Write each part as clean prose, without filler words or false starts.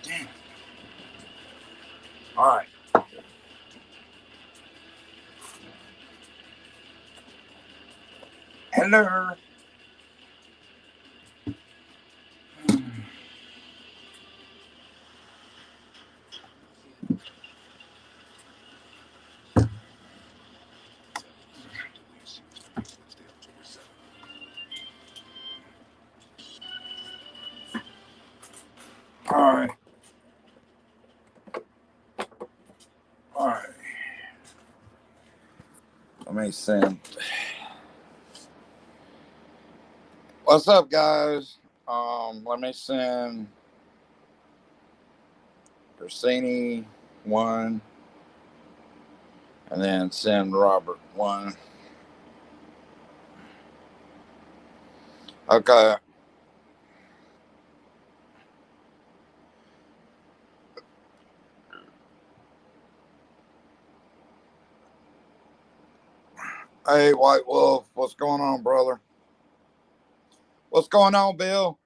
Damn. All right. Hello. All right. All right. Let me send. What's up, guys? Let me send Persini one, and then send Robert one. Okay. Hey, White Wolf, what's going on, brother? What's going on, Bill?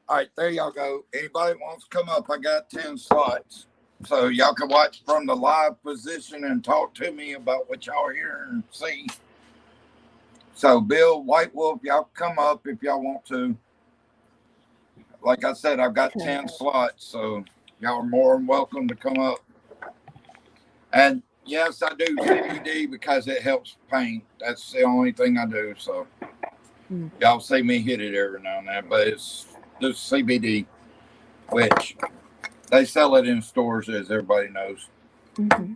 All right, there y'all go. Anybody wants to come up? I got 10 slots. So y'all can watch from the live position and talk to me about what y'all hear and see. So, Bill, White Wolf, y'all come up if y'all want to. Like I said, I've got 10 slots, so y'all are more than welcome to come up. And yes, I do CBD because it helps pain. That's the only thing I do. So y'all see me hit it every now and then, but it's just CBD, which they sell it in stores, as everybody knows. Mm-hmm.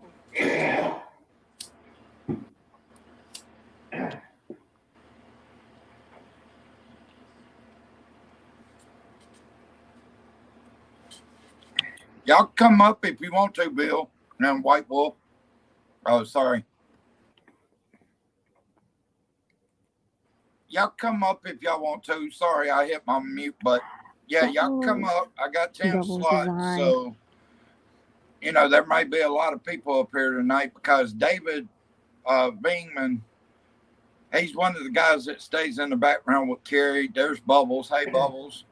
Y'all come up if you want to, Bill and White Wolf. Oh, sorry. Y'all come up if y'all want to. Sorry, I hit my mute button. Yeah, y'all come up. I got 10 slots, so you know there may be a lot of people up here tonight because David Bingman, he's one of the guys that stays in the background with Carrie. There's Bubbles. Hey, Bubbles.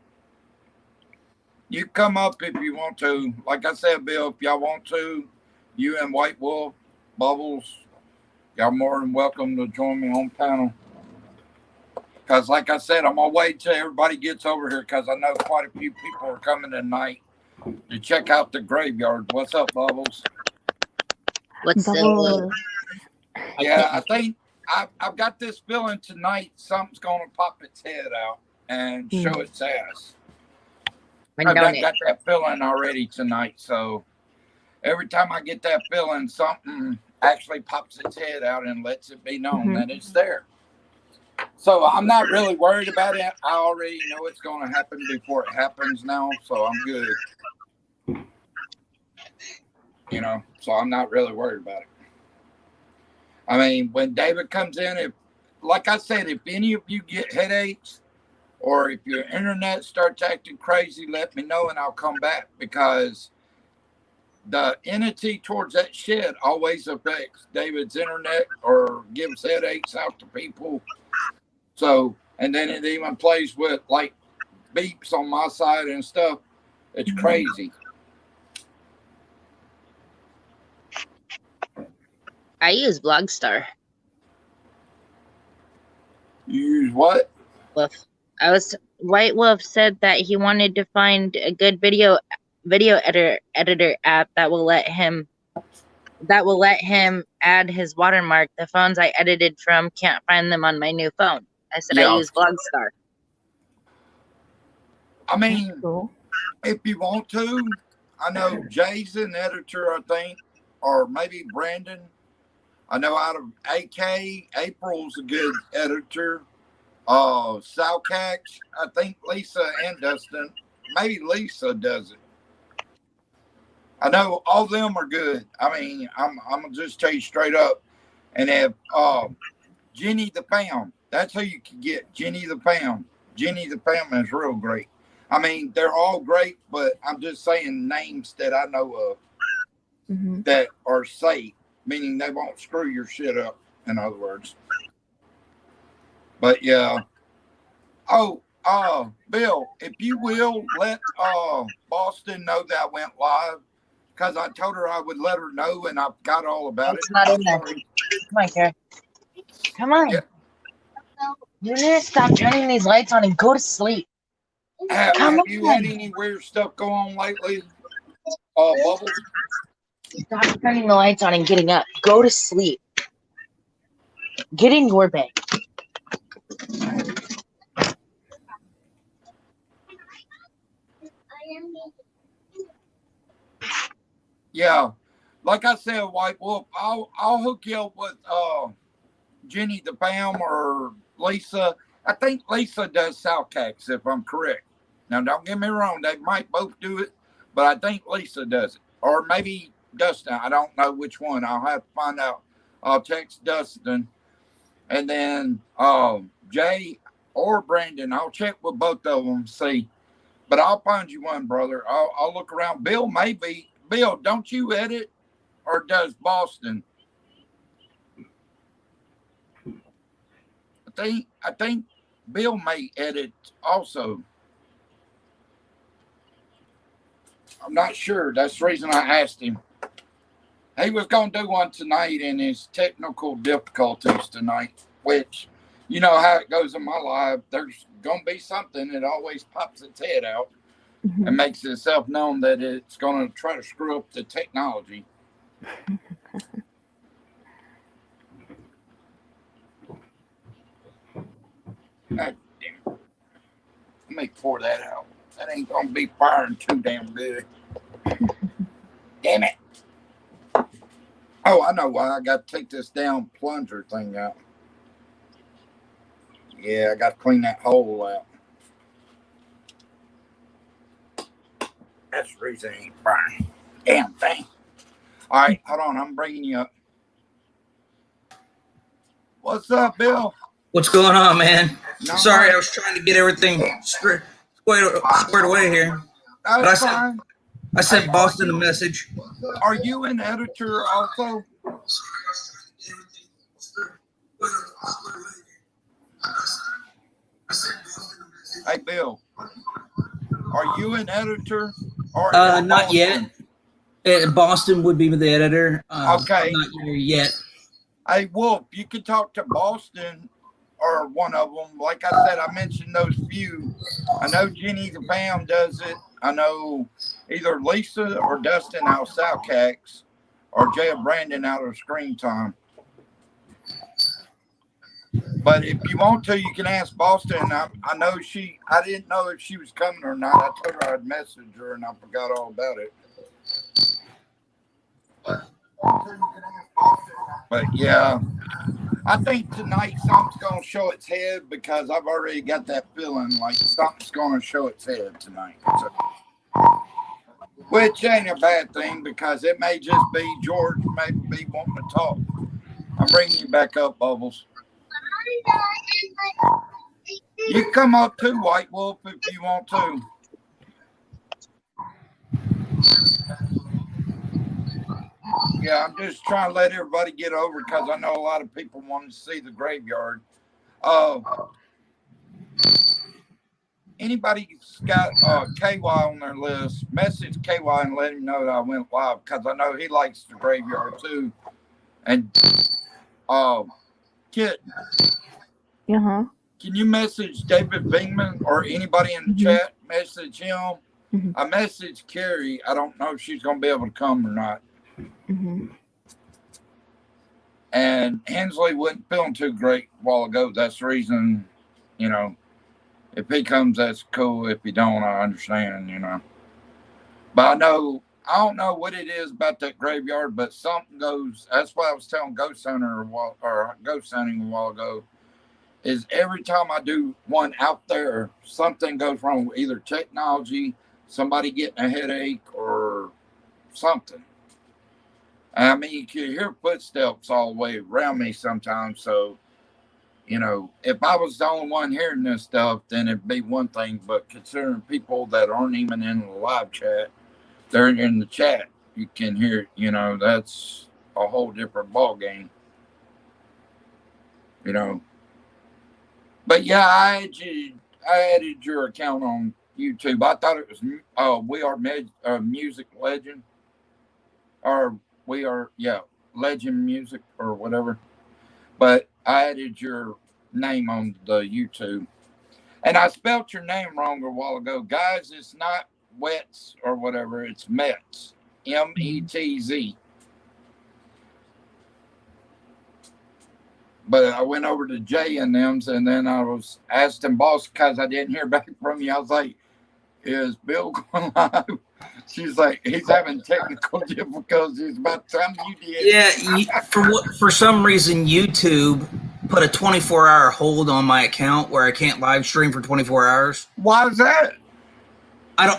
You come up if you want to. Like I said, Bill, if y'all want to, you and White Wolf, Bubbles, y'all more than welcome to join me on panel. Because, like I said, I'm going to wait till everybody gets over here because I know quite a few people are coming tonight to check out the graveyard. What's up, Bubbles? What's up? Yeah, I think I've got this feeling tonight something's going to pop its head out and show its ass. I've got that feeling already tonight. So every time I get that feeling, something actually pops its head out and lets it be known that it's there. So I'm not really worried about it. I already know it's going to happen before it happens now, so I'm good. You know, so I'm not really worried about it. I mean, when David comes in, if, like I said, if any of you get headaches or if your internet starts acting crazy, let me know and I'll come back because the entity towards that shed always affects David's internet or gives headaches out to people. So, and then it even plays with like beeps on my side and stuff. It's crazy. I use Blogstar. You use what? White Wolf said that he wanted to find a good video editor app that will let him add his watermark. The phones I edited from can't find them on my new phone. I said I use Blogstar. I mean, if you want to, I know Jay's an editor, I think, or maybe Brandon. I know out of AK, April's a good editor. Salcax, I think Lisa and Dustin. Maybe Lisa does it. I know all of them are good. I mean, I'm gonna just tell you straight up. And if Jenny the Pound, that's who you can get. Jenny the Pound. Jenny the Pound is real great. I mean, they're all great, but I'm just saying names that I know of that are safe, meaning they won't screw your shit up, in other words. But yeah. Oh, Bill, if you will let Boston know that I went live, because I told her I would let her know, and I've got all about it. It's not I'm in there. sorry. Come on, Kara. Come on. Yeah. You need to stop turning these lights on and go to sleep. Come Have you had on. any weird stuff go on lately? Bubbles? Stop turning the lights on and getting up. Go to sleep. Get in your bed. Yeah. Like I said, White Wolf, I'll hook you up with Jenny the Bam or Lisa. I think Lisa does Soundcacks, if I'm correct. Now, don't get me wrong; they might both do it, but I think Lisa does it, or maybe Dustin. I don't know which one. I'll have to find out. I'll text Dustin, and then Jay or Brandon. I'll check with both of them, see. But I'll find you one, brother. I'll look around. Bill, maybe. Bill, don't you edit, or does Boston? I think Bill may edit also. I'm not sure. That's the reason I asked him. He was going to do one tonight in his technical difficulties tonight, which you know how it goes in my life. There's going to be something that always pops its head out and makes itself known that it's going to try to screw up the technology. God damn it. Let me pour that out. That ain't going to be firing too damn good. Damn it. Oh, I know why. I got to take this down plunger thing out. Yeah, I got to clean that hole out. That's the reason it ain't burning. Damn thing. All right, hold on. I'm bringing you up. What's up, Bill? What's going on, man? Not Sorry, much. I was trying to get everything squared away here. But That's fine. I sent Hey, Boston a message. are you an editor also? Hey, Bill. Are you an editor? Or Not yet. Boston would be the editor. Okay. I'm not here yet. Hey, Wolf, you can talk to Boston or one of them. Like I said, I mentioned those few. I know Jenny the Bam does it. I know either Lisa or Dustin out of Soundcacks or Jay or Brandon out of Screen Time. But if you want to, you can ask Boston. I know I didn't know if she was coming or not. I told her I'd message her and I forgot all about it. But yeah, I think tonight something's going to show its head because I've already got that feeling like something's going to show its head tonight. So, which ain't a bad thing because it may just be George may be wanting to talk. I'm bringing you back up, Bubbles. You come up too, White Wolf, if you want to. Yeah, I'm just trying to let everybody get over because I know a lot of people want to see the graveyard. Anybody's got KY on their list, message KY and let him know that I went live because I know he likes the graveyard too. And Kit, can you message David Bingman or anybody in the chat? Message him. I messaged Carrie. I don't know if she's going to be able to come or not. And Hensley wasn't feeling too great a while ago. That's the reason, you know, if he comes, that's cool. If he don't, I understand, you know. But I don't know what it is about that graveyard, but something goes. That's why I was telling Ghost Hunter or Ghost Hunting a while ago. Is every time I do one out there, something goes wrong with either technology, somebody getting a headache, or something. I mean, you can hear footsteps all the way around me sometimes. So, you know, if I was the only one hearing this stuff, then it'd be one thing. But considering people that aren't even in the live chat, they're in the chat, you can hear it, you know, that's a whole different ball game. You know. But yeah, I added your account on YouTube. I thought it was We Are Music Legend, or We Are Legend Music or whatever. But I added your name on the YouTube, and I spelt your name wrong a while ago, guys. It's not Wets or whatever. It's Metz, Metz. But I went over to Jay and them's, and then I was asking boss because I didn't hear back from you. I was like, "Is Bill going live?" She's like, "He's having technical difficulties." About the time you did. Yeah, for some reason YouTube put a 24-hour hold on my account where I can't live stream for 24 hours. Why is that?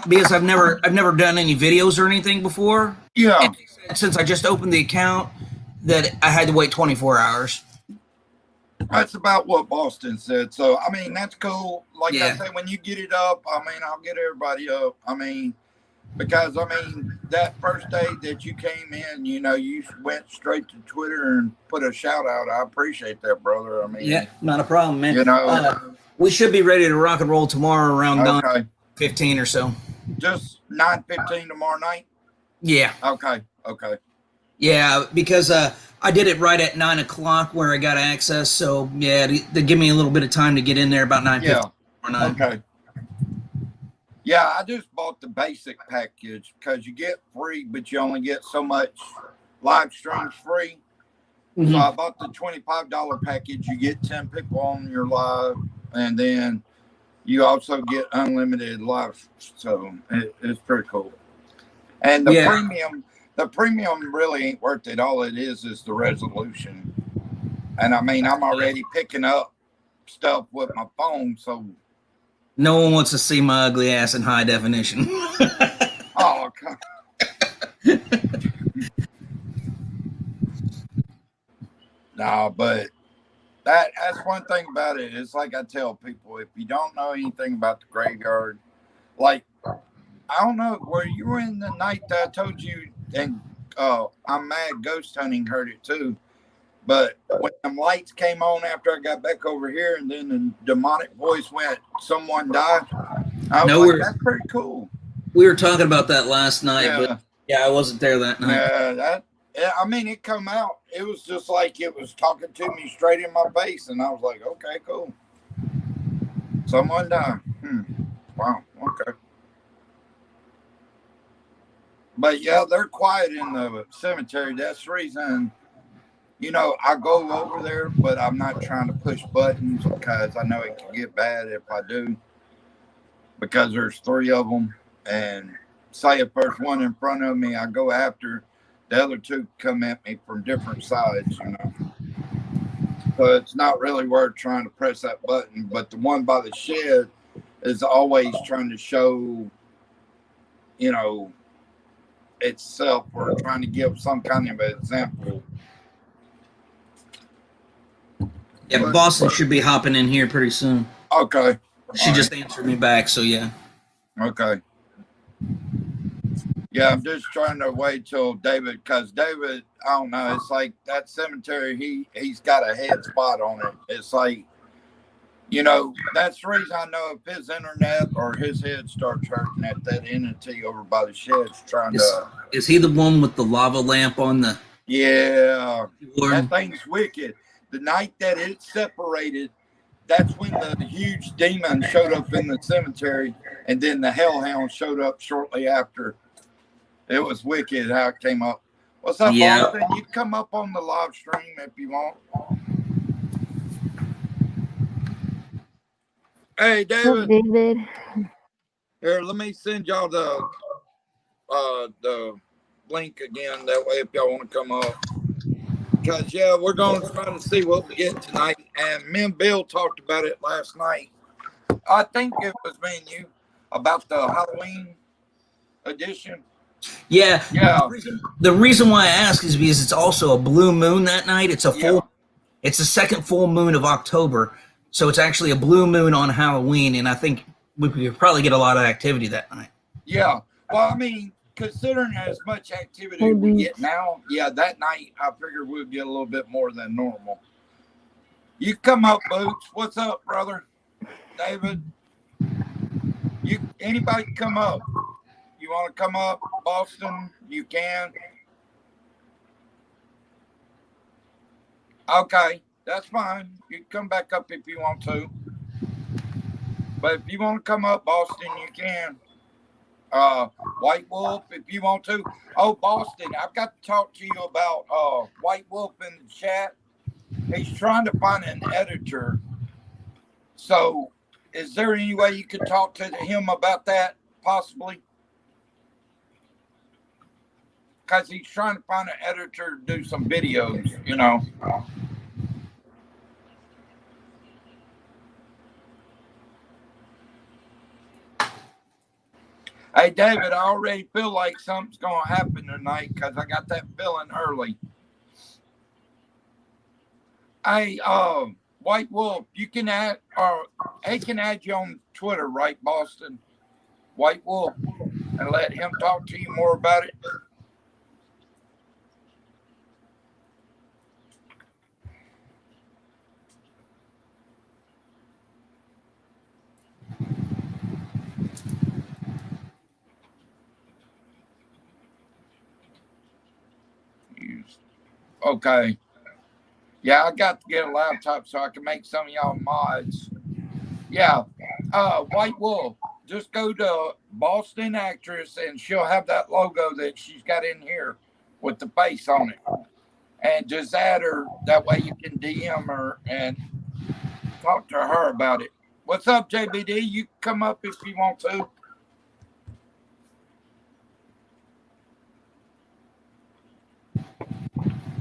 Because I've never done any videos or anything before. Yeah. And since I just opened the account, that I had to wait 24 hours. That's about what Boston said. So, I mean, that's cool. Like Yeah. I said, when you get it up, I mean, I'll get everybody up. I mean, because, I mean, that first day that you came in, you know, you went straight to Twitter and put a shout out. I appreciate that, brother. I mean, yeah, not a problem, man. You know, we should be ready to rock and roll tomorrow around 9:15 or so. Just 9:15 tomorrow night? Yeah. Okay. Yeah, because I did it right at 9 o'clock where I got access. So, yeah, they give me a little bit of time to get in there about 9:15 or 9. Okay. Yeah, I just bought the basic package because you get free, but you only get so much live streams free. Mm-hmm. So I bought the $25 package. You get 10 people on your live, and then you also get unlimited live. So it's pretty cool. And the premium really ain't worth it. All it is the resolution. And I mean, I'm already picking up stuff with my phone, so no one wants to see my ugly ass in high definition. Oh, God. No, but that's one thing about it. It's like I tell people, if you don't know anything about the graveyard, like, I don't know, were you in the night that I told you, and I'm Mad Ghost Hunting heard it too, but when them lights came on after I got back over here, and then the demonic voice went, "Someone died," I was like, that's pretty cool. We were talking about that last night, but I wasn't there that night. I mean, it come out. It was just like it was talking to me straight in my face, and I was like, okay, cool. Someone died. Wow, okay. But yeah, they're quiet in the cemetery. That's the reason, you know, I go over there, but I'm not trying to push buttons because I know it can get bad if I do. Because there's 3 of them, and say if there's one in front of me, I go after. The other 2 come at me from different sides, you know. So it's not really worth trying to press that button. But the one by the shed is always trying to show, you know, itself, or trying to give some kind of example. Yeah, Boston should be hopping in here pretty soon. Okay. She just answered me back, so yeah. Okay. Yeah, I'm just trying to wait till David, because David, I don't know, it's like that cemetery, he's got a head spot on it. It's like, you know, that's the reason I know if his internet or his head starts hurting, that entity over by the shed's trying to... Is he the one with the lava lamp on the... Yeah, that thing's wicked. The night that it separated, that's when the huge demon showed up in the cemetery, and then the hellhound showed up shortly after. It was wicked how it came up. What's up, Boston? You come up on the live stream if you want. Hey, David. David. Here, let me send y'all the link again. That way, if y'all want to come up. Because, yeah, we're going to try to see what we get tonight. And me and Bill talked about it last night. I think it was me and you about the Halloween edition. Yeah. The reason why I ask is because it's also a blue moon that night. It's it's the second full moon of October. So it's actually a blue moon on Halloween. And I think we could probably get a lot of activity that night. Yeah. Well, I mean, considering as much activity we get now, that night I figured we'd get a little bit more than normal. You come up, Boots. What's up, brother? David? Anybody come up? You want to come up, Boston? You can. Okay, that's fine. You can come back up if you want to. But if you want to come up, Boston, you can. White Wolf, if you want to. Oh, Boston, I've got to talk to you about White Wolf in the chat. He's trying to find an editor. So, is there any way you could talk to him about that, possibly? Because he's trying to find an editor to do some videos, you know. Hey, David, I already feel like something's going to happen tonight because I got that feeling early. Hey, White Wolf, you can add, or he can add you on Twitter, right, Boston? White Wolf, and let him talk to you more about it. Okay. Yeah, I got to get a laptop so I can make some of y'all mods. Yeah. White Wolf, just go to Boston Actress and she'll have that logo that she's got in here with the face on it. And just add her. That way you can DM her and talk to her about it. What's up, JBD? You can come up if you want to.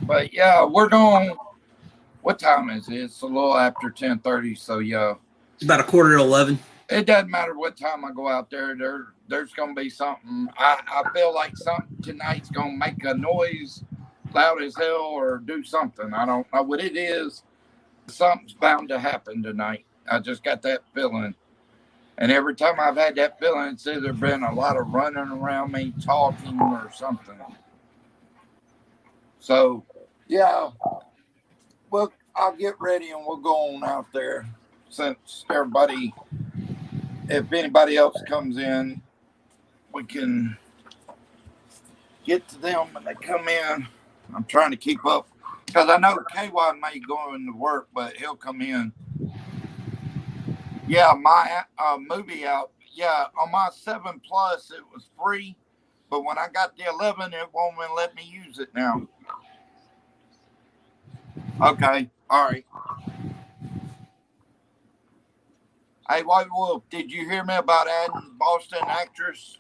But yeah, we're going. What time is it? It's a little after 10:30. So yeah, it's about 10:45. It doesn't matter what time I go out there. There's gonna be something. I feel like something tonight's gonna make a noise, loud as hell, or do something. I don't know what it is. Something's bound to happen tonight. I just got that feeling. And every time I've had that feeling, it's either been a lot of running around me, talking, or something. So, yeah, well, I'll get ready and we'll go on out there. Since everybody, if anybody else comes in, we can get to them when they come in. I'm trying to keep up because I know KY may go into work, but he'll come in. Yeah, my movie out. Yeah, on my 7 Plus, it was free. But when I got the 11, it won't even let me use it now. Okay. All right. Hey, White Wolf, did you hear me about adding Boston Actress?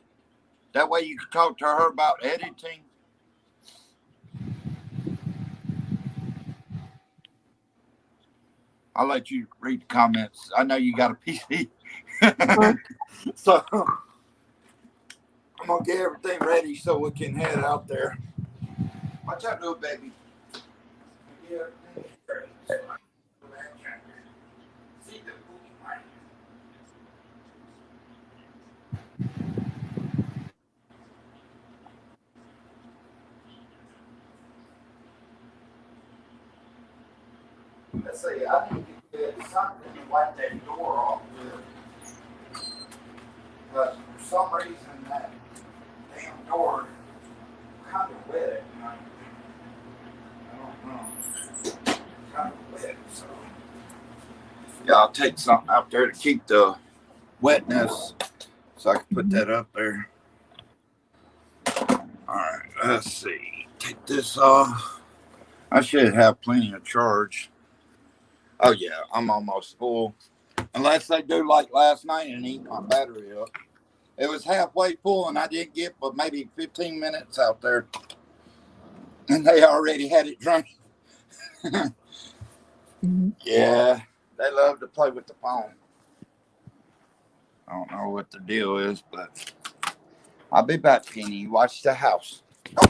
That way you can talk to her about editing. I'll let you read the comments. I know you got a PC. So I'm going to get everything ready so we can head out there. Watch out, little baby. Get everything ready. See the movie. Let's see, I need to get something to wipe that door off with. But for some reason, that damn door kind of wet at night. I don't know. It's kind of wet, so. Yeah, I'll take something out there to keep the wetness so I can put that up there. All right, let's see. Take this off. I should have plenty of charge. Oh, yeah, I'm almost full. Unless they do like last night and eat my battery up. It was halfway full and I didn't get but maybe 15 minutes out there. And they already had it drunk. Yeah, they love to play with the phone. I don't know what the deal is, but I'll be back, Penny. Watch the house. Oh,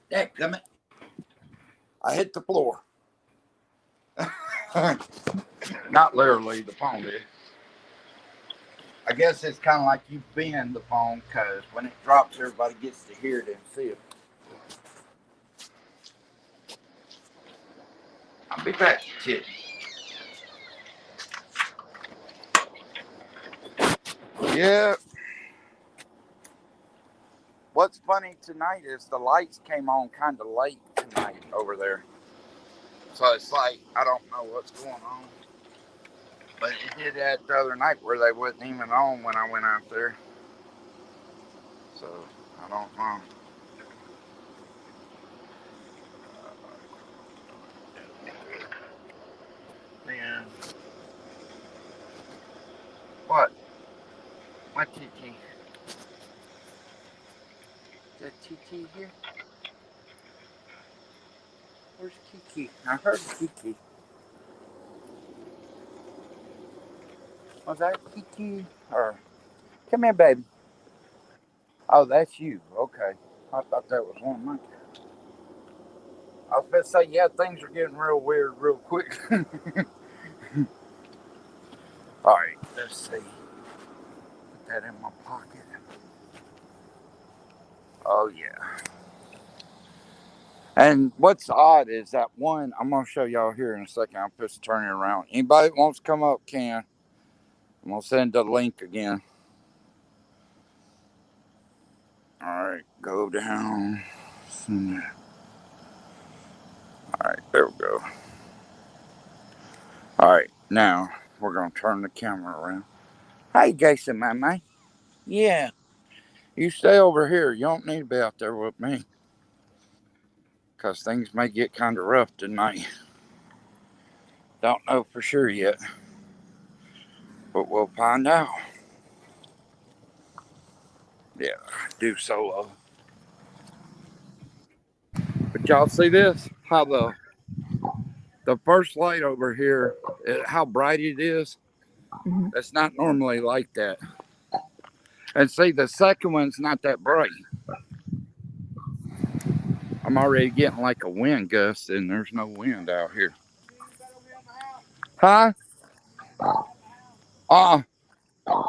dadgummit. I hit the floor. Not literally, the phone did. I guess it's kind of like you bend the phone because when it drops, everybody gets to hear it and see it. I'll be back, Titty. Yeah. What's funny tonight is the lights came on kind of late tonight over there. So it's like, I don't know what's going on. But it did that the other night where they wasn't even on when I went out there. So, I don't know. Man. What? What TT? Is that TT here? Where's Kiki? I heard Kiki. Was that Kiki? Or, come here, baby. Oh, that's you. Okay. I thought that was one of mine. I was about to say, yeah, things are getting real weird real quick. All right, let's see. Put that in my pocket. Oh, yeah. And what's odd is that one, I'm going to show y'all here in a second. I'm just turning it around. Anybody that wants to come up can. I'm going to send the link again. All right, go down. All right, there we go. All right, now we're going to turn the camera around. Hey, Jason, my man. Yeah, you stay over here. You don't need to be out there with me. Because things may get kind of rough tonight. Don't know for sure yet. But we'll find out. Yeah, do solo. But y'all see this? How the first light over here, how bright it is? Mhm. It's not normally like that. And see, the second one's not that bright. I'm already getting like a wind gust, and there's no wind out here. Huh?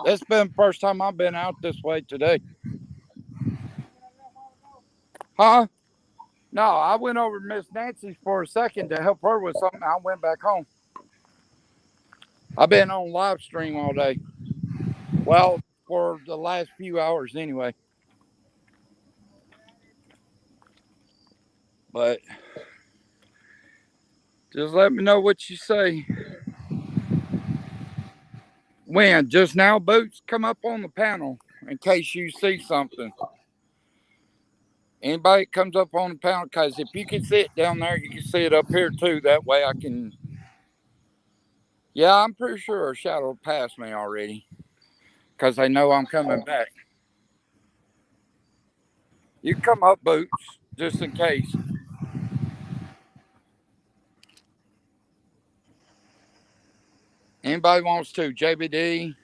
It's been the first time I've been out this way today. Huh? No, I went over to Miss Nancy's for a second to help her with something. I went back home. I've been on live stream all day. Well, for the last few hours anyway. But just let me know what you say. When just now, Boots, come up on the panel in case you see something. Anybody that comes up on the panel, because if you can see it down there, you can see it up here too. That way I can. Yeah, I'm pretty sure a shadow passed me already because they know I'm coming back. You come up, Boots, just in case. Anybody wants to, JBD.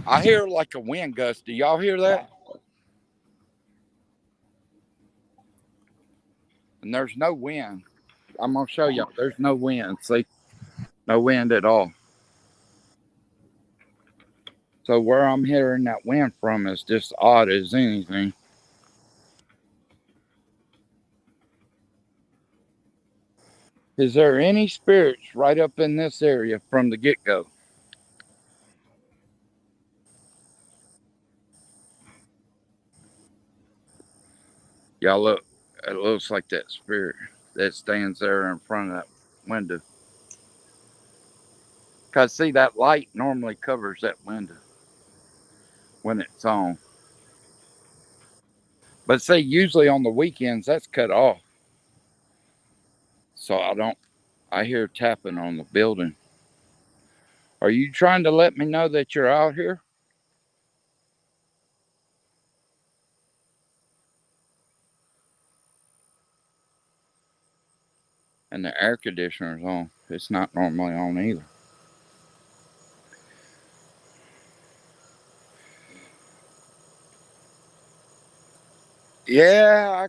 I hear like a wind gust. Do y'all hear that? And there's no wind. I'm going to show y'all. There's no wind. See? No wind at all. So where I'm hearing that wind from is just odd as anything. Is there any spirits right up in this area from the get-go? Y'all look. It looks like that spirit that stands there in front of that window. Because, see, that light normally covers that window when it's on. But, see, usually on the weekends, that's cut off. So I hear tapping on the building. Are you trying to let me know that you're out here? And the air conditioner's on. It's not normally on either. Yeah,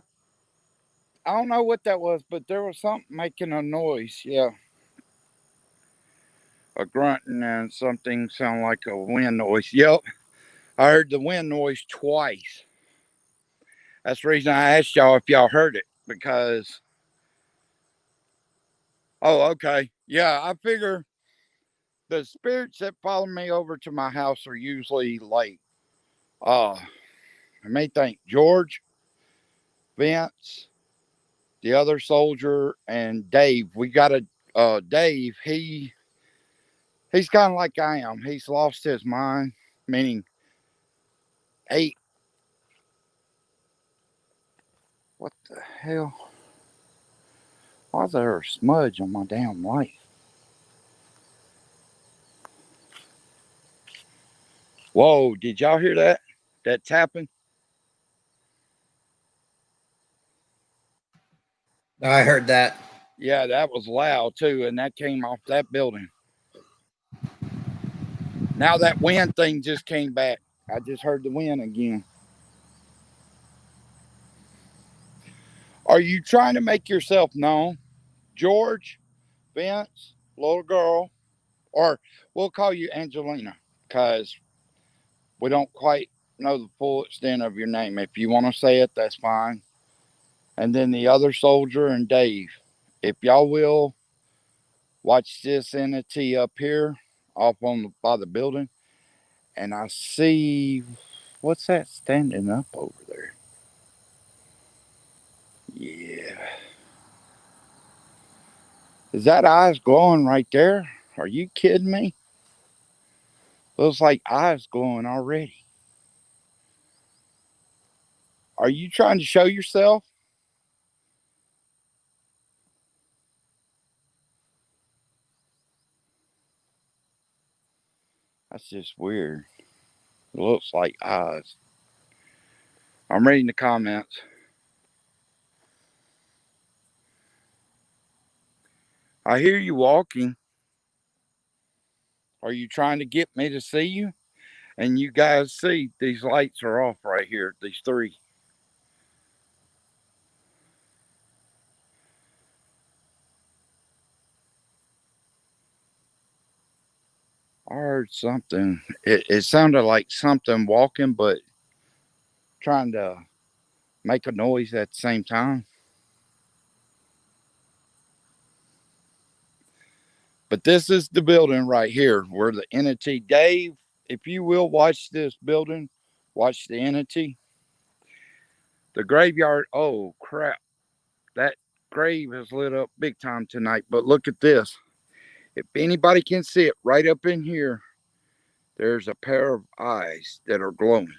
I don't know what that was, but there was something making a noise. Yeah. A grunting and something sound like a wind noise. Yep. I heard the wind noise twice. That's the reason I asked y'all if y'all heard it because. Oh, okay. Yeah, I figure the spirits that follow me over to my house are usually like, I may think George, Vince, the other soldier, and Dave. We got a Dave. He's kind of like I am. He's lost his mind, meaning eight. What the hell? Why is there a smudge on my damn light? Whoa, did y'all hear that? That tapping? I heard that. Yeah, that was loud too, and that came off that building. Now that wind thing just came back. I just heard the wind again. Are you trying to make yourself known? George, Vince, little girl, or we'll call you Angelina because we don't quite know the full extent of your name. If you want to say it, that's fine. And then the other soldier and Dave. If y'all will watch this entity up here off by the building. And I see, what's that standing up over there? Yeah. Is that eyes glowing right there? Are you kidding me? Looks like eyes glowing already. Are you trying to show yourself? That's just weird. It looks like eyes. I'm reading the comments. I hear you walking. Are you trying to get me to see you? And you guys see these lights are off right here, these three. I heard something. It sounded like something walking, but trying to make a noise at the same time. But this is the building right here where the entity, Dave, if you will watch this building, watch the entity. The graveyard, oh crap. That grave is lit up big time tonight. But look at this. If anybody can see it right up in here, there's a pair of eyes that are glowing.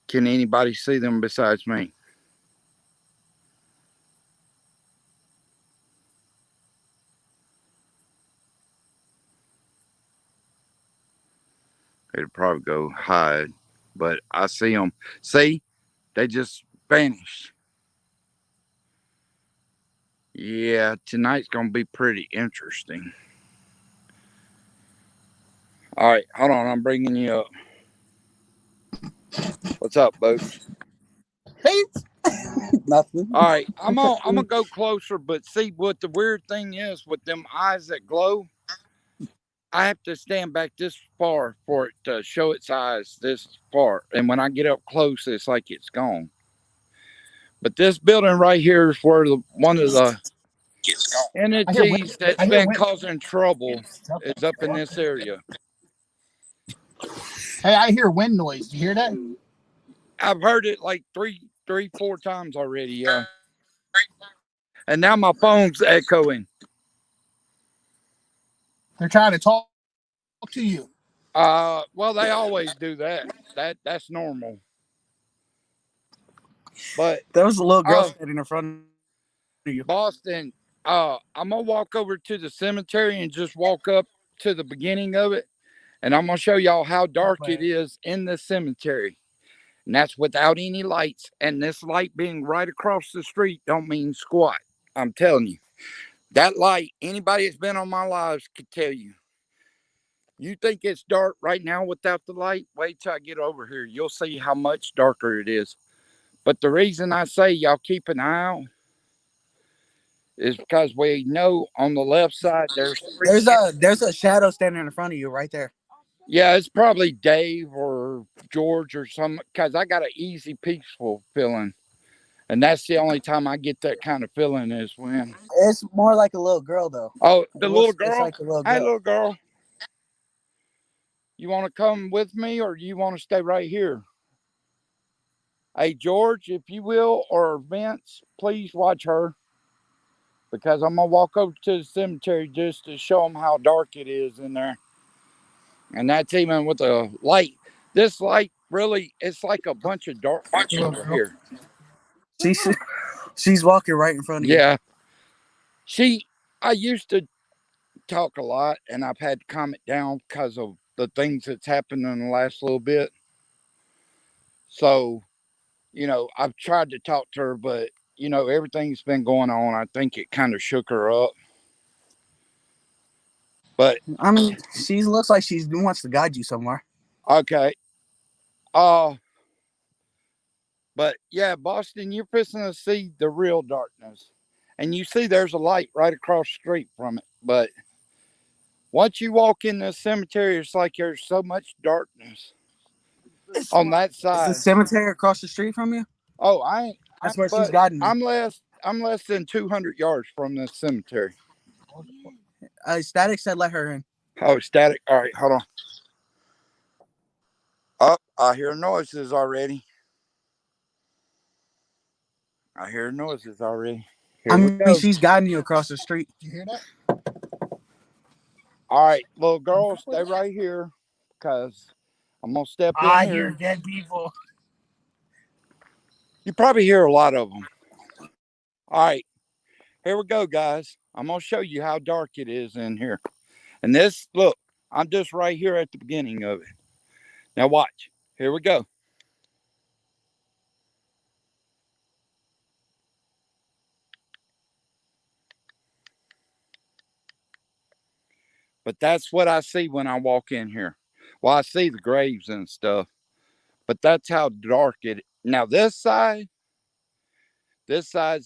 Can anybody see them besides me? It'd probably go hide, but I see them. See, they just vanished. Yeah, tonight's gonna be pretty interesting. All right, hold on. I'm bringing you up. What's up, Boots? Hey, nothing. All right, I'm gonna go closer, but see what the weird thing is with them eyes that glow. I have to stand back this far for it to show its eyes this far, and when I get up close, it's like it's gone. But this building right here is where one of the entities that's been causing trouble is up in this area. Hey, I hear wind noise. Do you hear that? I've heard it like three, 4 times already. Yeah. And now my phone's echoing. They're trying to talk to you. Well, they always do that. That's normal. But there was a little girl standing in front of you. Boston, I'm gonna walk over to the cemetery and just walk up to the beginning of it, and I'm gonna show y'all how dark it is in the cemetery. And that's without any lights. And this light being right across the street don't mean squat. I'm telling you. That light, anybody that's been on my lives could tell you. You think it's dark right now without the light? Wait till I get over here. You'll see how much darker it is. But the reason I say y'all keep an eye out is because we know on the left side there's a shadow standing in front of you right there. Yeah, it's probably Dave or George or some, because I got an easy, peaceful feeling. And that's the only time I get that kind of feeling is when. It's more like a little girl, though. Oh, the little girl? It's like a little girl. Hey, little girl. You want to come with me or you want to stay right here? Hey, George, if you will, or Vince, please watch her. Because I'm going to walk over to the cemetery just to show them how dark it is in there. And that's even with the light. This light really, it's like a bunch of darkness over here. She's walking right in front of you. Yeah. I used to talk a lot, and I've had to calm it down because of the things that's happened in the last little bit. So, I've tried to talk to her, but, everything's been going on. I think it kind of shook her up. But I mean, she looks like she wants to guide you somewhere. Okay. But yeah, Boston, you're fixing to see the real darkness. And you see there's a light right across the street from it. But once you walk in the cemetery, it's like there's so much darkness on that side. Is the cemetery across the street from you? Oh, That's where she's guiding me. I'm less than 200 yards from the cemetery. Static said let her in. Oh, Static. All right, hold on. Oh, I hear noises already. Here I mean, she's guiding you across the street. You hear that? All right, little girl, stay right here because I'm going to step in here. I hear dead people. You probably hear a lot of them. All right, here we go, guys. I'm going to show you how dark it is in here. And look, I'm just right here at the beginning of it. Now watch. Here we go. But that's what I see when I walk in here. Well, I see the graves and stuff. But that's how dark it is. Now this side's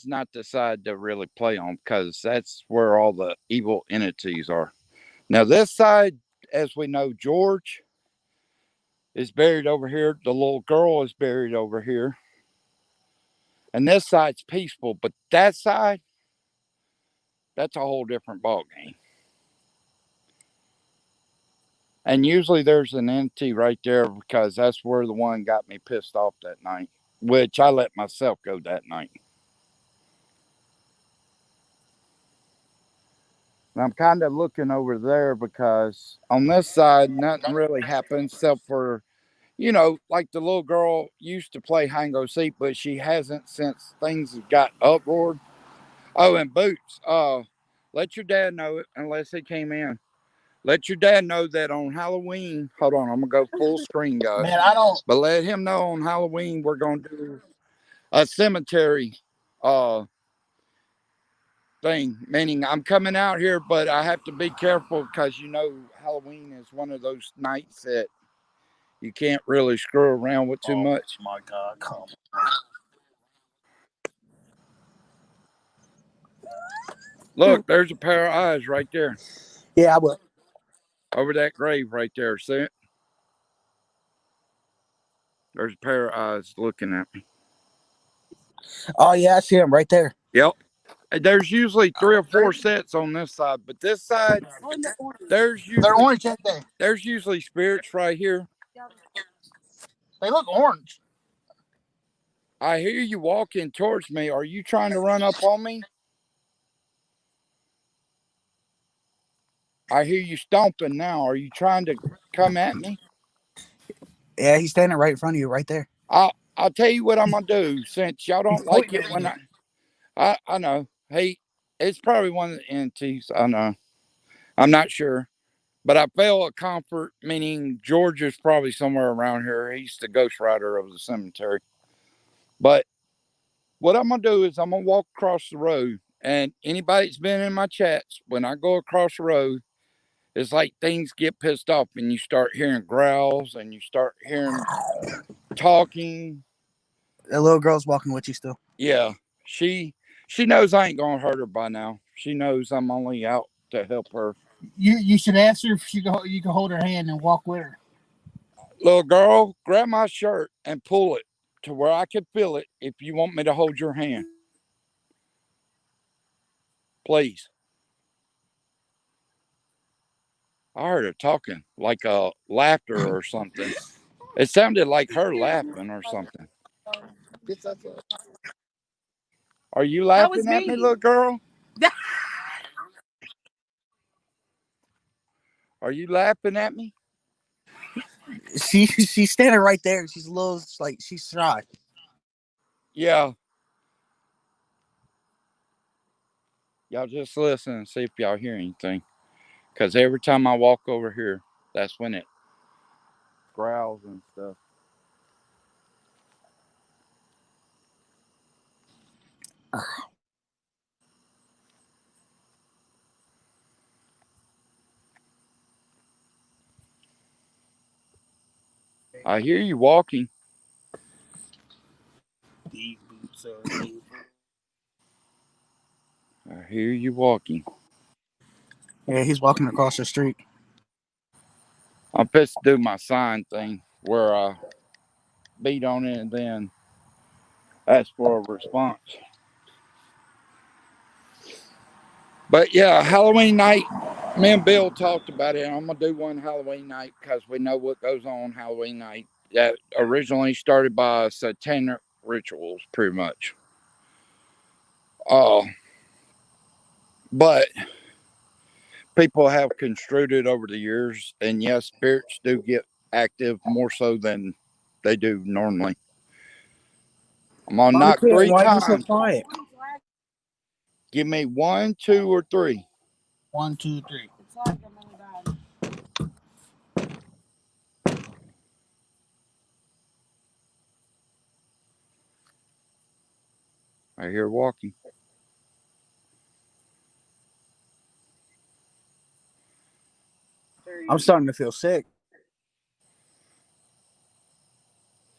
not the side to really play on because that's where all the evil entities are. Now this side, as we know, George is buried over here. The little girl is buried over here. And this side's peaceful, but that side, that's a whole different ball game. And usually there's an entity right there because that's where the one got me pissed off that night, which I let myself go that night. And I'm kind of looking over there because on this side, nothing really happens except for, like the little girl used to play hide and go seek, but she hasn't since things have got uproared. Oh, and Boots, let your dad know it unless he came in. Let your dad know that on Halloween. Hold on, I'm gonna go full screen, guys. Man, I don't. But let him know on Halloween we're gonna do a cemetery thing. Meaning I'm coming out here, but I have to be careful because Halloween is one of those nights that you can't really screw around with too much. My God, come Look, there's a pair of eyes right there. Yeah, I will. Over that grave right there. See it? There's a pair of eyes looking at me. Oh, yeah, I see him right there. Yep. There's usually 3 or 4 sets on this side, but this side, they're orange, aren't they? There's usually spirits right here. They look orange. I hear you walking towards me. Are you trying to run up on me? I hear you stomping now. Are you trying to come at me? Yeah, he's standing right in front of you, right there. I'll tell you what I'm gonna do. Since y'all don't like it when I know. Hey, it's probably one of the entities. I know. I'm not sure, but I feel a comfort. Meaning George is probably somewhere around here. He's the ghost rider of the cemetery. But what I'm gonna do is I'm gonna walk across the road, and anybody that's been in my chats, when I go across the road, it's like things get pissed off and you start hearing growls and you start hearing talking. The little girl's walking with you still. Yeah, she knows I ain't gonna hurt her by now. She knows I'm only out to help her. You should ask her if you can hold her hand and walk with her. Little girl, grab my shirt and pull it. to where I could feel it if you want me to hold your hand. Please. I heard her talking, like laughter or something. It sounded like her laughing or something. Are you laughing at me, little girl? Are you laughing at me? She's standing right there. She's a little like she's shy. Yeah. Y'all just listen and see if y'all hear anything. Because every time I walk over here, that's when it growls and stuff. I hear you walking. I hear you walking. Yeah, he's walking across the street. I'm supposed to do my sign thing where I beat on it and then ask for a response. But yeah, Halloween night, me and Bill talked about it. I'm going to do one Halloween night because we know what goes on Halloween night. That originally started by satanic rituals, pretty much. But people have construed it over the years, and yes, spirits do get active more so than they do normally. I'm gonna knock 3 Why are you times. so quiet? Give me 1, 2, or 3. 1, 2, 3. I hear walking. I'm starting to feel sick.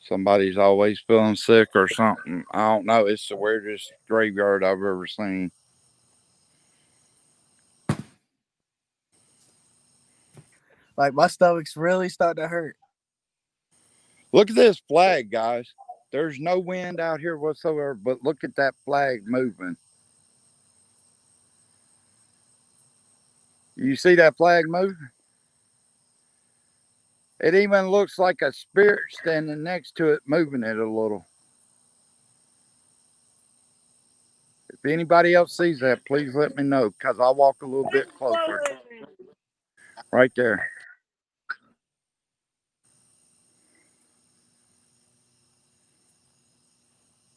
Somebody's always feeling sick or something. I don't know. It's the weirdest graveyard I've ever seen. Like my stomach's really starting to hurt. Look at this flag, guys. There's no wind out here whatsoever, but look at that flag moving. You see that flag moving? It even looks like a spirit standing next to it, moving it a little. If anybody else sees that, please let me know, because I'll walk a little bit closer. Right there.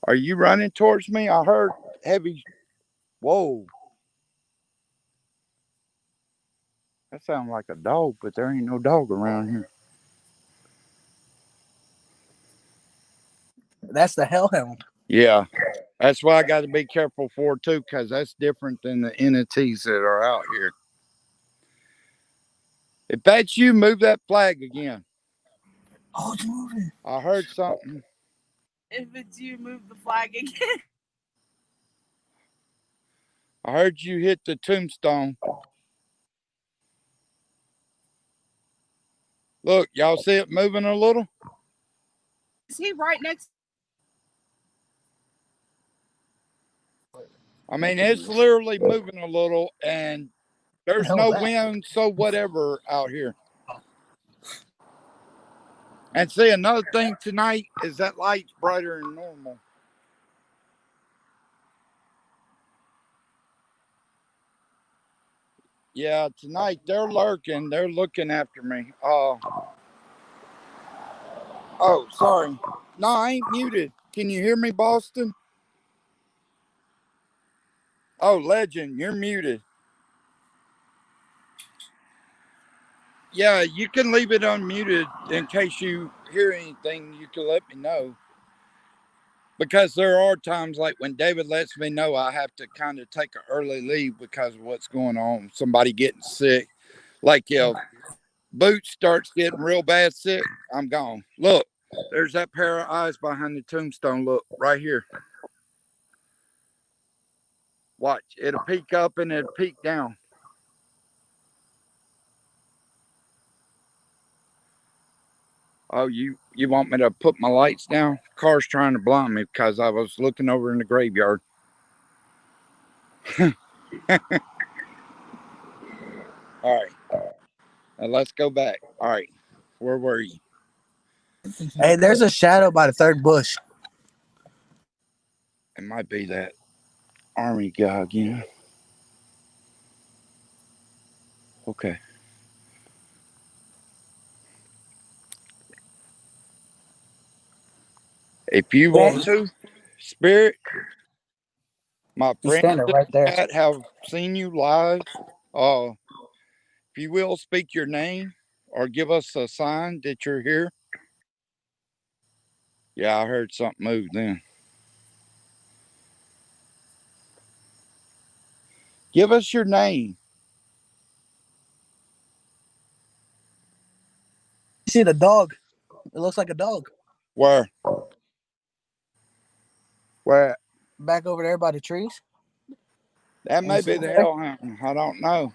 Are you running towards me? I heard heavy. Whoa. That sounds like a dog, but there ain't no dog around here. That's the hellhound. Yeah. That's why I got to be careful for too, because that's different than the entities that are out here. If that's you, move that flag again. Oh, it's moving. I heard something. If it's you, move the flag again. I heard you hit the tombstone. Look, y'all see it moving a little? Is he right next? I mean, it's literally moving a little, and there's no wind, so whatever out here. And see, another thing tonight is that light's brighter than normal. Yeah, tonight they're lurking. They're looking after me. Oh, sorry. No, I ain't muted. Can you hear me, Boston? Oh, Legend, you're muted. Yeah, you can leave it unmuted in case you hear anything. You can let me know. Because there are times like when David lets me know I have to kind of take an early leave because of what's going on. Somebody getting sick. Like if Boots starts getting real bad sick, I'm gone. Look, there's that pair of eyes behind the tombstone. Look, right here. Watch. It'll peek up and it'll peek down. Oh, you want me to put my lights down? Car's trying to blind me because I was looking over in the graveyard. All right. Now let's go back. All right. Where were you? Hey, there's a shadow by the third bush. It might be that army guy again. Okay. If you want to, Spirit, my He's friends standing in right the there. chat have seen you live. If you will, speak your name or give us a sign that you're here. Yeah, I heard something move then. Give us your name. You see the dog? It looks like a dog. Where? Where? Back over there by the trees. That may be the hellhound. I don't know.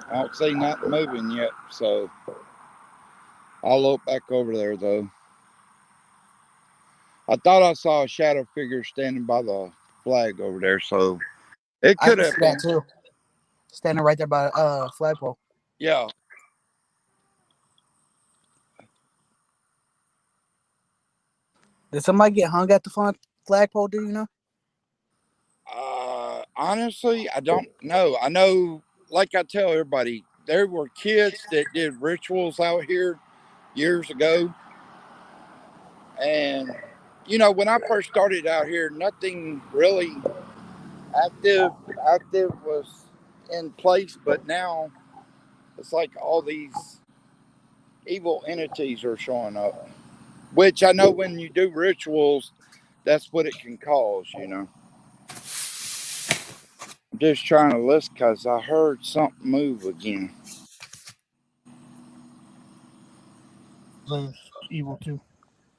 I don't see nothing moving yet, so I'll look back over there though. I thought I saw a shadow figure standing by the flag over there, so it I could can have see been. that too. Standing right there by flagpole. Yeah. Did somebody get hung at the flagpole? Do you know? Honestly, I don't know. I know, like I tell everybody, there were kids that did rituals out here years ago. And, you know, when I first started out here, nothing really active was in place. But now it's like all these evil entities are showing up, which I know when you do rituals, that's what it can cause, you know. I'm just trying to listen because I heard something move again. Those evil too.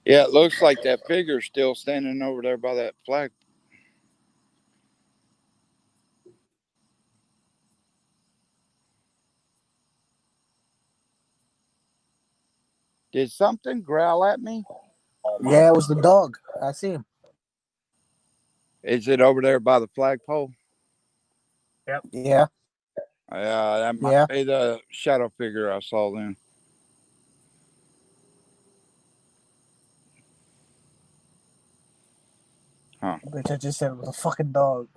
Yeah, it looks like that figure's still standing over there by that flag. Did something growl at me? Yeah, it was the dog. I see him. Is it over there by the flagpole? Yep. Yeah. Yeah, that might be the shadow figure I saw then. Huh. Bitch, I just said it was a fucking dog.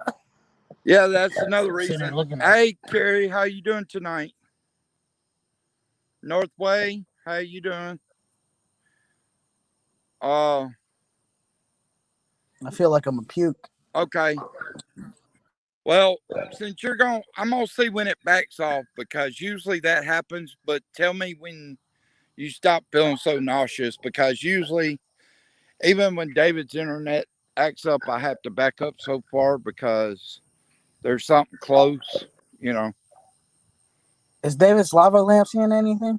Yeah, that's another Sitting there reason. looking at Hey, Carrie, how you doing tonight? Northway, how you doing? I feel like I'm a puke. Okay. Well, since you're going, I'm gonna see when it backs off because usually that happens. But tell me when you stop feeling so nauseous because usually, even when David's internet acts up, I have to back up so far because there's something close, you know. Is David's lava lamp seeing anything?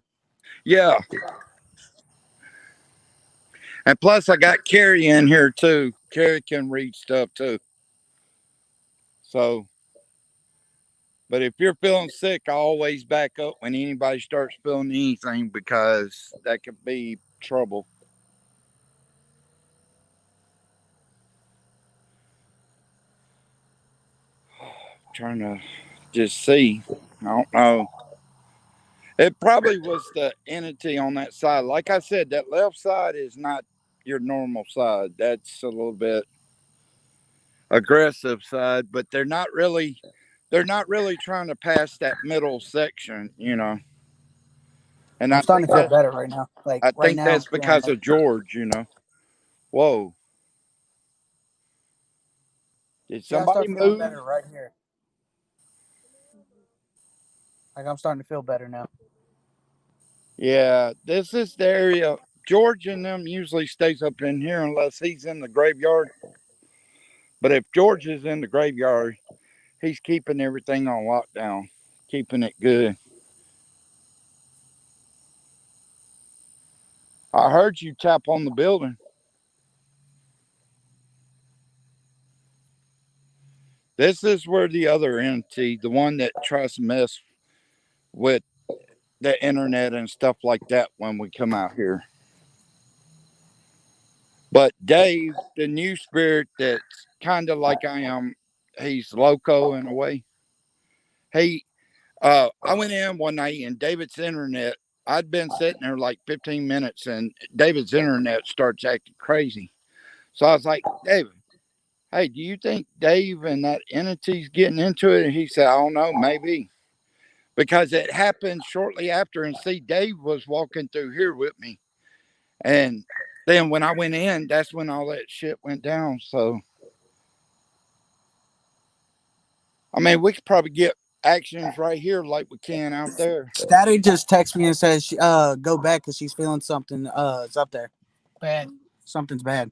Yeah. And plus, I got Carrie in here too. Carrie can read stuff too. So, but if you're feeling sick, I always back up when anybody starts feeling anything because that could be trouble. Trying to just see. I don't know. It probably was the entity on that side. Like I said, that left side is not your normal side. That's a little bit aggressive side, but they're not really trying to pass that middle section, you know. And I'm starting to feel better right now. Like I right think now, I'm that's feeling because of George, you know. Whoa. Did I somebody start feeling move? better right here. Like I'm starting to feel better now. Yeah, this is the area. George and them usually stays up in here unless he's in the graveyard. But if George is in the graveyard, he's keeping everything on lockdown, keeping it good. I heard you tap on the building. This is where the other entity, the one that tries to mess with the internet and stuff like that when we come out here. But Dave, the new spirit that's kind of like I am, he's loco in a way. I went in one night and David's internet, I'd been sitting there like 15 minutes and David's internet starts acting crazy. So I was like, David, hey, do you think Dave and that entity's getting into it? And he said, I don't know, maybe. Because it happened shortly after. And see, Dave was walking through here with me. And then when I went in, that's when all that shit went down. So, I mean, we could probably get actions right here like we can out there. Static just texted me and says, go back because she's feeling something. It's up there. Bad. Something's bad.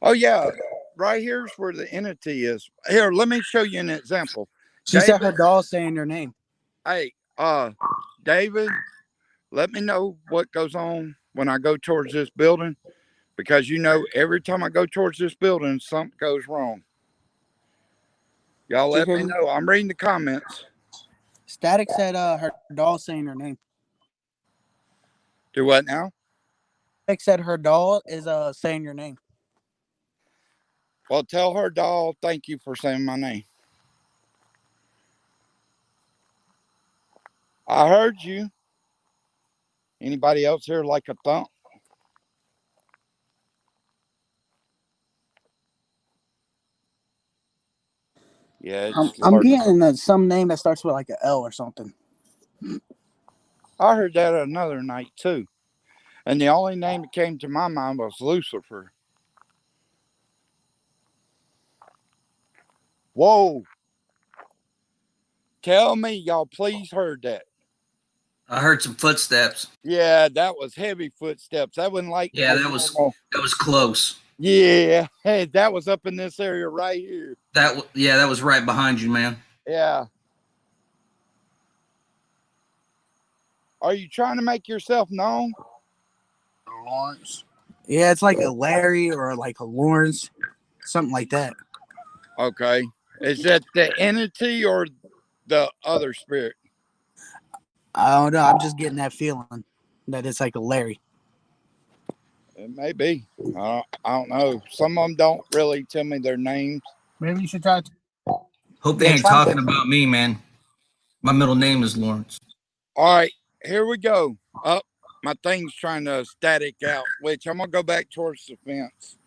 Oh, yeah. Right here's where the entity is. Here, let me show you an example. She said her doll's saying your name. Hey, David, let me know what goes on when I go towards this building. Because, every time I go towards this building, something goes wrong. Y'all let me know. I'm reading the comments. Static said her doll's saying her name. Do what now? Static said her doll is saying your name. Well, tell her doll thank you for saying my name. I heard you. Anybody else here like a thump? Yeah, I'm getting some name that starts with like an L or something. I heard that another night too. And the only name that came to my mind was Lucifer. Whoa. Tell me y'all please heard that. I heard some footsteps. Yeah, that was heavy footsteps. That wasn't like that was close. Yeah, hey, that was up in this area right here. That was right behind you, man. Yeah. Are you trying to make yourself known? Lawrence. Yeah, it's like a Larry or like a Lawrence, something like that. Okay. Is that the entity or the other spirit? I don't know. I'm just getting that feeling that it's like a Larry. It may be. I don't know. Some of them don't really tell me their names. Maybe you should try to. Hope they ain't talking about me, man. My middle name is Lawrence. All right, here we go. Up, my thing's trying to static out, which I'm gonna go back towards the fence.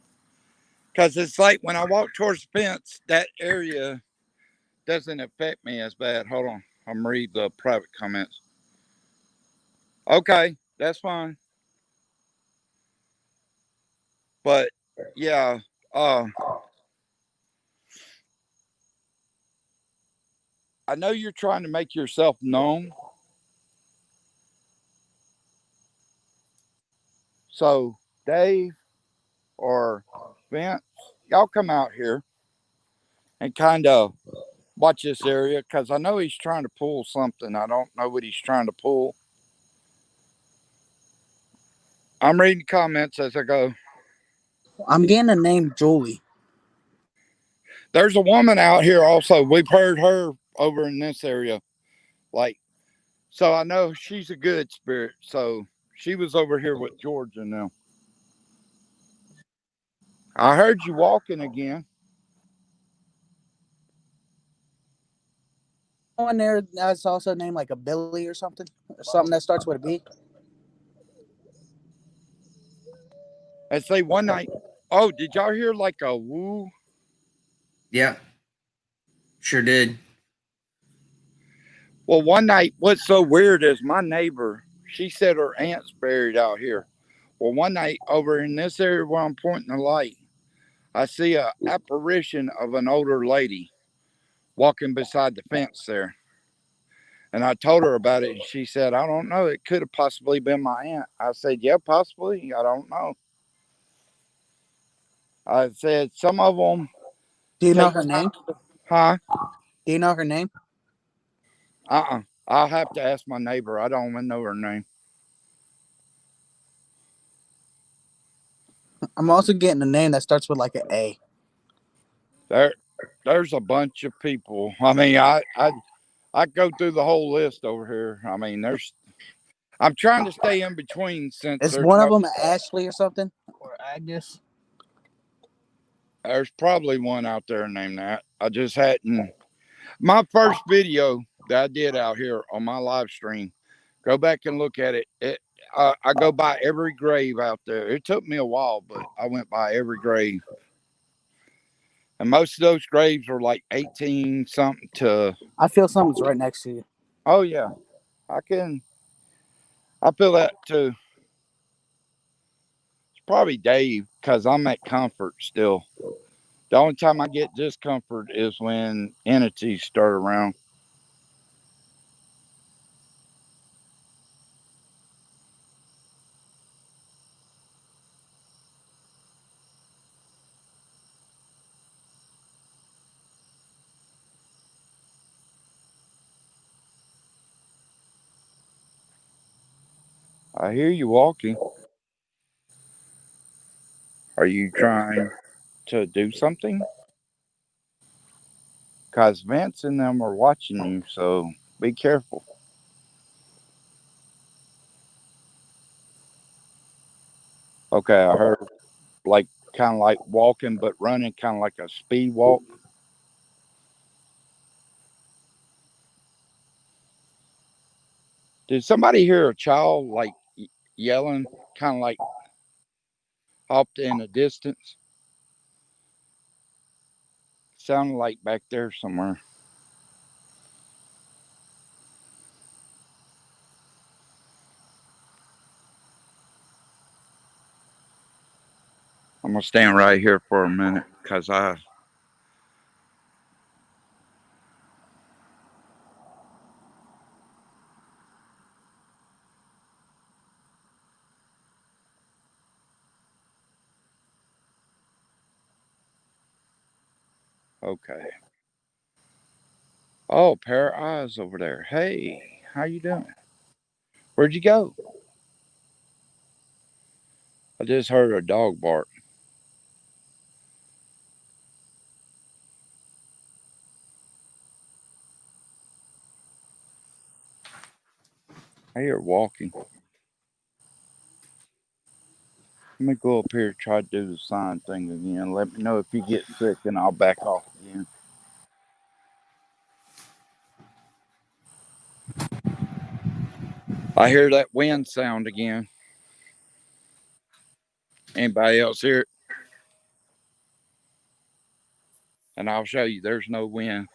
Cause it's like when I walk towards the fence, that area doesn't affect me as bad. Hold on, I'm reading the private comments. Okay, that's fine. But yeah, I know you're trying to make yourself known. So Dave or Vince, y'all come out here and kind of watch this area because I know he's trying to pull something. I don't know what he's trying to pull. I'm reading comments as I go. I'm getting the name Julie. There's a woman out here also. We've heard her over in this area. So I know she's a good spirit. So she was over here with George and them. I heard you walking again. One there that's also named like a Billy or something that starts with a B. And say one night, oh, did y'all hear like a woo? Yeah, sure did. Well, one night, what's so weird is my neighbor, she said her aunt's buried out here. Well, one night over in this area where I'm pointing the light, I see a apparition of an older lady walking beside the fence there. And I told her about it, and she said, I don't know. It could have possibly been my aunt. I said, yeah, possibly. I don't know. I said, some of them. Do you know her name? Huh? Do you know her name? I'll have to ask my neighbor. I don't even know her name. I'm also getting a name that starts with like an A. There's a bunch of people. I mean, I go through the whole list over here. I mean, there's I'm trying to stay in between since Is there's one of them Ashley or something? Or Agnes? There's probably one out there named that. I just hadn't. My first video that I did out here on my live stream, go back and look at it. I go by every grave out there. It took me a while, but I went by every grave. And most of those graves were like 18 something to. I feel something's right next to you. Oh, yeah. I feel that too. It's probably Dave because I'm at comfort still. The only time I get discomfort is when entities start around. I hear you walking. Are you trying to do something? Because Vince and them are watching you, so be careful. Okay, I heard like kind of like walking but running, kind of like a speed walk. Did somebody hear a child like yelling, kind of like off in the distance? Sounded like back there somewhere. I'm gonna stand right here for a minute because I. Okay. Oh, pair of eyes over there. Hey, how you doing? Where'd you go? I just heard a dog bark. I hear walking. Let me go up here, try to do the sign thing again. Let me know if you get sick and I'll back off again. I hear that wind sound again. Anybody else hear it? And I'll show you there's no wind.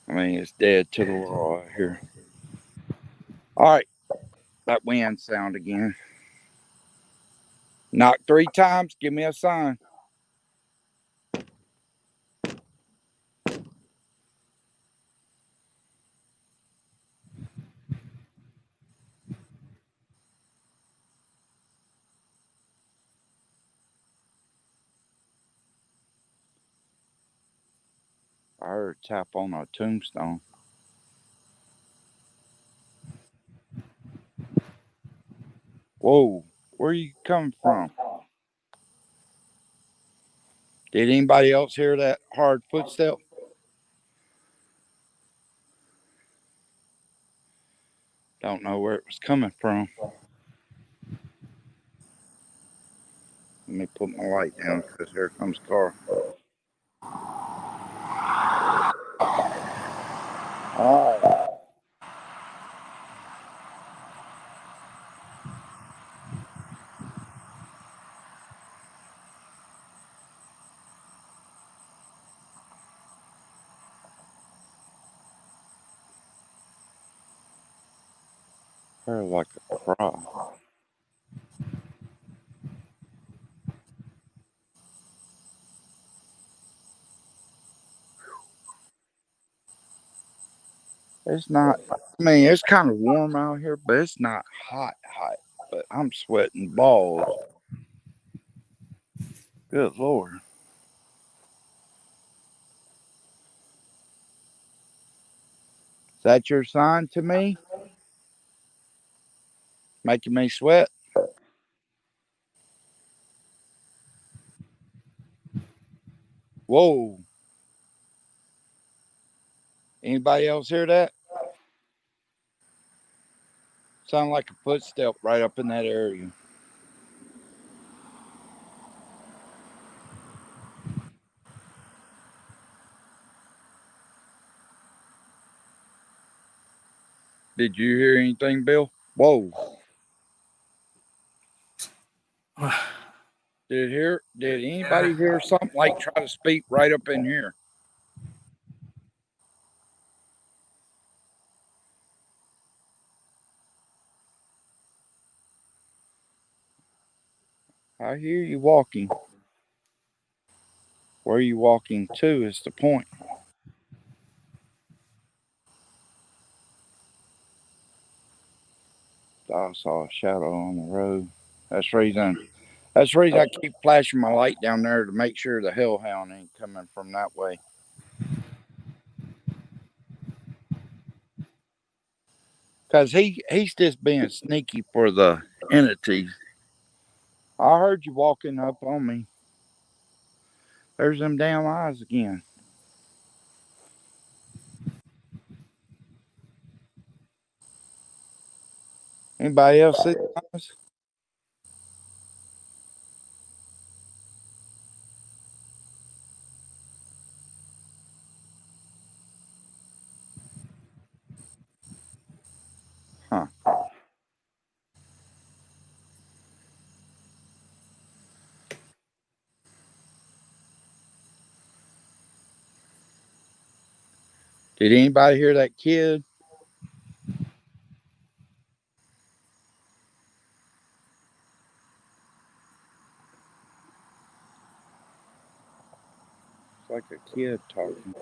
I mean, it's dead to the wall out here. All right, that wind sound again. Knock 3 times, give me a sign. I heard a tap on a tombstone. Whoa, where are you coming from? Did anybody else hear that hard footstep? Don't know where it was coming from. Let me put my light down because here comes a car. All right. Heard like a cry. It's not, I mean, it's kind of warm out here, but it's not hot, hot. But I'm sweating balls. Good Lord. Is that your sign to me? Making me sweat? Whoa. Anybody else hear that? Sound like a footstep right up in that area. Did you hear anything, Bill? Whoa. Did anybody hear something like try to speak right up in here? I hear you walking. Where are you walking to is the point. I saw a shadow on the road. That's the reason I keep flashing my light down there to make sure the hellhound ain't coming from that way. Cause he's just being sneaky for the entities. I heard you walking up on me. There's them damn eyes again. Anybody else see the eyes? Huh. Did anybody hear that kid? It's like a kid talking.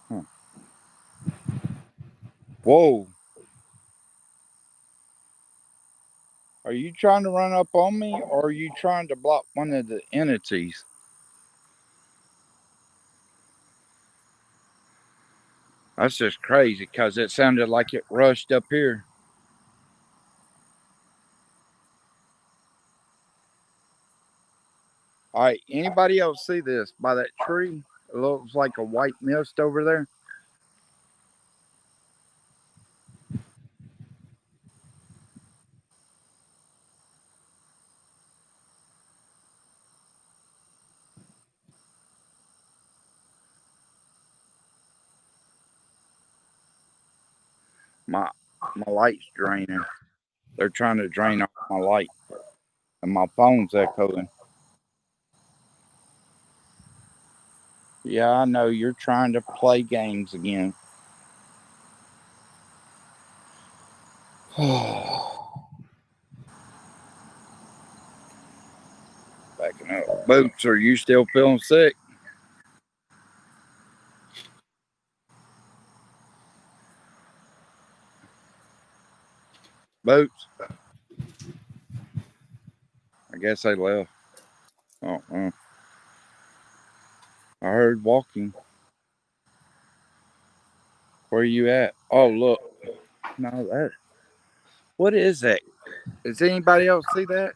Huh. Whoa. Are you trying to run up on me or are you trying to block one of the entities? That's just crazy because it sounded like it rushed up here. All right, anybody else see this by that tree? It looks like a white mist over there. My light's draining. They're trying to drain off my light, and my phone's echoing. Yeah, I know you're trying to play games again. Backing up. Boots, are you still feeling sick? Boots? I guess they left. Oh, I heard walking. Where are you at? Oh, look. No, that. What is that? Does anybody else see that?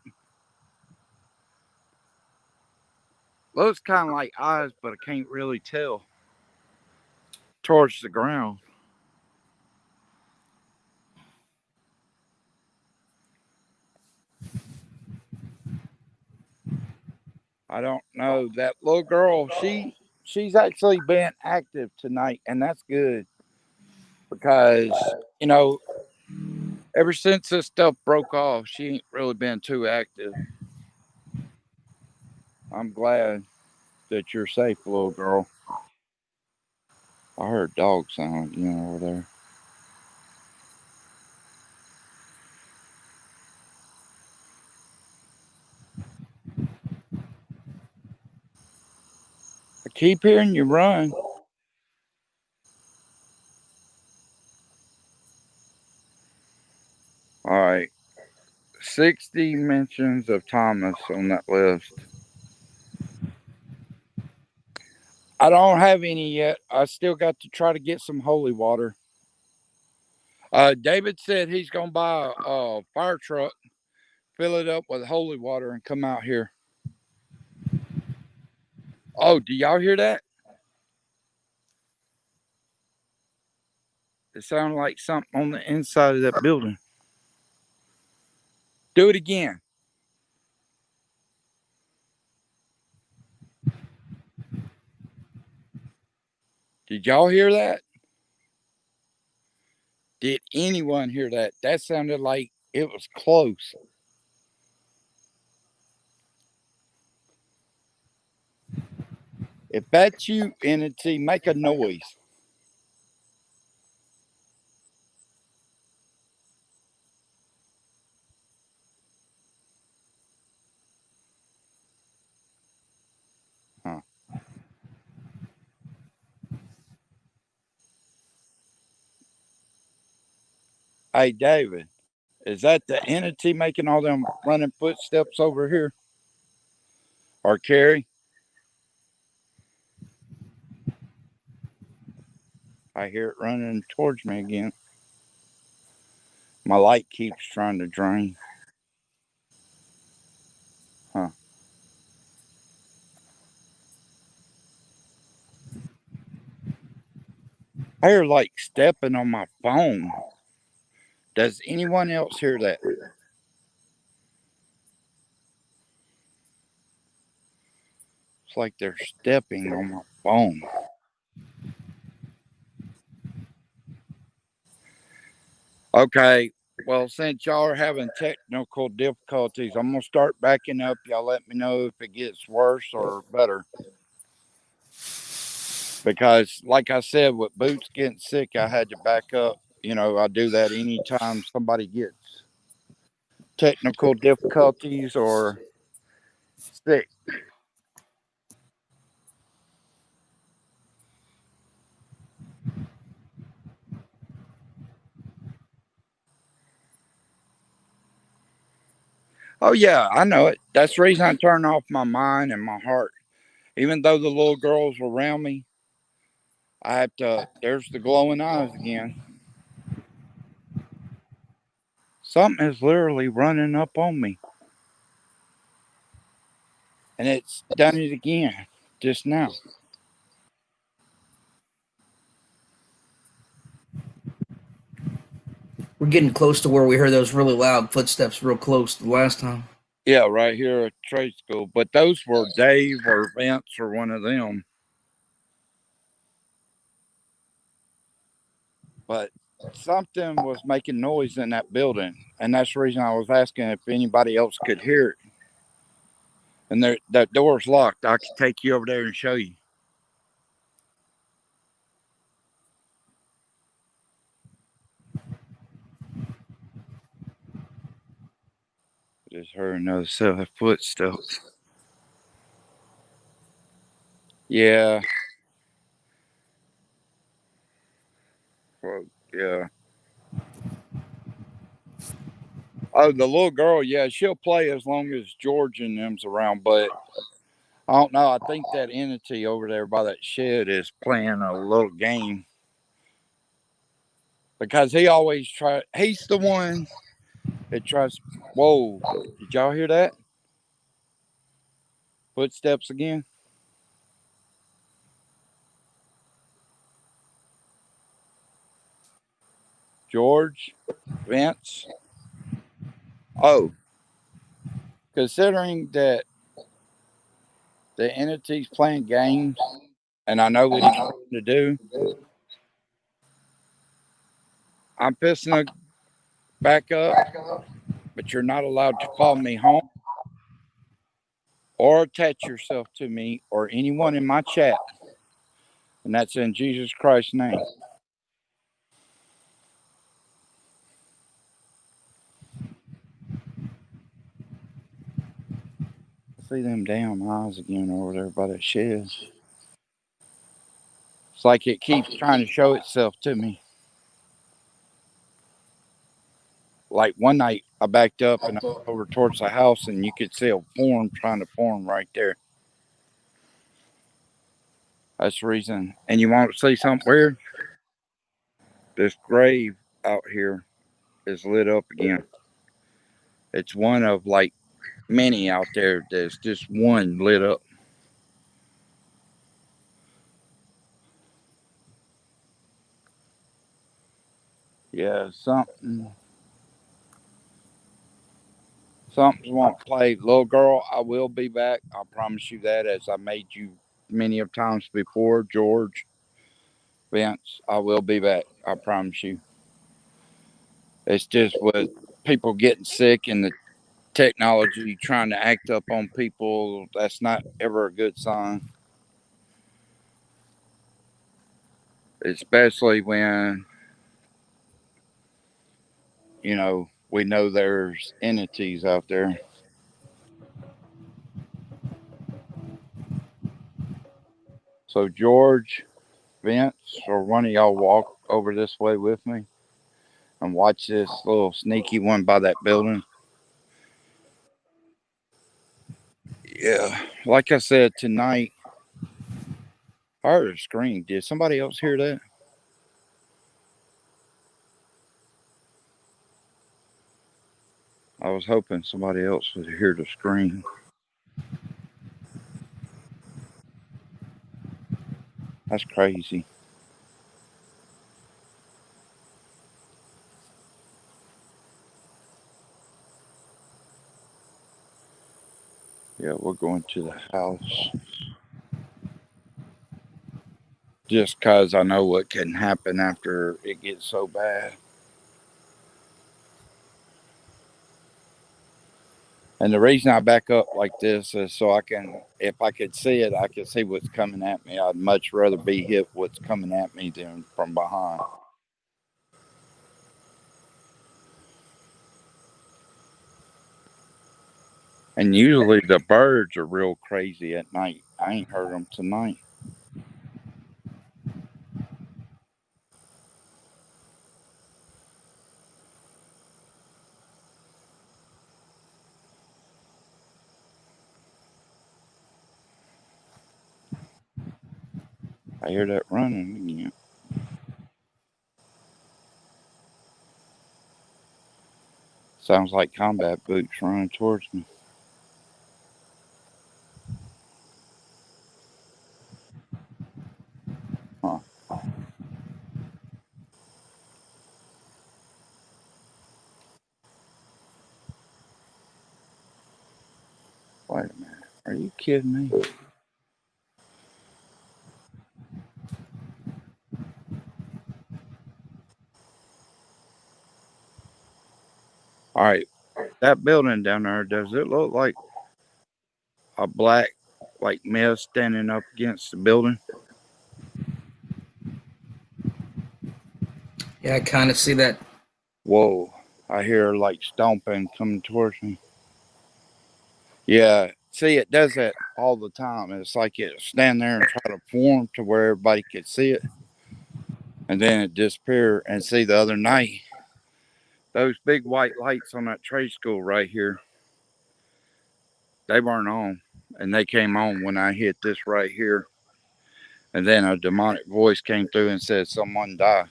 Looks kind of like eyes, but I can't really tell. Towards the ground. I don't know. That little girl, she's actually been active tonight, and that's good because you know ever since this stuff broke off, she ain't really been too active. I'm glad that you're safe, little girl. I heard dog sound again over there. I keep hearing you run. All right. 60 mentions of Thomas on that list. I don't have any yet. I still got to try to get some holy water. David said he's going to buy a fire truck, fill it up with holy water, and come out here. Oh, do y'all hear that? It sounded like something on the inside of that building. Do it again. Did y'all hear that? Did anyone hear that? That sounded like it was close. If that's you, entity, make a noise. Huh. Hey, David, is that the entity making all them running footsteps over here? Or Carrie? I hear it running towards me again. My light keeps trying to drain. Huh. I hear like stepping on my phone. Does anyone else hear that? It's like they're stepping on my phone. Okay. Well, since y'all are having technical difficulties, I'm going to start backing up. Y'all let me know if it gets worse or better. Because, like I said, with Boots getting sick, I had to back up. You know, I do that anytime somebody gets technical difficulties or sick. Oh, yeah, I know it. That's the reason I turn off my mind and my heart. Even though the little girls were around me, I have to, there's the glowing eyes again. Something is literally running up on me. And it's done it again just now. We're getting close to where we heard those really loud footsteps real close the last time. Yeah, right here at trade school. But those were Dave or Vince or one of them. But something was making noise in that building. And that's the reason I was asking if anybody else could hear it. And that door's locked. I could take you over there and show you. Just heard another set of footsteps. Yeah. Well, yeah. Oh, the little girl, yeah, she'll play as long as George and them's around, but I don't know. I think that entity over there by that shed is playing a little game. Because he's the one that tries. Whoa, did y'all hear that? Footsteps again? George? Vince? Oh, considering that the entity's playing games, and I know what he's trying to do, I'm pissing to back up, but you're not allowed to follow me home or attach yourself to me or anyone in my chat. And that's in Jesus Christ's name. See them damn eyes again over there by that shed. It's like it keeps trying to show itself to me. Like one night I backed up and over towards the house and you could see a form trying to form right there. That's the reason. And you want to see something weird? This grave out here is lit up again. It's one of like many out there. There's just one lit up. Yeah, something won't play. Little girl, I will be back. I promise you that, as I made you many of times before. George, Vince, I will be back. I promise you. It's just with people getting sick and the technology trying to act up on people, that's not ever a good sign. Especially when, we know there's entities out there. So, George, Vince, or one of y'all walk over this way with me and watch this little sneaky one by that building. Yeah, like I said, tonight, I heard a scream. Did somebody else hear that? I was hoping somebody else would hear the scream. That's crazy. Yeah, we're going to the house. Just because I know what can happen after it gets so bad. And the reason I back up like this is so I can, if I could see it, I could see what's coming at me. I'd much rather be hit what's coming at me than from behind. And usually the birds are real crazy at night. I ain't heard them tonight. I hear that running again. Sounds like combat boots running towards me. Huh. Wait a minute. Are you kidding me? All right. That building down there, does it look like a black, like mist standing up against the building? Yeah, I kind of see that. Whoa. I hear like stomping coming towards me. Yeah. See, it does that all the time. It's like it stand there and try to form to where everybody could see it. And then it disappear. And see, the other night, those big white lights on that trade school right here, they weren't on. And they came on when I hit this right here. And then a demonic voice came through and said, someone died.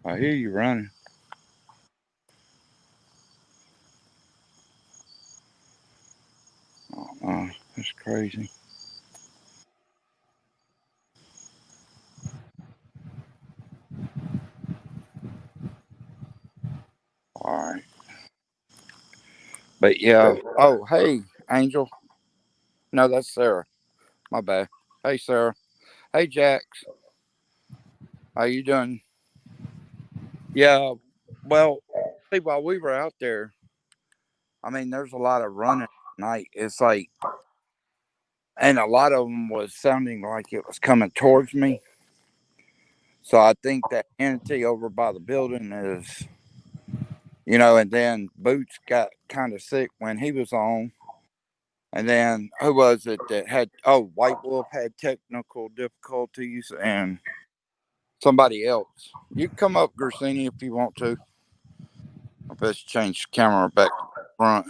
I hear you running. That's crazy. All right. But yeah. Oh, hey, Angel. No, that's Sarah. My bad. Hey, Sarah. Hey, Jax. How you doing? Yeah. Well, see, while we were out there, I mean, there's a lot of running at night. It's like, and a lot of them was sounding like it was coming towards me. So I think that entity over by the building is, and then Boots got kind of sick when he was on. And then who was it that had? Oh, White Wolf had technical difficulties, and somebody else. You can come up, Gersini, if you want to. I best change the camera back to the front.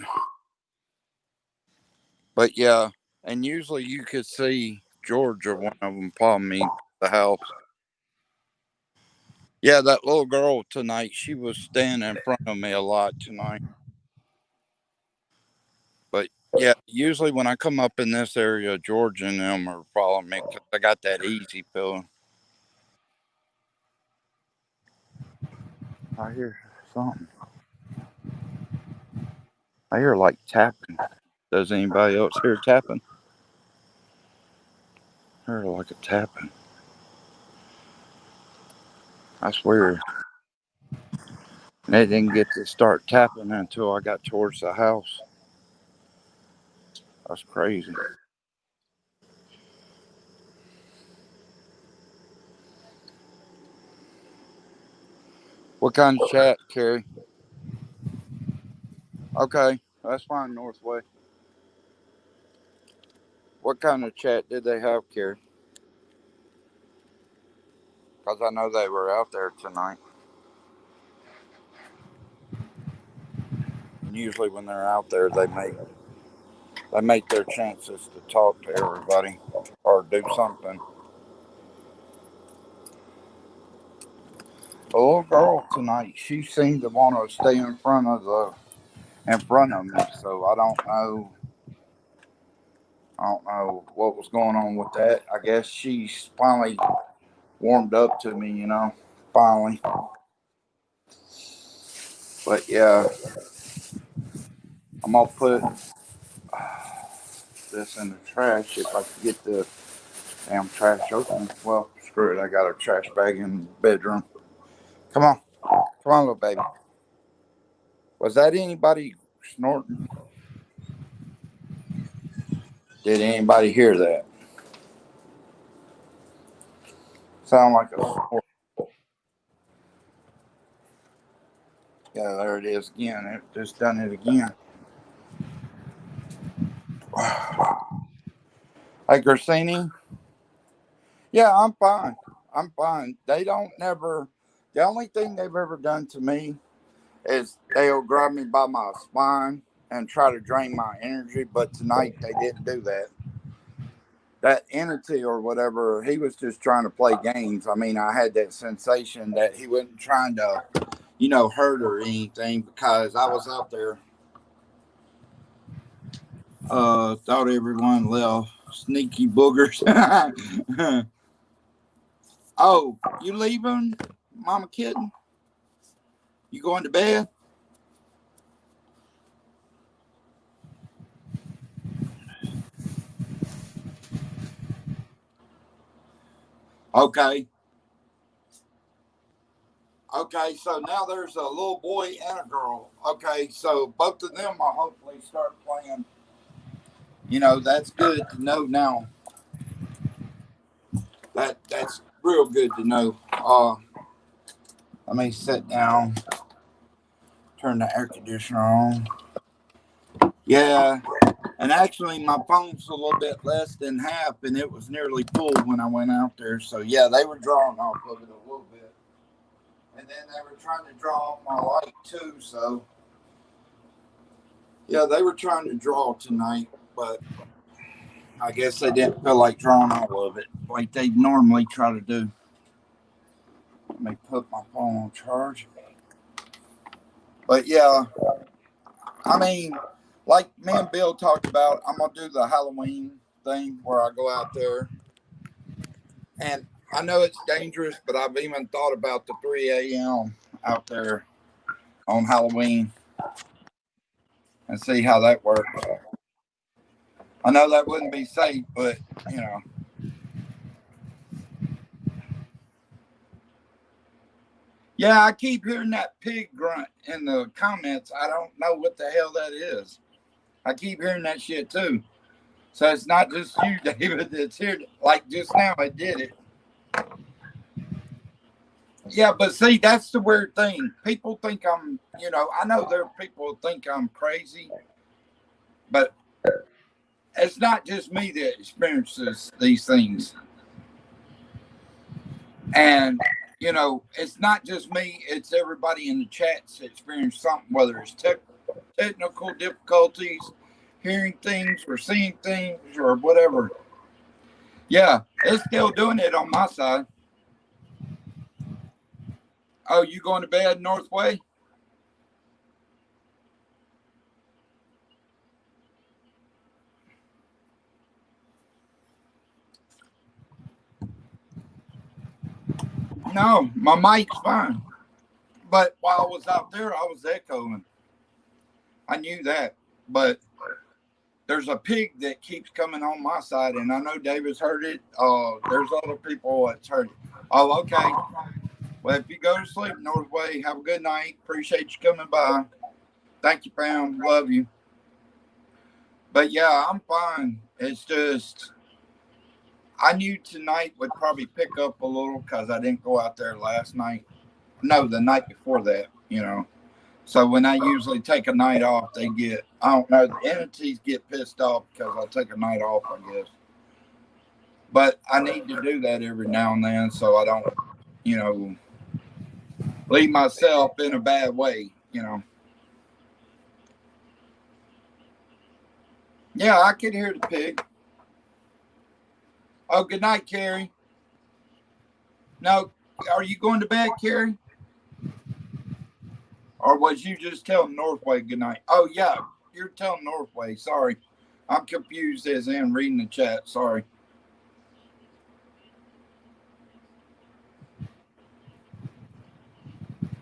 But yeah, and usually you could see George or one of them follow me to the house. Yeah, that little girl tonight, she was standing in front of me a lot tonight. But yeah, usually when I come up in this area, George and them are following me because I got that easy feeling. I hear something. I hear like tapping. Does anybody else hear tapping? I hear like a tapping. I swear. And they didn't get to start tapping until I got towards the house. That's crazy. What kind of chat, Carrie? Okay, that's fine, Northway. What kind of chat did they have, Carrie? Because I know they were out there tonight. And usually when they're out there, they make their chances to talk to everybody or do something. The little girl tonight, she seemed to want to stay in front of me. So I don't know what was going on with that. I guess she's finally warmed up to me, finally. But yeah, I'm gonna put this in the trash if I can get the damn trash open. Well, screw it. I got a trash bag in the bedroom. Come on, little baby. Was that anybody snorting? Did anybody hear that? Sound like a snort. Yeah, there it is again. It just done it again. Hey, Gersini. Yeah, I'm fine. I'm fine. They don't never. The only thing they've ever done to me is they'll grab me by my spine and try to drain my energy. But tonight they didn't do that. That entity or whatever, he was just trying to play games. I mean, I had that sensation that he wasn't trying to, hurt or anything because I was out there. Thought everyone left. Sneaky boogers. Oh, you leaving, Mama Kitten? You going to bed? Okay. Okay, so now there's a little boy and a girl. Okay, so both of them will hopefully start playing. That's good to know now. That's real good to know. Let me sit down, turn the air conditioner on. Yeah, and actually my phone's a little bit less than half, and it was nearly full when I went out there. So yeah, they were drawing off of it a little bit, and then they were trying to draw off my light too. So yeah, they were trying to draw tonight, but I guess they didn't feel like drawing all of it like they normally try to do. Let me put my phone on charge. But yeah, I mean, like me and Bill talked about, I'm gonna do the Halloween thing where I go out there, and I know it's dangerous, but I've even thought about the 3 a.m. out there on Halloween and see how that works. I know that wouldn't be safe, but you know. Yeah, I keep hearing that pig grunt in the comments. I don't know what the hell that is. I keep hearing that shit too. So it's not just you, David, that's here. Like just now, I did it. Yeah, but see, that's the weird thing. People think I know there are people who think I'm crazy, but it's not just me that experiences these things. And, it's not just me, it's everybody in the chats that experience something, whether it's technical difficulties, hearing things, or seeing things, or whatever. Yeah, it's still doing it on my side. Oh, you going to bed Northway? No, my mic's fine. But while I was out there, I was echoing. I knew that. But there's a pig that keeps coming on my side, and I know David's heard it. There's other people that's heard it. Oh, okay. Well, if you go to sleep, Northway, have a good night. Appreciate you coming by. Thank you, Pam. Love you. But yeah, I'm fine. It's just I knew tonight would probably pick up a little because I didn't go out there last night. No, the night before that, you know. So when I usually take a night off, they get, I don't know, the entities get pissed off because I take a night off, I guess. But I need to do that every now and then so I don't, you know, leave myself in a bad way, you know. Yeah, I can hear the pig. Oh, good night, Carrie. No, are you going to bed, Carrie? Or was you just telling Northway good night? Oh, yeah, you're telling Northway. Sorry. I'm confused as in reading the chat. Sorry.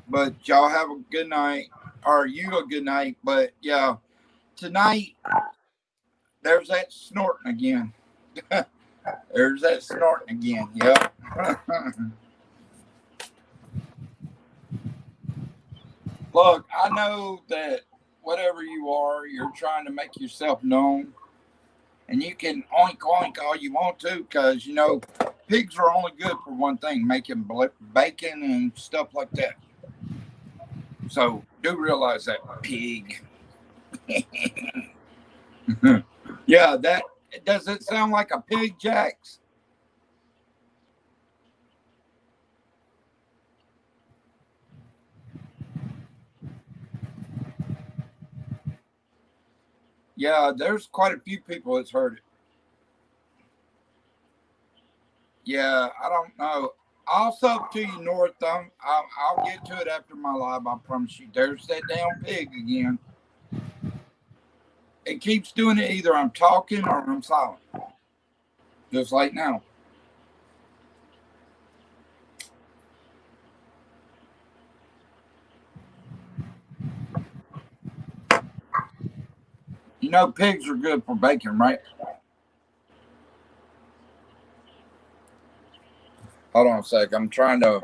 But y'all have a good night. Or you a good night. But yeah, tonight, there's that snorting again. There's that snorting again. Yep. Look, I know that whatever you are, you're trying to make yourself known. And you can oink oink all you want to because, you know, pigs are only good for one thing, making bacon and stuff like that. So do realize that, pig. Yeah, that does it sound like a pig, Jax? Yeah, there's quite a few people that's heard it. Yeah, I don't know. I'll sub to you, North. I'll get to it after my live. I promise you. There's that damn pig again. It keeps doing it. Either I'm talking or I'm silent. Just like now. You know, pigs are good for bacon, right? Hold on a sec. I'm trying to.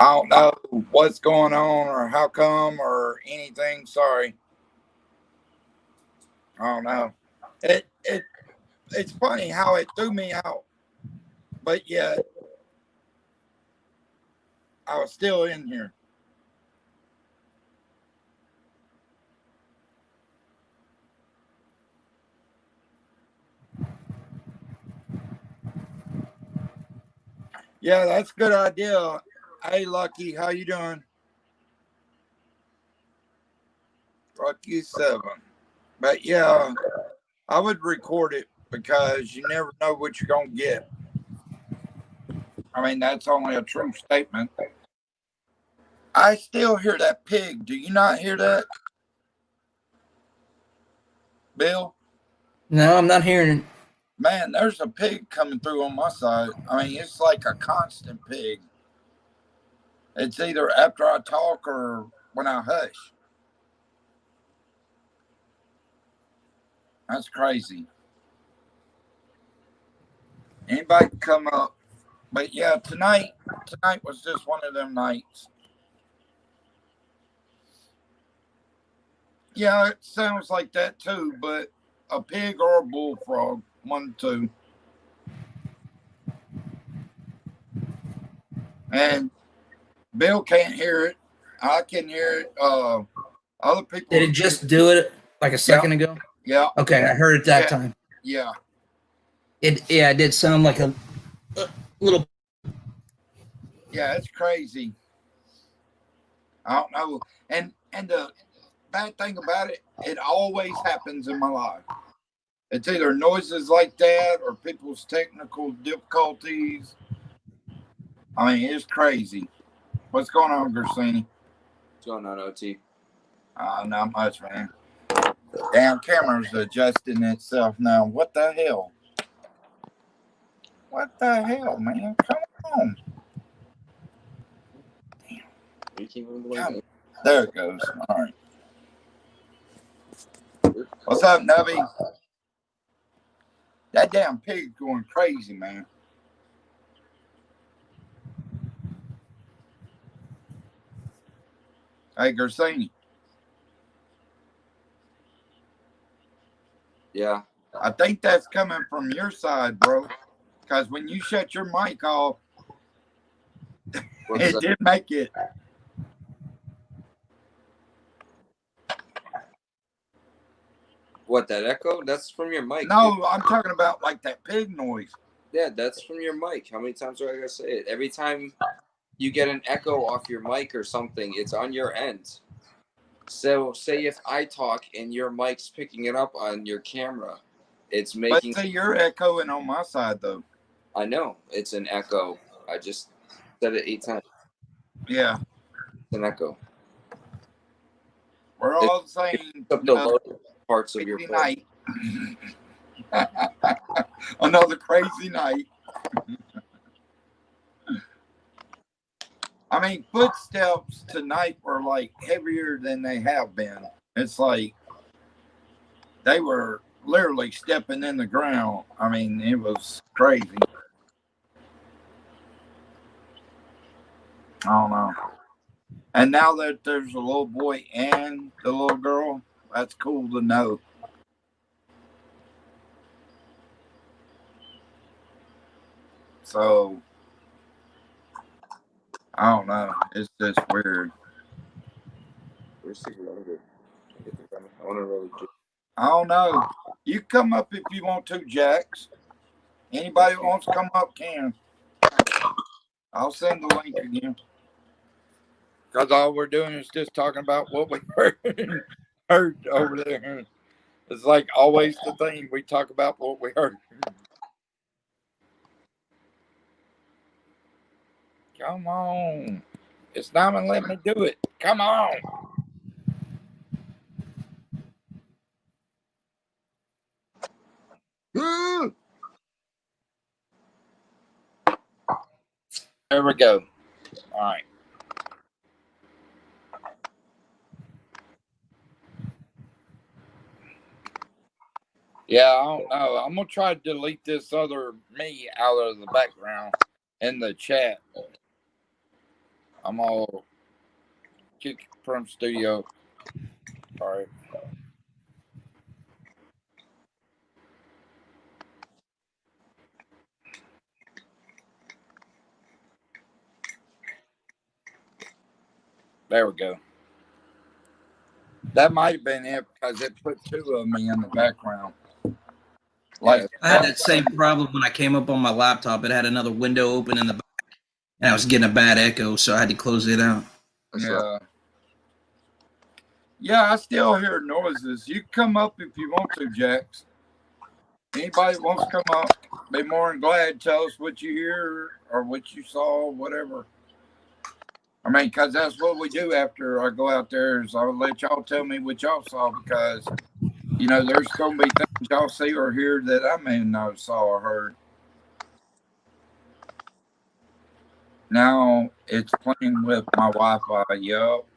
I don't know what's going on or how come or anything. Sorry. I don't know. It's funny how it threw me out, but yet I was still in here. Yeah, that's a good idea. Hey, Lucky, how you doing? Lucky 7. But yeah, I would record it because you never know what you're going to get. I mean, that's only a true statement. I still hear that pig. Do you not hear that, Bill? No, I'm not hearing it. Man, there's a pig coming through on my side. I mean, it's like a constant pig. It's either after I talk or when I hush. That's crazy. Anybody can come up. But yeah, tonight was just one of them nights. Yeah, it sounds like that too, but a pig or a bullfrog, 1, 2. And Bill can't hear it. I can hear it. Other people. Did it just do it like a second ago? Yeah. Okay, I heard it that time. Yeah. It did sound like a little. Yeah, it's crazy. I don't know. And the bad thing about it, it always happens in my life. It's either noises like that or people's technical difficulties. I mean, it's crazy. What's going on, Gersini? What's going on, OT? Not much, man. Damn camera's adjusting itself now. What the hell? What the hell, man? Come on. Damn. There it goes. All right. What's up, Nubby? That damn pig's going crazy, man. Hey, Gersini. Yeah. I think that's coming from your side, bro. Because when you shut your mic off, it did make it. What, that echo? That's from your mic. No, dude. I'm talking about like that pig noise. Yeah, that's from your mic. How many times do I gotta say it? Every time you get an echo off your mic or something, it's on your end. So say if I talk and your mic's picking it up on your camera, it's making. But see, you're echoing on my side, though. I know it's an echo. I just said it 8 times. Yeah. It's an echo. We're all saying Up the low parts of your night. Another crazy night. I mean, footsteps tonight were like heavier than they have been. It's like they were literally stepping in the ground. I mean, it was crazy. I don't know. And now that there's a little boy and the little girl, that's cool to know. So, I don't know. It's just weird. I don't know. You come up if you want to, Jax. Anybody that wants to come up can. I'll send the link again. Because all we're doing is just talking about what we heard over there. It's like always the thing. We talk about what we heard. Come on. It's not going to let me do it. Come on. There we go. All right. Yeah, I don't know. I'm going to try to delete this other me out of the background in the chat. I'm all kick from studio. All right. There we go. That might have been it because it put two of me in the background. Like I had that same problem when I came up on my laptop. It had another window open in the back, and I was getting a bad echo, so I had to close it out. yeah. Yeah, I still hear noises. You come up if you want to, Jax. Anybody wants to come up, be more than glad. Tell us what you hear or what you saw, whatever. I mean, because that's what we do after I go out there is I'll let y'all tell me what y'all saw because, you know, there's going to be things y'all see or hear that I may not have saw or heard. Now it's playing with my Wi-Fi. Yup.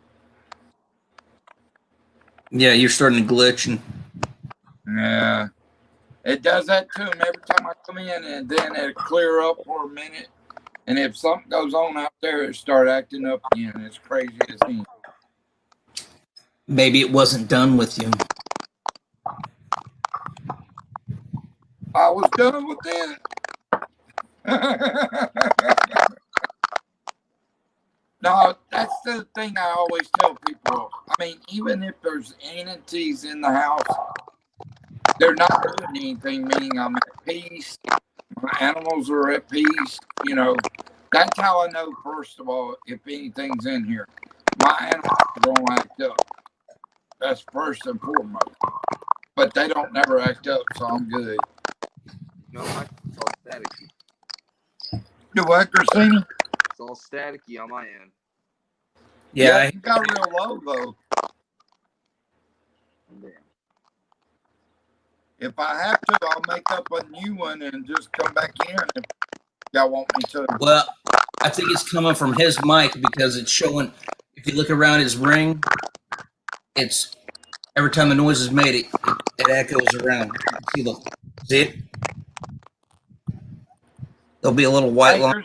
Yeah, you're starting to glitch. And Yeah. It does that to him every time I come in, and then it clear up for a minute. And if something goes on out there, it start acting up again. It's crazy as hell. maybe it wasn't done with you. I was done with it. No, that's the thing I always tell people. I mean, even if there's entities in the house, they're not doing anything, meaning I'm at peace. My animals are at peace. You know, that's how I know, first of all, if anything's in here. My animals don't act up. That's first and foremost. But they don't never act up, so I'm good. No, my it's all staticky. Do what, Grassini? It's all staticky on my end. Yeah, you got real low, though. Damn. If I have to, I'll make up a new one and just come back in if y'all want me to. Well, I think it's coming from his mic because it's showing. If you look around his ring, it's every time the noise is made, it echoes around. You can see it? There'll be a little white line.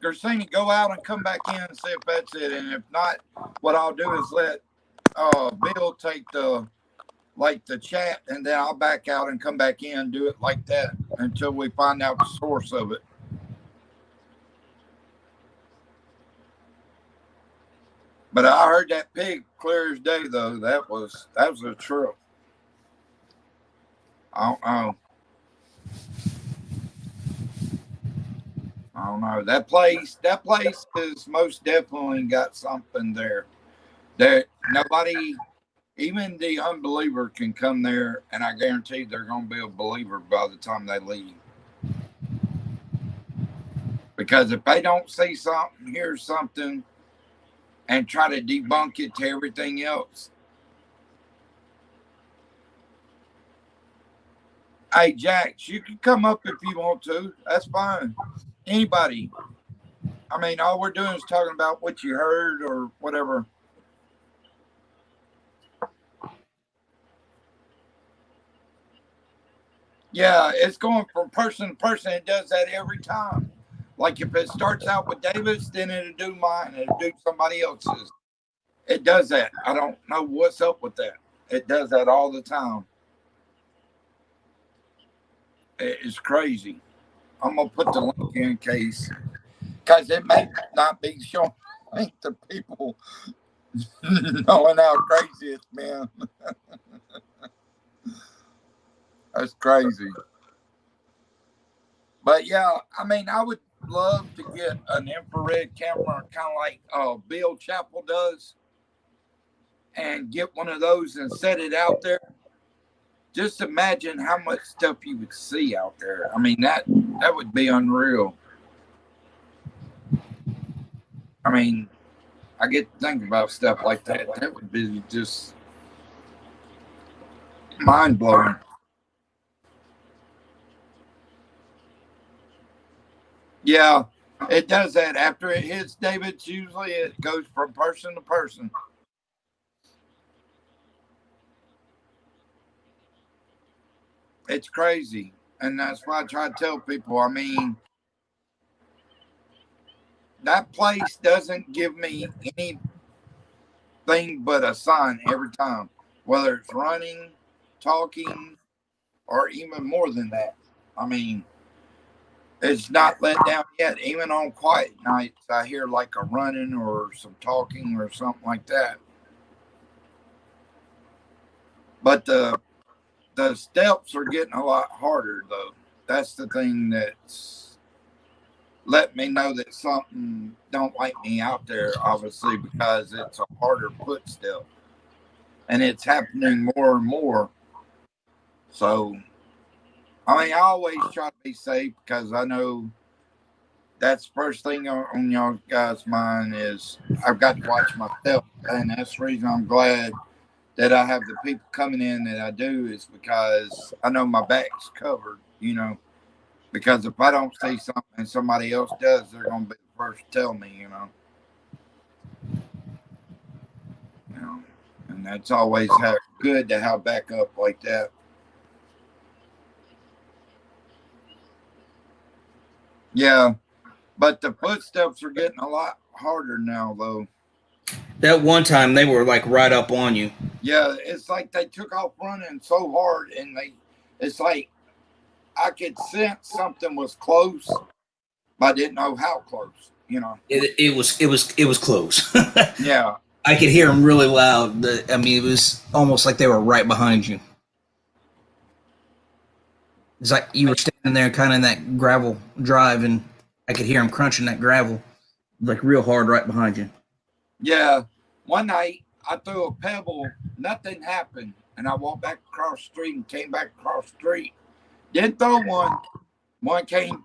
Gersini, go out and come back in and see if that's it. And if not, what I'll do is let Bill take the chat, and then I'll back out and come back in and do it like that until we find out the source of it. But I heard that pig clear as day, though. That was a trip. I don't know. I don't know. That place is most definitely got something there. That nobody, even the unbeliever, can come there, and I guarantee they're going to be a believer by the time they leave. Because if they don't see something, hear something, and try to debunk it to everything else. Hey, Jax, you can come up if you want to. That's fine. Anybody. I mean, all we're doing is talking about what you heard or whatever. Yeah, it's going from person to person. It does that every time. Like if it starts out with David's, then it'll do mine. It'll do somebody else's. It does that. I don't know what's up with that. It does that all the time. It's crazy. I'm going to put the link in case. Because it may not be showing to people knowing how crazy it's been. That's crazy. But yeah, I mean, I would love to get an infrared camera, kind of like Bill Chappell does, and get one of those and set it out there. Just imagine how much stuff you would see out there. I mean, that would be unreal. I mean, I get to think about stuff like that. That would be just mind blowing. Yeah, it does that. After it hits David's, usually it goes from person to person. It's crazy. And that's why I try to tell people, I mean, that place doesn't give me anything but a sign every time, whether it's running, talking, or even more than that. I mean, it's not let down yet. Even on quiet nights, I hear like a running or some talking or something like that. But the steps are getting a lot harder, though. That's the thing that's let me know that something don't like me out there, obviously, because it's a harder footstep. And it's happening more and more. So, I mean, I always try to be safe because I know that's the first thing on y'all guys' mind is I've got to watch myself. And that's the reason I'm glad that I have the people coming in that I do is because I know my back's covered, you know. Because if I don't see something and somebody else does, they're going to be the first to tell me, you know. You know, and that's always good to have backup like that. Yeah, but the footsteps are getting a lot harder now, though. That one time they were like right up on you. Yeah, it's like they took off running so hard, and it's like I could sense something was close, but I didn't know how close. You know, It was close. yeah. I could hear them really loud. I mean, it was almost like they were right behind you. It's like you were standing there, kind of in that gravel drive, and I could hear them crunching that gravel, like real hard, right behind you. Yeah. One night I threw a pebble, nothing happened, and I walked back across the street and came back across the street. Didn't throw one. One came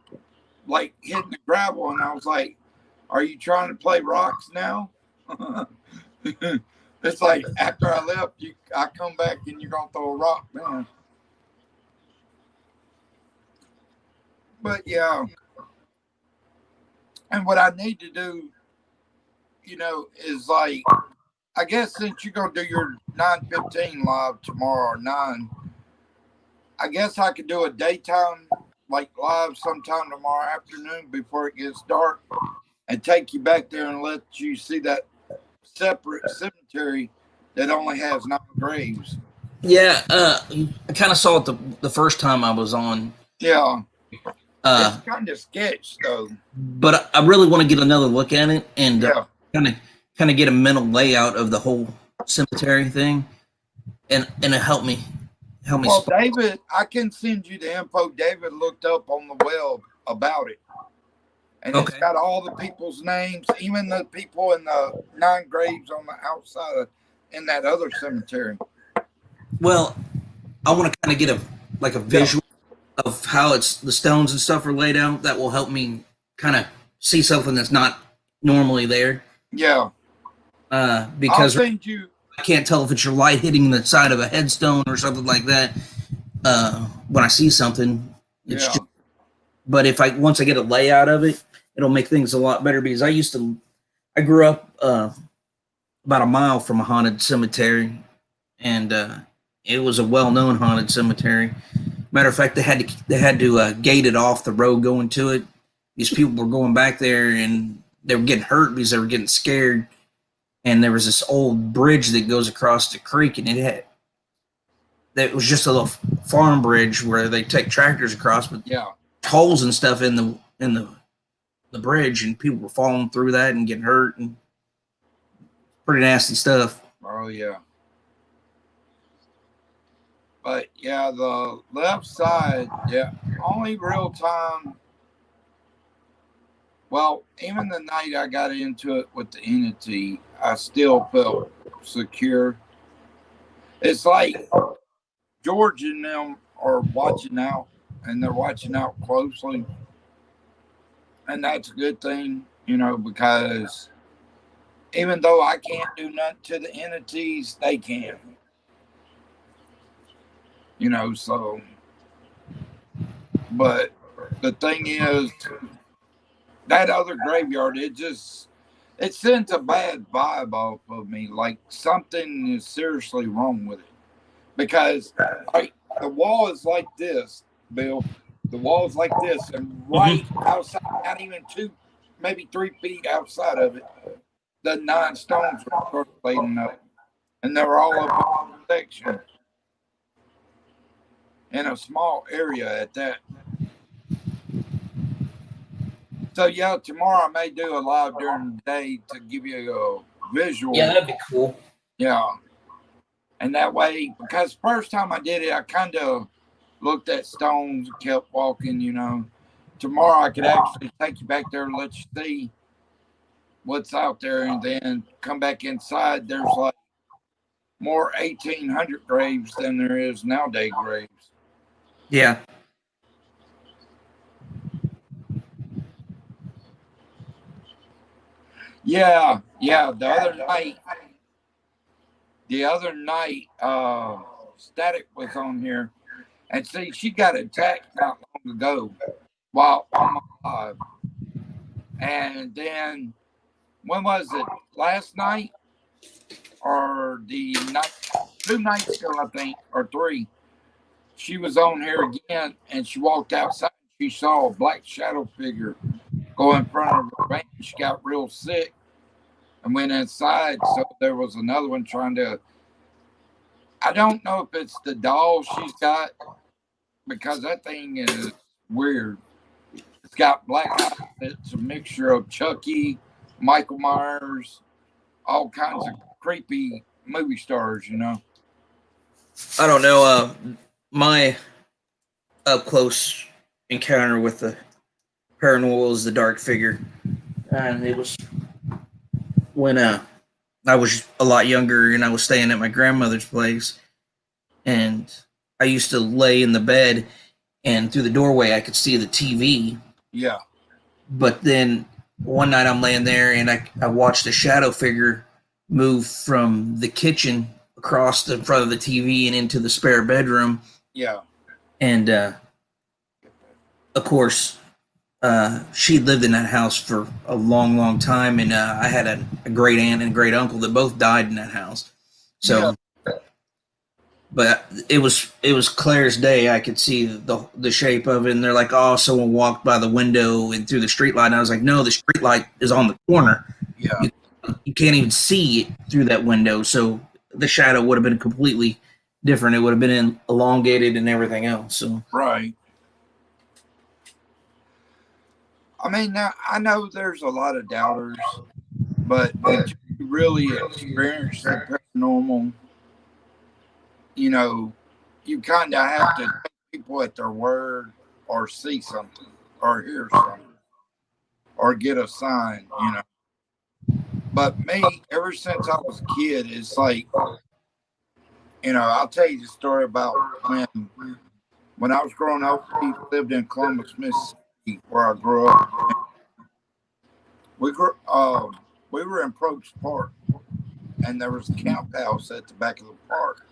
like hitting the gravel, and I was like, "Are you trying to play rocks now?" It's like after I left, I come back and you're gonna throw a rock down. But yeah, and what I need to do, you know, is like I guess since you're gonna do your 9:15 live tomorrow or 9, I guess I could do a daytime like live sometime tomorrow afternoon before it gets dark and take you back there and let you see that separate cemetery that only has 9 graves. Yeah, I kind of saw it the first time I was on. Yeah. It's kind of sketch though. But I really want to get another look at it and Yeah. kind of get a mental layout of the whole cemetery thing, and it help me. Well, David, I can send you the info. David looked up on the web about it, and it's got all the people's names, even the people in the 9 graves on the outside in that other cemetery. Well, I want to kind of get a visual of how it's the stones and stuff are laid out. That will help me kind of see something that's not normally there. Yeah. Because I'll send you. I can't tell if it's your light hitting the side of a headstone or something like that. When I see something, it's just. But once I get a layout of it, it'll make things a lot better because I grew up about a mile from a haunted cemetery, and it was a well-known haunted cemetery. Matter of fact, they had to gate it off the road going to it. These people were going back there and they were getting hurt because they were getting scared. And there was this old bridge that goes across the creek, and it was just a little farm bridge where they take tractors across, but holes and stuff in the bridge, and people were falling through that and getting hurt, and pretty nasty stuff. Oh yeah. But yeah, the left side, only real time. Well, even the night I got into it with the entity, I still felt secure. It's like George and them are watching out, and they're watching out closely. And that's a good thing, you know, because even though I can't do nothing to the entities, they can. You know, so. But the thing is, that other graveyard, it sends a bad vibe off of me, like something is seriously wrong with it. Because the wall is like this, Bill. The wall is like this, and right outside, not even maybe 3 feet outside of it, the 9 stones were percolating up, and they were all up in the section in a small area at that. So yeah, tomorrow I may do a live during the day to give you a visual. Yeah, that'd be cool. Yeah, and that way, because first time I did it, I kind of looked at stones and kept walking. Tomorrow I could actually take you back there and let you see what's out there, and then come back inside. There's like more 1800 graves than there is nowadays graves. Yeah. Yeah. The other night, Static was on here, and see, she got attacked not long ago while on my live. And then, when was it? Last night? Or the night, 2 nights ago, I think, or 3. She was on here again, and she walked outside. She saw a black shadow figure go in front of her van. She got real sick and went inside. So there was another one trying to. I don't know if it's the doll she's got, because that thing is weird. It's got black eyes. It's a mixture of Chucky, Michael Myers, all kinds of creepy movie stars. I don't know. My up close encounter with the paranormal is the dark figure, and it was when I was a lot younger and I was staying at my grandmother's place, and I used to lay in the bed, and through the doorway I could see the TV. Yeah. But then one night I'm laying there and I watched a shadow figure move from the kitchen across the front of the TV and into the spare bedroom. Yeah. And of course, she lived in that house for a long, long time, and I had a great aunt and a great uncle that both died in that house. So, yeah. But it was clear as day. I could see the shape of it, and they're like, "Oh, someone walked by the window and through the street light." And I was like, "No, the street light is on the corner. Yeah, you can't even see it through that window." So the shadow would have been completely different. It would have been elongated and everything else. So right. I mean, now I know there's a lot of doubters, but until you really experience the paranormal, you kind of have to take people at their word, or see something, or hear something, or get a sign. But me, ever since I was a kid, it's like, I'll tell you the story about when I was growing up. We lived in Columbus, Mississippi, where I grew up. We were in Probst Park, and there was a camp house at the back of the park.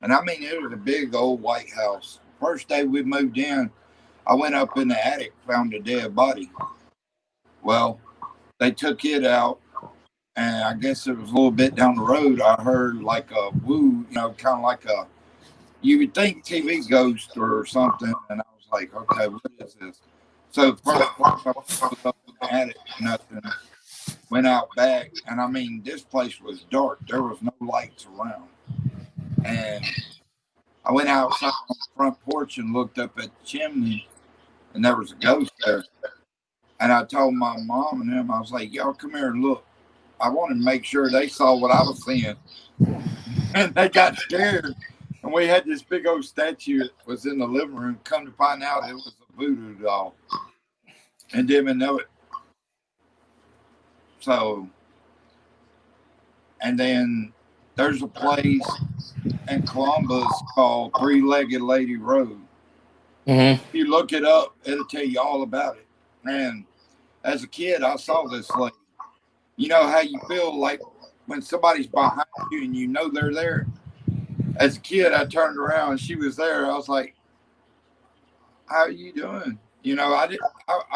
And I mean, it was a big old white house. First day we moved in, I went up in the attic, found a dead body. Well, they took it out, and I guess it was a little bit down the road. I heard like a woo, kind of like you would think TV ghost or something. And I was like, okay, what is this? So first I was up in the attic, nothing. Went out back, and I mean, this place was dark. There was no lights around. And I went outside on the front porch and looked up at the chimney, and there was a ghost there. And I told my mom and them, I was like, y'all come here and look. I wanted to make sure they saw what I was seeing. And they got scared. And we had this big old statue that was in the living room. Come to find out, it was a voodoo doll. And didn't even know it. So, and then there's a place in Columbus called Three-Legged Lady Road. Mm-hmm. If you look it up, it'll tell you all about it. And as a kid, I saw this lady. You know how you feel like when somebody's behind you and you know they're there? As a kid, I turned around and she was there. I was like, how are you doing? I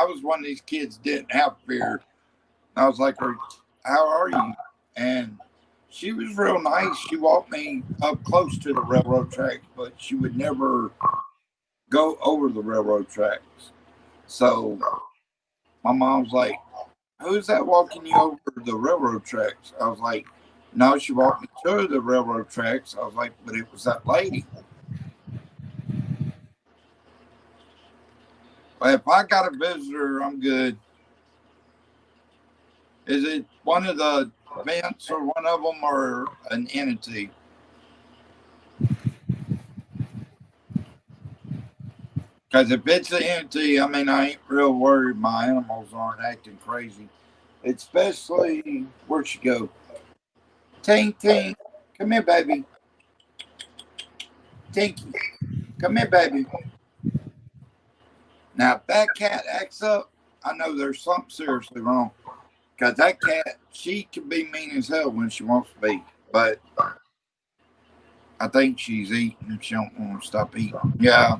was one of these kids didn't have fear. I was like, how are you? And she was real nice. She walked me up close to the railroad tracks, but she would never go over the railroad tracks. So my mom's like, who's that walking you over the railroad tracks? I was like, no, she walked me to the railroad tracks. I was like, but it was that lady. But if I got a visitor, I'm good. Is it one of the vents or one of them or an entity? Because if it's an entity, I mean, I ain't real worried my animals aren't acting crazy. Especially, where'd she go? Tink, Tink, come here, baby. Tinky, come here, baby. Now, if that cat acts up, I know there's something seriously wrong. Because that cat, she can be mean as hell when she wants to be. But I think she's eating. She don't want to stop eating. Yeah.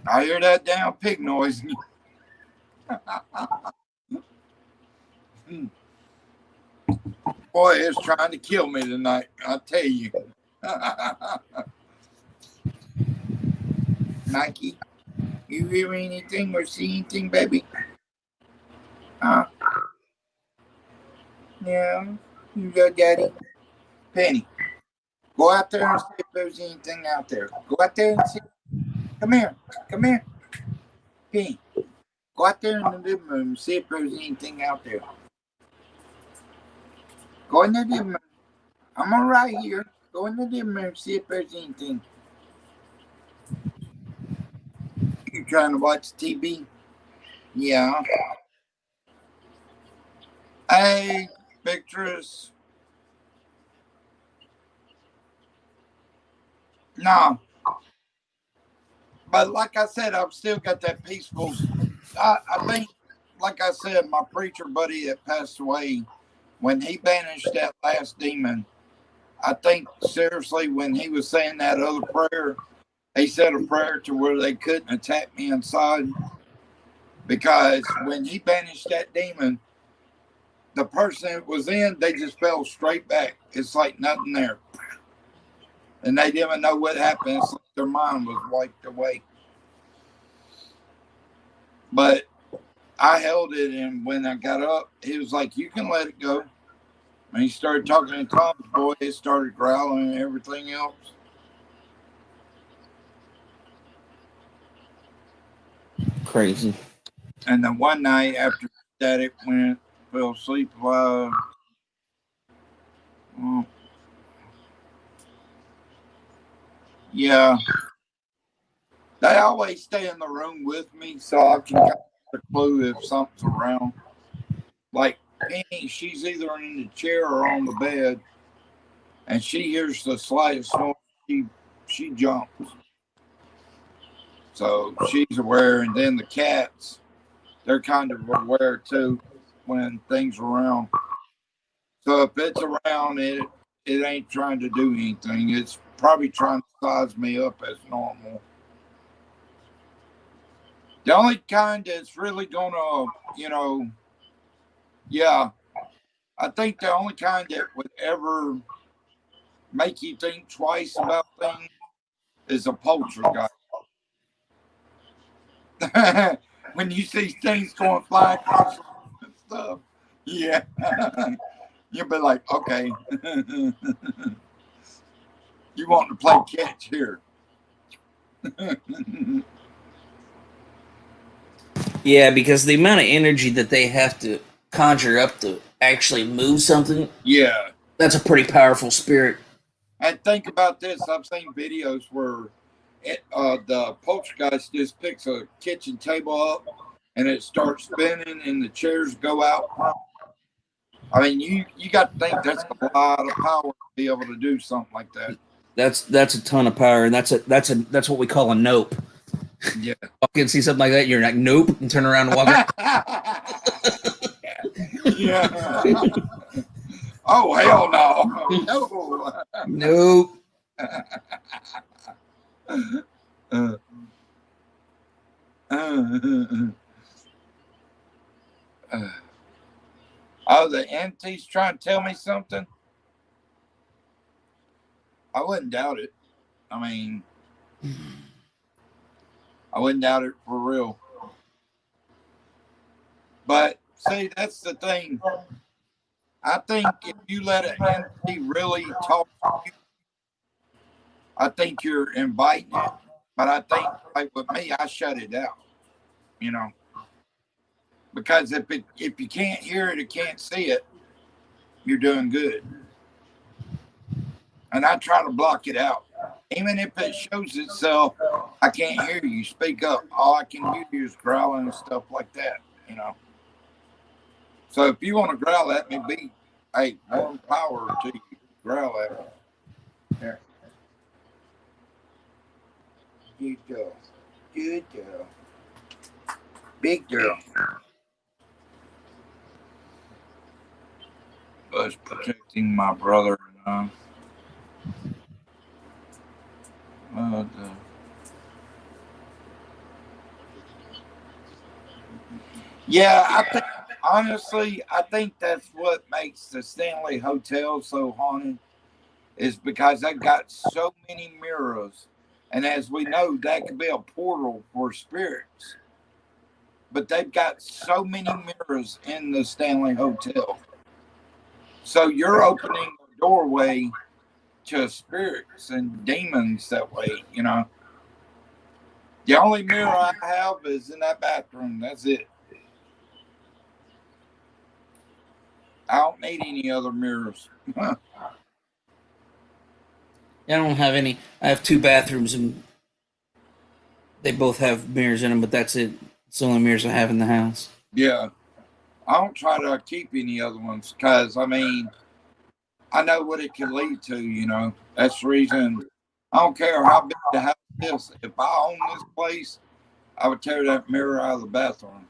I hear that damn pig noise. Boy, it's trying to kill me tonight. I'll tell you. Nike, you hear anything or see anything, baby? Huh? Yeah. You got daddy? Penny, go out there and see if there's anything out there. Go out there and see. Come here. Come here. Penny, go out there in the living room and see if there's anything out there. Go in the living room. I'm all right here. Go in the living room and see if there's anything. You trying to watch TV? Yeah. Hey, Victor's. No. But like I said, I've still got that peaceful. I think, like I said, my preacher buddy that passed away, when he banished that last demon, I think seriously when he was saying that other prayer, he said a prayer to where they couldn't attack me inside. Because when he banished that demon, the person that was in, they just fell straight back. It's like nothing there. And they didn't even know what happened. It's like their mind was wiped away. But I held it, and when I got up, he was like, you can let it go. And he started talking in tongues, boy, it started growling and everything else. Crazy. And then one night after that, it went, fell asleep. Yeah. They always stay in the room with me, so I can kind of get a clue if something's around. Like Penny, she's either in the chair or on the bed, and she hears the slightest noise, she jumps. So she's aware, and then the cats, they're kind of aware too when things are around. So if it's around, it ain't trying to do anything. It's probably trying to size me up as normal. The only kind that's really gonna, yeah, I think the only kind that would ever make you think twice about things is a poltergeist. When you see things going flying across and stuff, yeah, you'll be like, okay, you want to play catch here. Yeah, because the amount of energy that they have to conjure up to actually move something, Yeah. that's a pretty powerful spirit. And think about this. I've seen videos where the poltergeist just picks a kitchen table up and it starts spinning and the chairs go out. I mean, you got to think that's a lot of power to be able to do something like that. That's a ton of power, and that's what we call a nope. Yeah. Walk in, see something like that, you're like nope, and turn around and walk out. Yeah. Oh hell no. Nope. Oh, the entity's trying to tell me something? I wouldn't doubt it. I mean, I wouldn't doubt it for real. But see, that's the thing. I think if you let an entity really talk to you, I think you're inviting it. But I think, like with me, I shut it out. You know, because if you can't hear it or can't see it, you're doing good. And I try to block it out. Even if it shows itself, I can't hear you. Speak up. All I can hear you is growling and stuff like that. You know. So if you want to growl at me, hey, more power to you. Growl at me. There. Good girl. Good girl. Big girl. Was protecting my brother and yeah, I think that's what makes the Stanley Hotel so haunted, is because they've got so many mirrors. And as we know, that could be a portal for spirits. But they've got so many mirrors in the Stanley Hotel. So you're opening a doorway to spirits and demons that way, you know. The only mirror I have is in that bathroom. That's it. I don't need any other mirrors. I don't have any. I have 2 bathrooms and they both have mirrors in them, but that's it. It's the only mirrors I have in the house. Yeah. I don't try to keep any other ones because, I mean, I know what it can lead to, you know. That's the reason. I don't care how big the house is. If I own this place, I would tear that mirror out of the bathroom.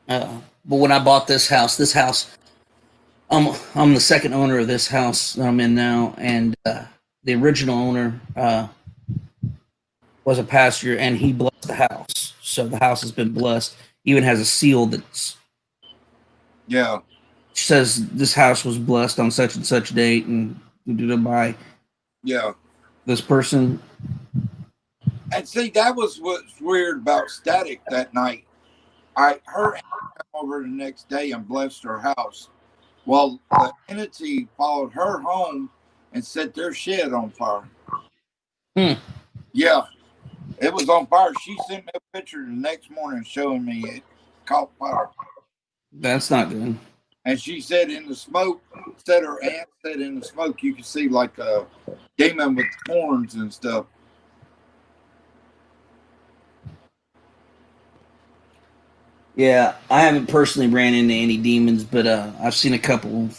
But when I bought this house, I'm the second owner of this house that I'm in now, and the original owner was a pastor, and he blessed the house. So the house has been blessed. Even has a seal that's says this house was blessed on such and such date, and by this person. And see, that was what's weird about Static that night. Her aunt came over the next day and blessed her house. Well, the entity followed her home and set their shed on fire. Yeah, it was on fire. She sent me a picture the next morning showing me it caught fire. That's not good. And she said in the smoke, her aunt said in the smoke, you could see like a demon with horns and stuff. Yeah, I haven't personally ran into any demons, but I've seen a couple.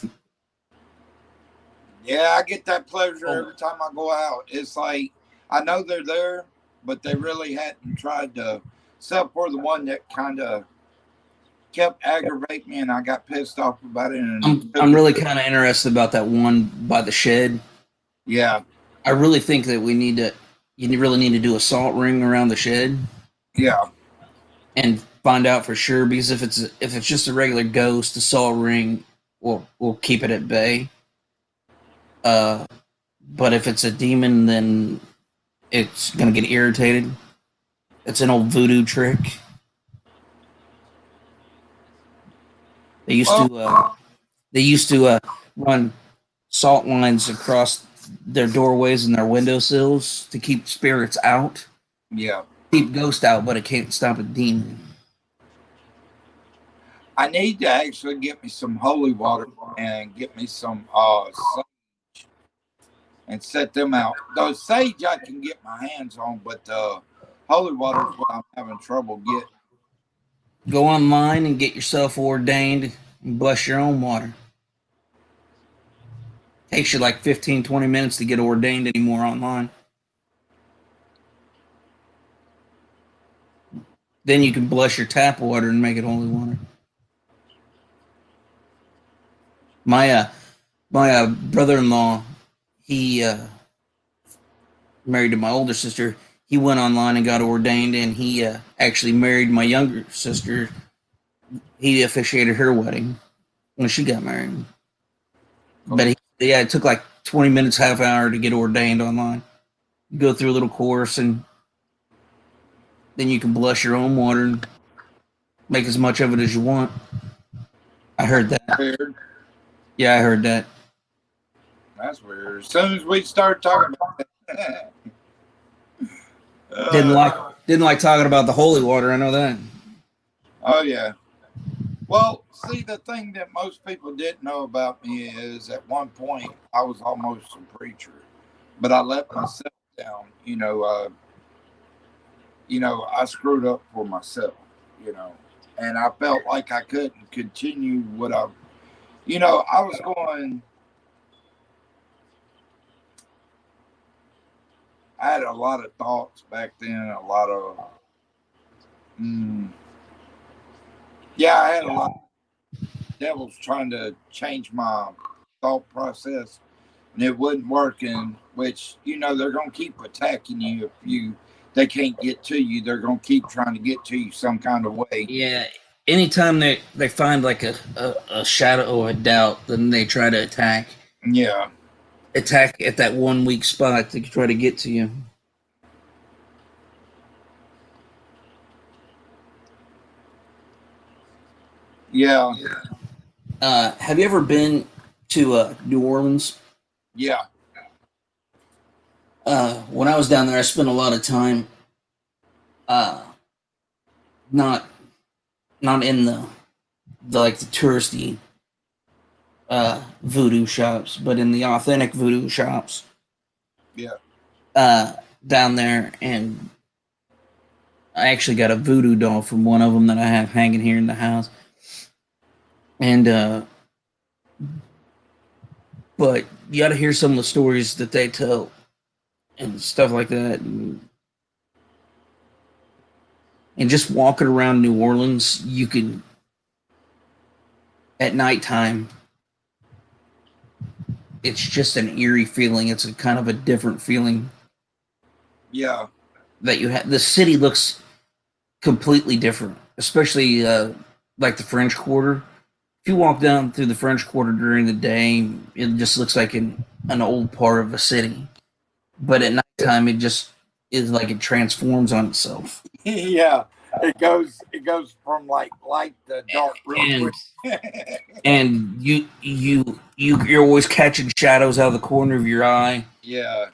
Yeah, I get that pleasure every time I go out. It's like, I know they're there, but they really hadn't tried to, except for the one that kind of kept aggravating me and I got pissed off about it. And I'm really kind of interested about that one by the shed. Yeah. I really think that you really need to do a salt ring around the shed. Yeah. And find out for sure, because if it's just a regular ghost, the salt ring will keep it at bay. But if it's a demon, then it's gonna get irritated. It's an old voodoo trick. They used to run salt lines across their doorways and their windowsills to keep spirits out. Yeah. Keep ghosts out, but it can't stop a demon. I need to actually get me some holy water and get me some sage and set them out. The sage I can get my hands on, but holy water is what I'm having trouble getting. Go online and get yourself ordained and bless your own water. Takes you like 15, 20 minutes to get ordained anymore online. Then you can bless your tap water and make it holy water. My brother-in-law, he married to my older sister. He went online and got ordained, and he actually married my younger sister. He officiated her wedding when she got married. But it took like 20 minutes, half hour to get ordained online. You go through a little course, and then you can bless your own water. make as much of it as you want. I heard that. Weird. Yeah, I heard that. That's weird. As soon as we start talking about that, Didn't like talking about the holy water. I know that. oh yeah. Well, see, the thing that most people didn't know about me is at one point I was almost a preacher, but I let myself down. I screwed up for myself. And I felt like I couldn't continue what I was going. I had a lot of thoughts back then, a lot of, I had a lot of devils trying to change my thought process, and it wasn't working. Which they're gonna keep attacking you if they can't get to you. They're gonna keep trying to get to you some kind of way. Yeah. Anytime they find like a shadow or a doubt, then they try to attack. Yeah. Attack at that one weak spot to try to get to you. Yeah. Have you ever been to New Orleans? Yeah. When I was down there, I spent a lot of time not in the like the touristy voodoo shops, but in the authentic voodoo shops. Yeah. Down there, and I actually got a voodoo doll from one of them that I have hanging here in the house. And but you got to hear some of the stories that they tell and stuff like that, and just walking around New Orleans, you can at nighttime. It's just an eerie feeling. It's a kind of a different feeling. Yeah. That you have. The city looks completely different, especially like the French Quarter. If you walk down through the French Quarter during the day, it just looks like an old part of a city. But at nighttime, it just is like it transforms on itself. Yeah. It goes from like light to dark real quick. And you're always catching shadows out of the corner of your eye. Yeah.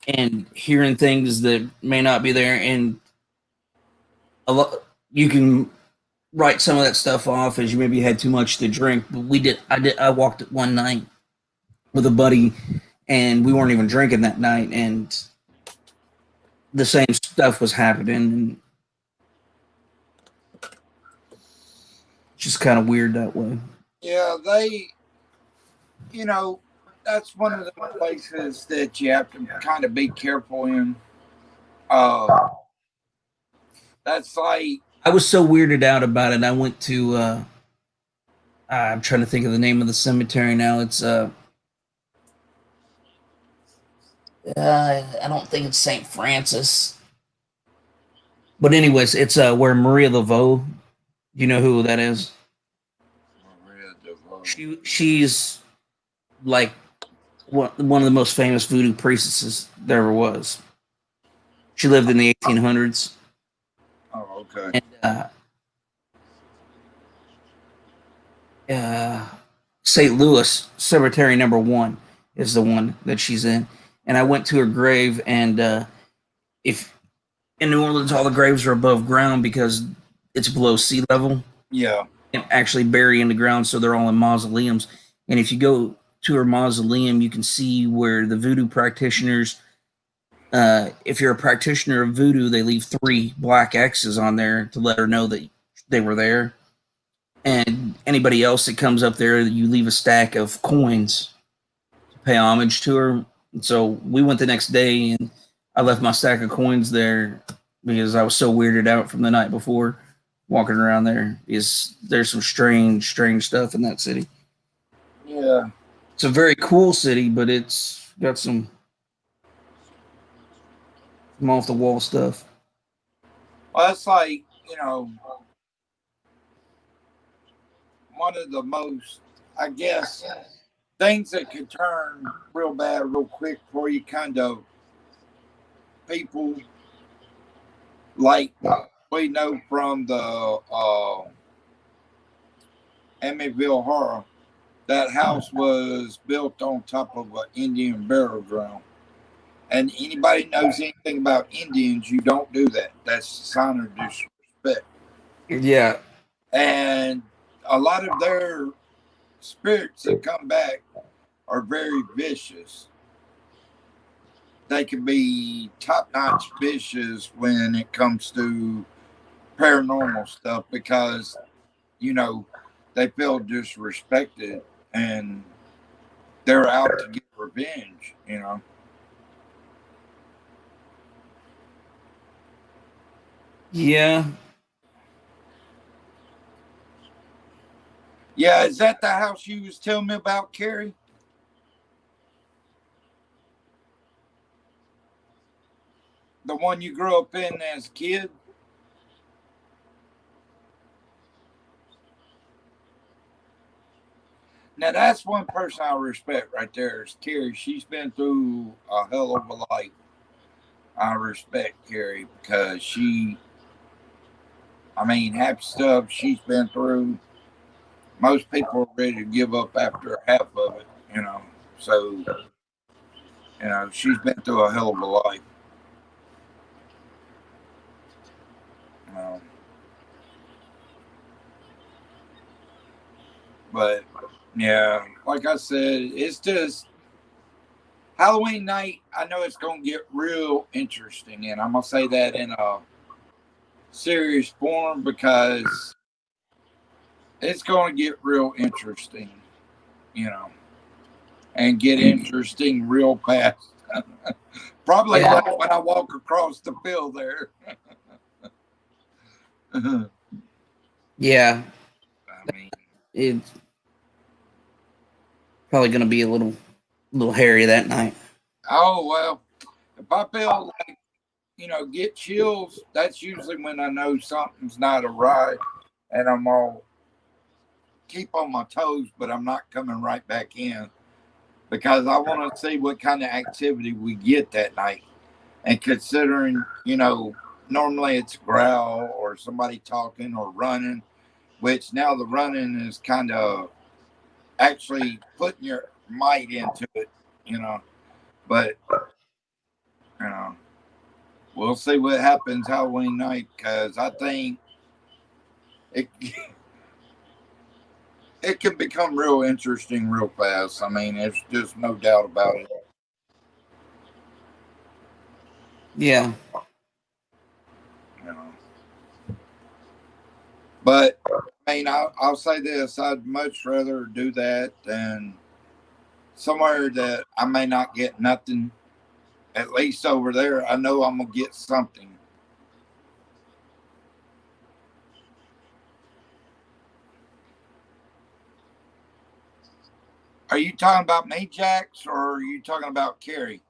And hearing things that may not be there, and a lot you can write some of that stuff off as you maybe had too much to drink. But I walked it one night with a buddy, and we weren't even drinking that night, and the same stuff was happening, and just kind of weird that way. Yeah, that's one of the places that you have to kind of be careful in. That's like, I was so weirded out about it. I went to I'm trying to think of the name of the cemetery now. It's I don't think it's St. Francis. But anyways, it's where Maria Laveau. You know who that is? Maria Laveau. She's like one of the most famous voodoo priestesses there ever was. She lived in the 1800s. Oh, okay. And St. Louis Cemetery number 1 is the one that she's in. And I went to her grave, and if in New Orleans all the graves are above ground because it's below sea level. Yeah. And actually bury in the ground, so they're all in mausoleums. And if you go to her mausoleum, you can see where the voodoo practitioners, if you're a practitioner of voodoo, they leave 3 black X's on there to let her know that they were there. And anybody else that comes up there, you leave a stack of coins to pay homage to her. And so we went the next day, and I left my stack of coins there because I was so weirded out from the night before walking around there. There's some strange stuff in that city. Yeah. It's a very cool city, but it's got some off the wall stuff. Well, that's like, one of the most, I guess, things that could turn real bad real quick for you, kind of people like we know from the Amityville Horror, that house was built on top of an Indian burial ground. And anybody knows anything about Indians, you don't do that. That's a sign of disrespect. Yeah. And a lot of their spirits that come back are very vicious. They can be top-notch vicious when it comes to paranormal stuff because, you know, they feel disrespected and they're out to get revenge, you know. Yeah. Yeah, is that the house you was telling me about, Carrie? The one you grew up in as a kid? Now that's one person I respect right there is Carrie. She's been through a hell of a life. I respect Carrie because half stuff she's been through, most people are ready to give up after half of it, you know. So, she's been through a hell of a life. You know. But yeah, like I said, it's just Halloween night. I know it's gonna get real interesting, and I'm gonna say that in a serious form because it's gonna get real interesting, you know, and get interesting real fast. Probably like when I walk across the field there. Yeah. I mean, It's probably going to be a little hairy that night. oh well, if I feel like get chills, that's usually when I know something's not right, and I'm all keep on my toes, but I'm not coming right back in because I want to see what kind of activity we get that night. And considering, normally it's a growl or somebody talking or running, which now the running is kind of actually putting your might into it, you know. But, you know, we'll see what happens Halloween night because I think it it can become real interesting real fast. I mean, there's just no doubt about it. Yeah. You know. But I'll say this: I'd much rather do that than somewhere that I may not get nothing. At least over there, I know I'm gonna get something. Are you talking about me, Jax, or are you talking about Carrie?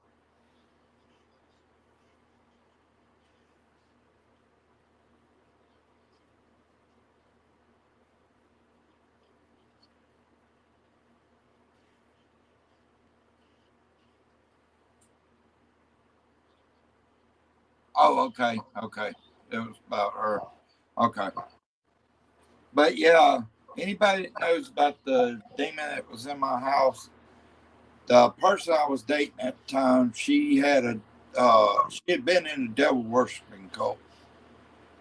Oh, okay, okay. It was about her. Okay, but yeah, anybody that knows about the demon that was in my house, the person I was dating at the time, she had been in a devil worshiping cult,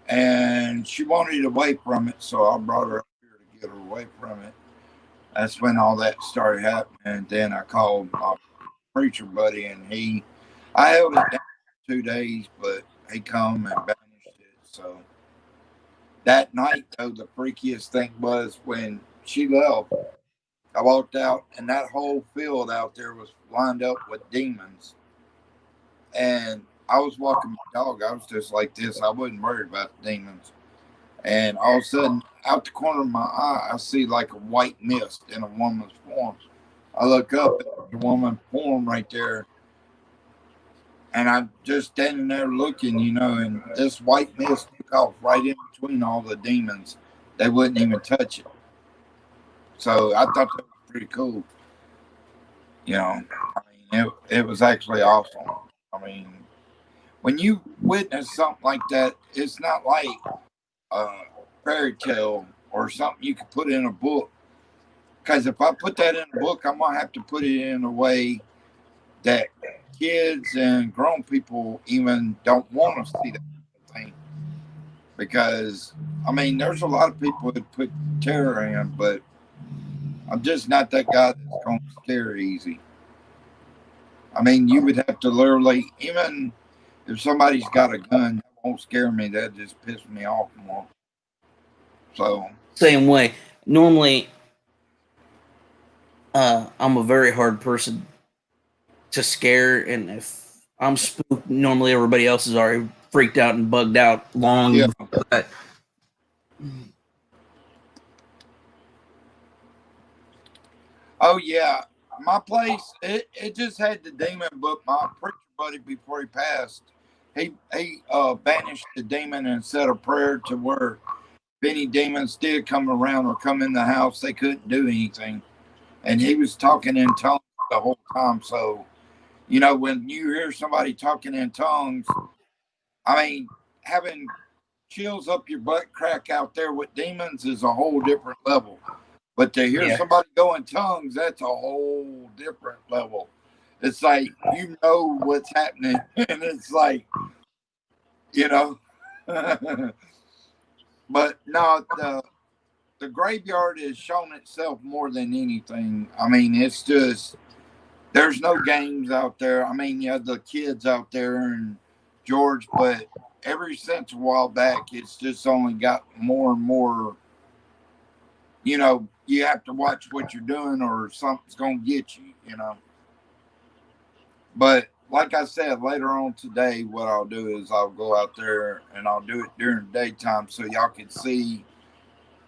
and she wanted away from it, so I brought her up here to get her away from it. That's when all that started happening. And then I called my preacher buddy, and I held it down for 2 days, but he come and banished it. So that night, though, the freakiest thing was when she left. I walked out, and that whole field out there was lined up with demons. And I was walking my dog. I was just like this. I wasn't worried about the demons. And all of a sudden, out the corner of my eye, I see like a white mist in a woman's form. I look up at the woman's form right there, and I'm just standing there looking, and this white mist took off right in between all the demons. They wouldn't even touch it. So I thought that was pretty cool. It was actually awesome. I mean, when you witness something like that, it's not like a fairy tale or something you could put in a book. Because if I put that in a book, I'm gonna have to put it in a way that kids and grown people even don't want to see that thing. Because I mean, there's a lot of people that put terror in, but I'm just not that guy that's gonna scare easy. I mean, you would have to literally, even if somebody's got a gun, that won't scare me. That just pisses me off more. So Same way. Normally, I'm a very hard person to scare, and if I'm spooked, normally everybody else is already freaked out and bugged out long yeah. before that. Oh yeah, my place it just had the demon, but my preacher buddy before he passed, he banished the demon and said a prayer to where if any demons did come around or come in the house, they couldn't do anything. And he was talking in tongues the whole time. So you know, when you hear somebody talking in tongues, I mean, having chills up your butt crack out there with demons is a whole different level. But to hear somebody go in tongues, that's a whole different level. It's like you know what's happening, and it's like, you know. But no, the graveyard has shown itself more than anything. I mean, it's just there's no games out there. I mean, you have the kids out there and George, but ever since a while back, it's just only got more and more. You know, you have to watch what you're doing, or something's gonna get you. You know. But like I said, later on today, what I'll do is I'll go out there and I'll do it during the daytime so y'all can see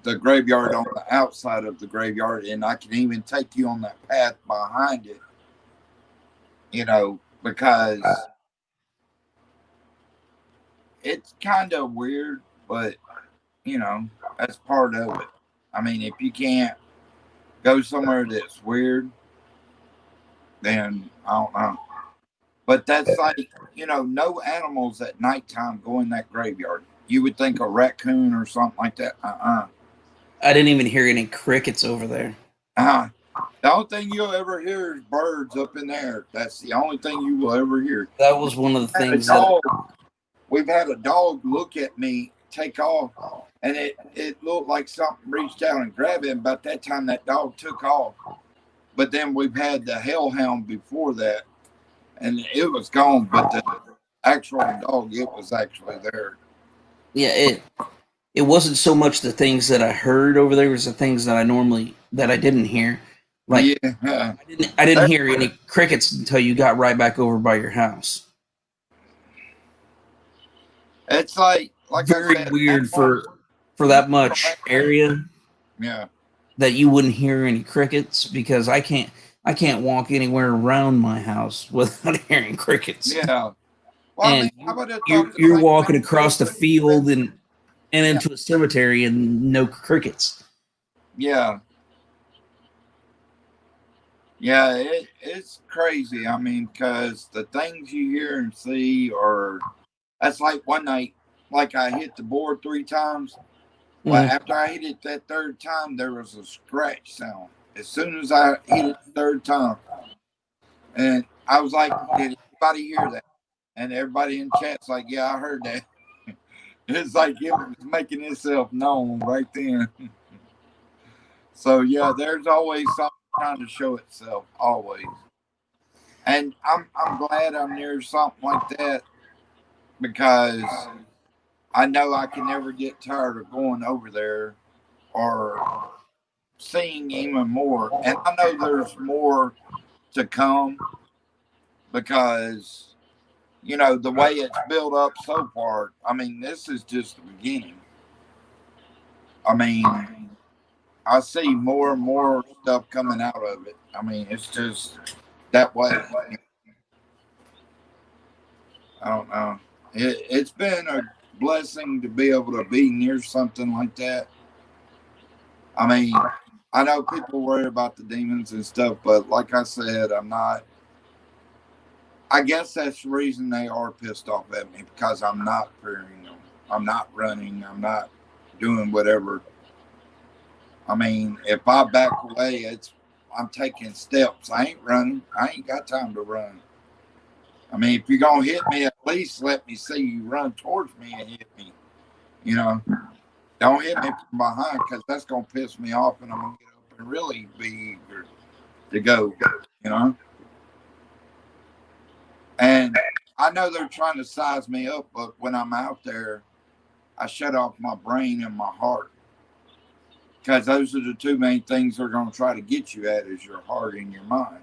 the graveyard on the outside of the graveyard, and I can even take you on that path behind it. You know, because it's kind of weird, but you know, that's part of it. I mean, if you can't go somewhere that's weird, then I don't know. But that's like, you know, no animals at nighttime go in that graveyard. You would think a raccoon or something like that. I didn't even hear any crickets over there. The only thing you'll ever hear is birds up in there. That's the only thing you will ever hear. That was one of the things that We've had a dog look at me, take off, and it looked like something reached out and grabbed him. About that time, that dog took off. But then we've had the hellhound before that, and it was gone. But the actual dog, it was actually there. Yeah, it wasn't so much the things that I heard over there as the things that I didn't hear. Like Yeah, I didn't hear any crickets until you got right back over by your house. it's like Very I said, weird for that much area. Yeah, that you wouldn't hear any crickets, because I can't walk anywhere around my house without hearing crickets. yeah. Well, And I mean, you're walking across the field and into a cemetery and no crickets. Yeah. Yeah, it's crazy. I mean, because the things you hear and see are, that's like one night, like I hit the board 3 times. Well, after I hit it that third time, there was a scratch sound. As soon as I hit it the third time, and I was like, "Did anybody hear that?" And everybody in chat's like, "Yeah, I heard that." It's like it was making itself known right then. So yeah, there's always something trying to show itself, always. And I'm glad I'm near something like that because I know I can never get tired of going over there or seeing even more. And I know there's more to come because, you know, the way it's built up so far, I mean, this is just the beginning. I mean, I see more and more stuff coming out of it. I mean, it's just that way. I don't know. It's been a blessing to be able to be near something like that. I mean, I know people worry about the demons and stuff, but like I said, I'm not. I guess that's the reason they are pissed off at me, because I'm not fearing them. I'm not running. I'm not doing whatever. I mean, if I back away, I'm taking steps. I ain't running. I ain't got time to run. I mean, if you're gonna hit me, at least let me see you run towards me and hit me. You know, don't hit me from behind, because that's gonna piss me off, and I'm gonna get up and really be eager to go. You know, and I know they're trying to size me up, but when I'm out there, I shut off my brain and my heart, because those are the two main things they're going to try to get you at, is your heart and your mind.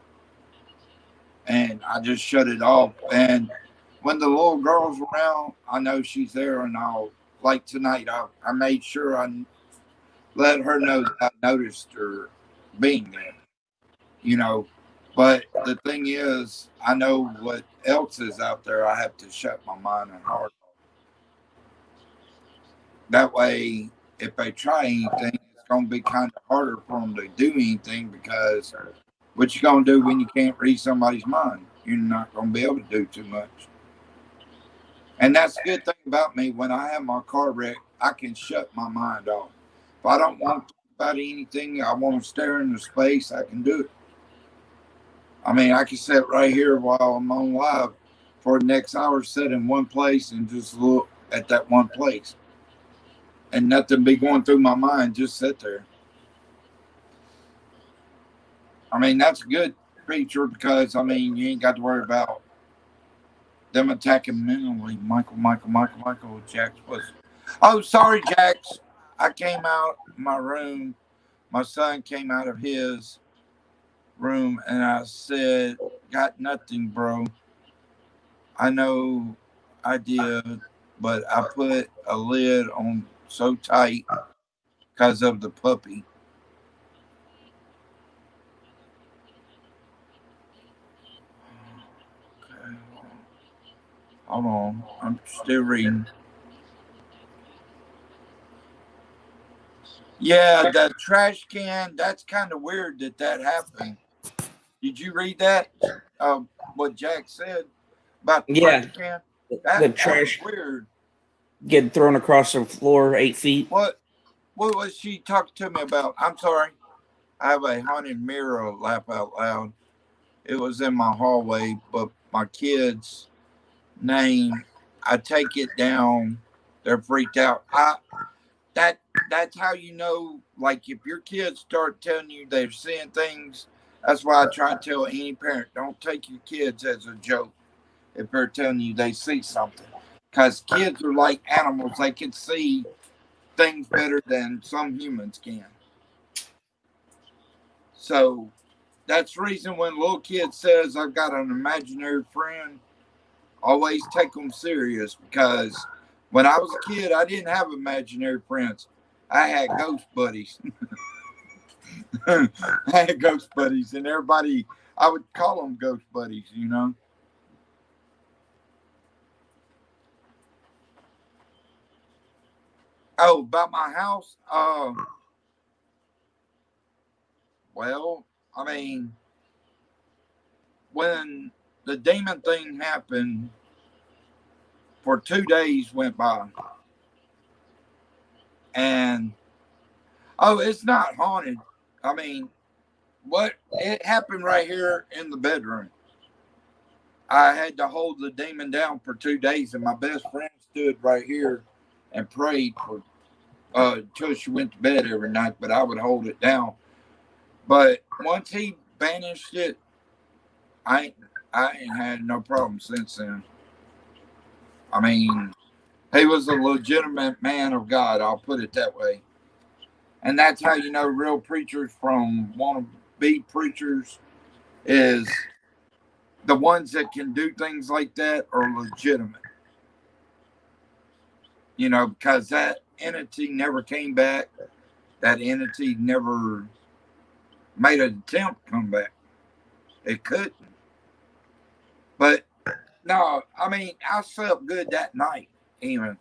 And I just shut it off. And when the little girl's around, I know she's there, and like tonight, I made sure I let her know that I noticed her being there, you know. But the thing is, I know what else is out there. I have to shut my mind and heart. That way, if they try anything, it's going to be kind of harder for them to do anything, because what you going to do when you can't read somebody's mind? You're not going to be able to do too much. And that's the good thing about me. When I have my car wreck, I can shut my mind off. If I don't want to talk about anything, I want to stare into space, I can do it. I mean, I can sit right here while I'm on live for the next hour, sit in one place and just look at that one place. And nothing be going through my mind, just sit there. I mean, that's a good feature, because, I mean, you ain't got to worry about them attacking mentally. Michael, Jax was. Oh, sorry, Jax. I came out of my room. My son came out of his room, and I said, got nothing, bro. I know I did, but I put a lid on so tight because of the puppy. Okay, hold on. I'm still reading. Yeah, the trash can, that's kind of weird that happened. Did you read that? What Jack said about the Yeah, trash can? the That was trash weird. getting thrown across the floor 8 feet. What was she talking to me about? I'm sorry. I have a haunted mirror, laugh out loud. It was in my hallway, but my kids' name, I take it down. They're freaked out. That that's how you know, like, if your kids start telling you they're seeing things. That's why I try to tell any parent, don't take your kids as a joke if they're telling you they see something, because kids are like animals. They can see things better than some humans can. So that's the reason when a little kid says, I've got an imaginary friend, always take them serious, because when I was a kid, I didn't have imaginary friends. I had ghost buddies. I had ghost buddies, and everybody, I would call them ghost buddies, you know. Oh, about my house? Well, I mean, when the demon thing happened, for 2 days went by, and oh, it's not haunted. I mean, what it happened right here in the bedroom. I had to hold the demon down for 2 days, and my best friend stood right here and prayed for until she went to bed every night. But I would hold it down. But once he banished it, I ain't had no problem since then. I mean, he was a legitimate man of God. I'll put it that way. And that's how you know real preachers from wannabe preachers is the ones that can do things like that are legitimate. You know, because that entity never came back. That entity never made an attempt to come back. It couldn't. But no, I mean, I slept good that night, even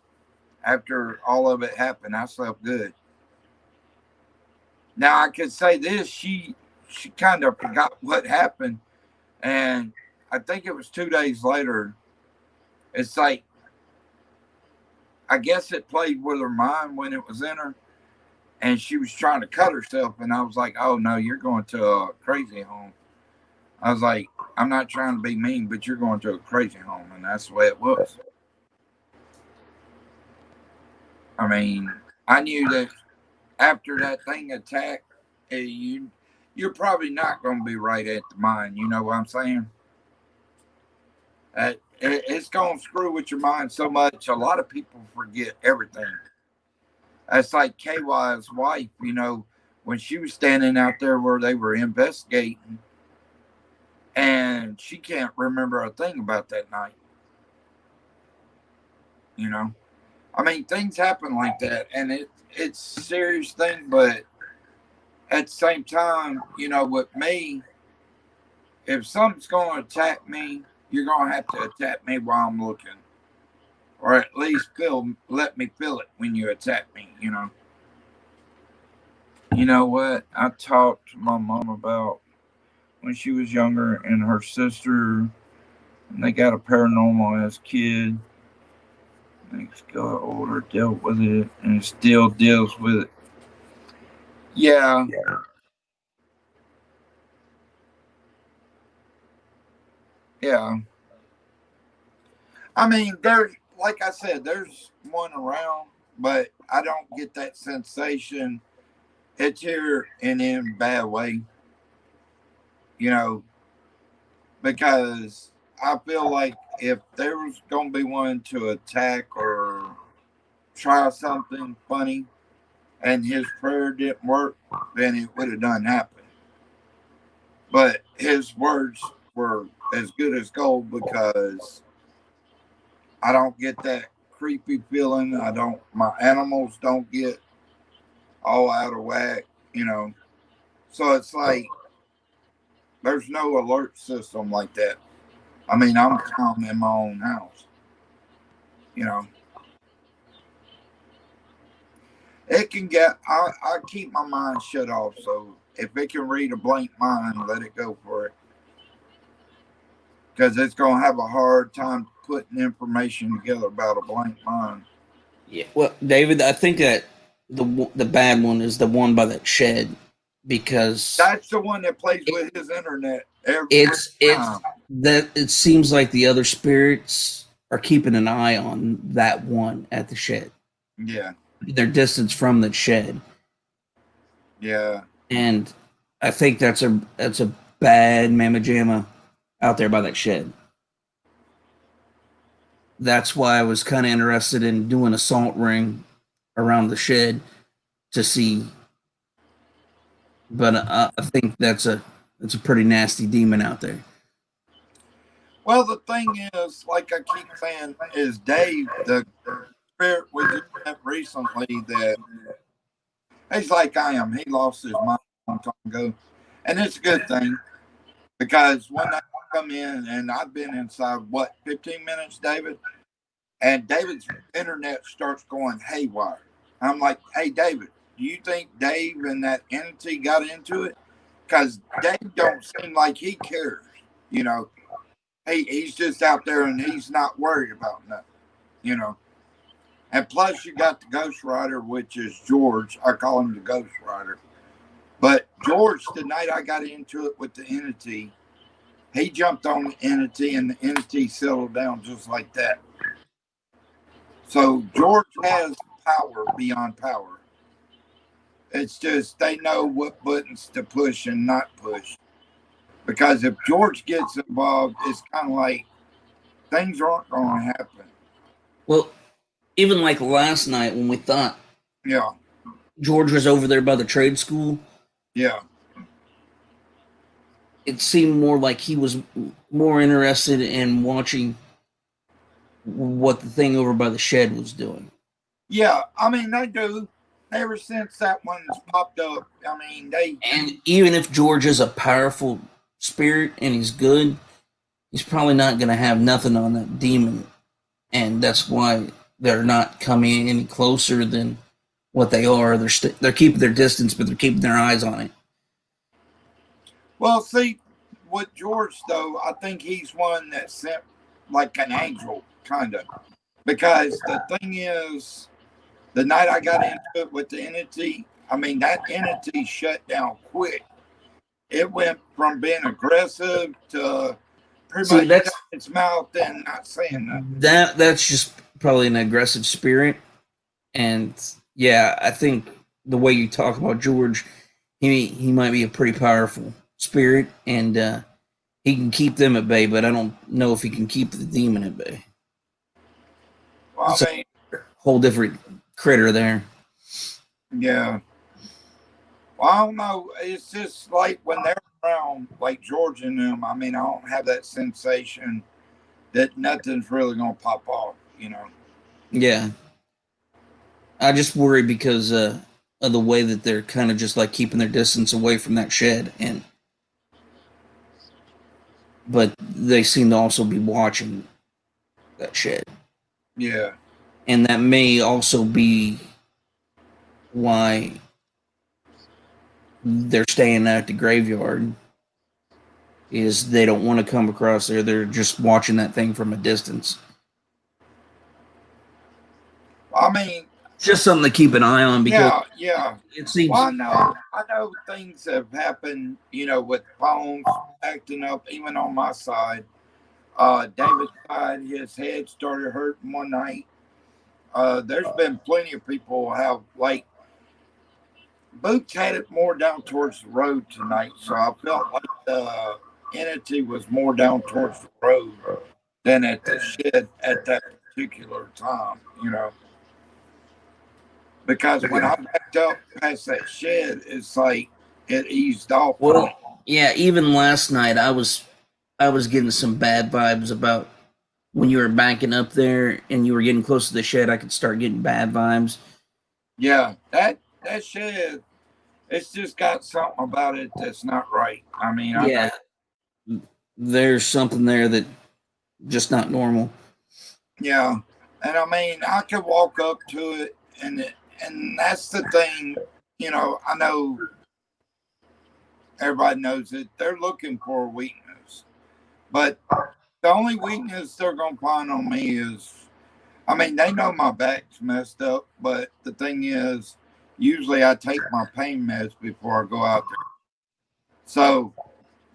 after all of it happened. I slept good. Now I could say this: she kind of forgot what happened, and I think it was 2 days later. It's like, I guess it played with her mind when it was in her, and she was trying to cut herself. And I was like, oh no, you're going to a crazy home. I was like, I'm not trying to be mean, but you're going to a crazy home. And that's the way it was. I mean, I knew that after that thing attacked, you're probably not going to be right at the mind. You know what I'm saying? It's going to screw with your mind so much. A lot of people forget everything. That's like KY's wife, you know, when she was standing out there where they were investigating, and she can't remember a thing about that night. You know, I mean, things happen like that, and it's a serious thing, but at the same time, you know, with me, if something's going to attack me, you're going to have to attack me while I'm looking. Or at least let me feel it when you attack me, you know. You know what? I talked to my mom about when she was younger and her sister, and they got a paranormal as kid. They got older, dealt with it, and still deals with it. Yeah. Yeah. I mean, like I said, there's one around, but I don't get that sensation. It's here and in a bad way, you know, because I feel like if there was going to be one to attack or try something funny and his prayer didn't work, then it would have done happen. But his words were as good as gold because I don't get that creepy feeling. My animals don't get all out of whack, you know. So it's like there's no alert system like that. I mean, I'm calm in my own house, you know. It can get, I keep my mind shut off. So if it can read a blank mind, let it go for it. Because it's going to have a hard time putting information together about a blank mind. Yeah. Well, David, I think that the bad one is the one by that shed, because that's the one that plays with his internet every time. It seems like the other spirits are keeping an eye on that one at the shed. Yeah. Their distance from the shed. Yeah. And I think that's a bad mamma jamma out there by that shed. That's why I was kind of interested in doing a salt ring around the shed to see. But I think that's a pretty nasty demon out there. Well, the thing is, like I keep saying, is Dave, the spirit we just met recently, that he's like I am. He lost his mind a long time ago. And it's a good thing because when I come in, and I've been inside, 15 minutes, David? And David's internet starts going haywire. I'm like, hey, David, do you think Dave and that entity got into it? Because Dave don't seem like he cares, you know. He's just out there and he's not worried about nothing, you know. And plus, you got the Ghost Rider, which is George. I call him the Ghost Rider. But George, the night I got into it with the entity, he jumped on the entity and the entity settled down just like that. So George has power beyond power. It's just they know what buttons to push and not push. Because if George gets involved, it's kind of like things aren't going to happen. Well, even like last night when we thought George was over there by the trade school. Yeah. It seemed more like he was more interested in watching what the thing over by the shed was doing. Yeah, I mean, they do. Ever since that one's popped up, I mean, And even if George is a powerful spirit and he's good, he's probably not going to have nothing on that demon. And that's why they're not coming any closer than what they are. They're keeping their distance, but they're keeping their eyes on it. Well, see, with George though, I think he's one that sent like an angel, kind of. Because the thing is, the night I got into it with the entity, I mean that entity shut down quick. It went from being aggressive to pretty See, much that's shutting its mouth and not saying nothing. that's just probably an aggressive spirit. And yeah, I think the way you talk about George, he might be a pretty powerful spirit, and he can keep them at bay. But I don't know if he can keep the demon at bay. Well, It's I mean, a whole different critter there. yeah. Well, I don't know. It's just like when they're around, like George and them. I mean, I don't have that sensation that nothing's really gonna pop off. You know. Yeah, I just worry because of the way that they're kind of just like keeping their distance away from that shed, and but they seem to also be watching that shed, Yeah. and that may also be why they're staying at the graveyard. Is they don't want to come across there. They're just watching that thing from a distance. I mean, Just something to keep an eye on because yeah, yeah. it seems. Well, I know things have happened. You know, with phones acting up, even on my side. David's side, his head started hurting one night. There's been plenty of people have like Boots had it more down towards the road tonight, so I felt like the entity was more down towards the road than at the shed at that particular time, you know. Because when I backed up past that shed, it's like it eased off. Well, yeah. Even last night, I was getting some bad vibes about when you were banking up there and you were getting close to the shed. I could start getting bad vibes. Yeah, that shed, it's just got something about it that's not right. I mean, I Yeah, know. there's something there that just not normal. Yeah, and I mean, I could walk up to it, and that's the thing. You know, I know everybody knows it. They're looking for a weakness, but the only weakness they're gonna find on me is, I mean, they know my back's messed up, but the thing is, usually I take my pain meds before I go out there. So,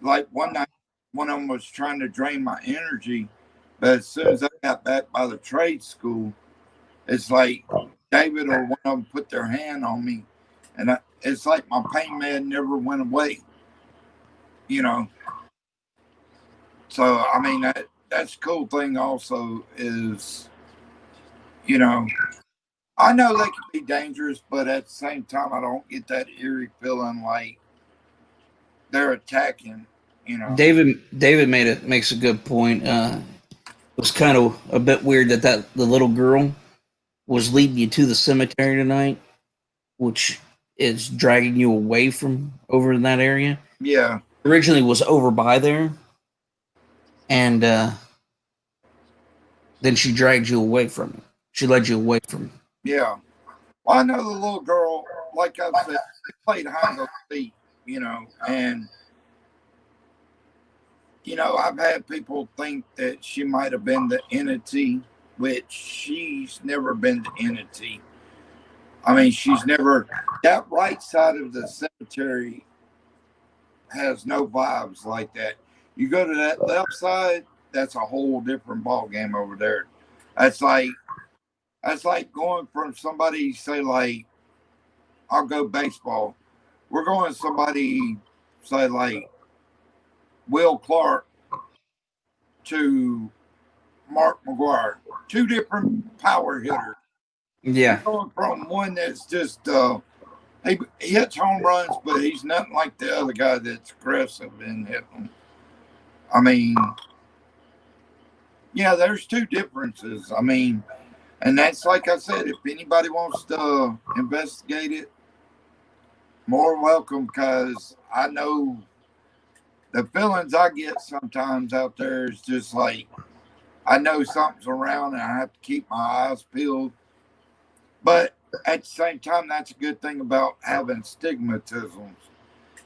like one night, one of them was trying to drain my energy, but as soon as I got back by the trade school, it's like David or one of them put their hand on me, and it's like my pain med never went away. You know, so I mean that's the cool thing. Also, is you know I know they can be dangerous, but at the same time, I don't get that eerie feeling like they're attacking. You know. David makes a good point. It was kind of a bit weird that the little girl was leading you to the cemetery tonight, which is dragging you away from over in that area. Yeah. Originally was over by there, and then she dragged you away from it. She led you away from it. Yeah. Well, I know the little girl, like I said, she played hide and go seek, you know, and you know, I've had people think that she might have been the entity, which she's never been the entity. I mean, she's never, that right side of the cemetery has no vibes like that. You go to that left side, that's a whole different ball game over there. That's like going from somebody say like, I'll go baseball. We're going somebody say like Will Clark to Mark McGuire. Two different power hitters. Yeah. You're going from one that's just he hits home runs, but he's nothing like the other guy that's aggressive and hitting. I mean, yeah, there's two differences. I mean, and that's like I said, if anybody wants to investigate it, more welcome, because I know the feelings I get sometimes out there is just like I know something's around and I have to keep my eyes peeled. But at the same time, that's a good thing about having stigmatisms.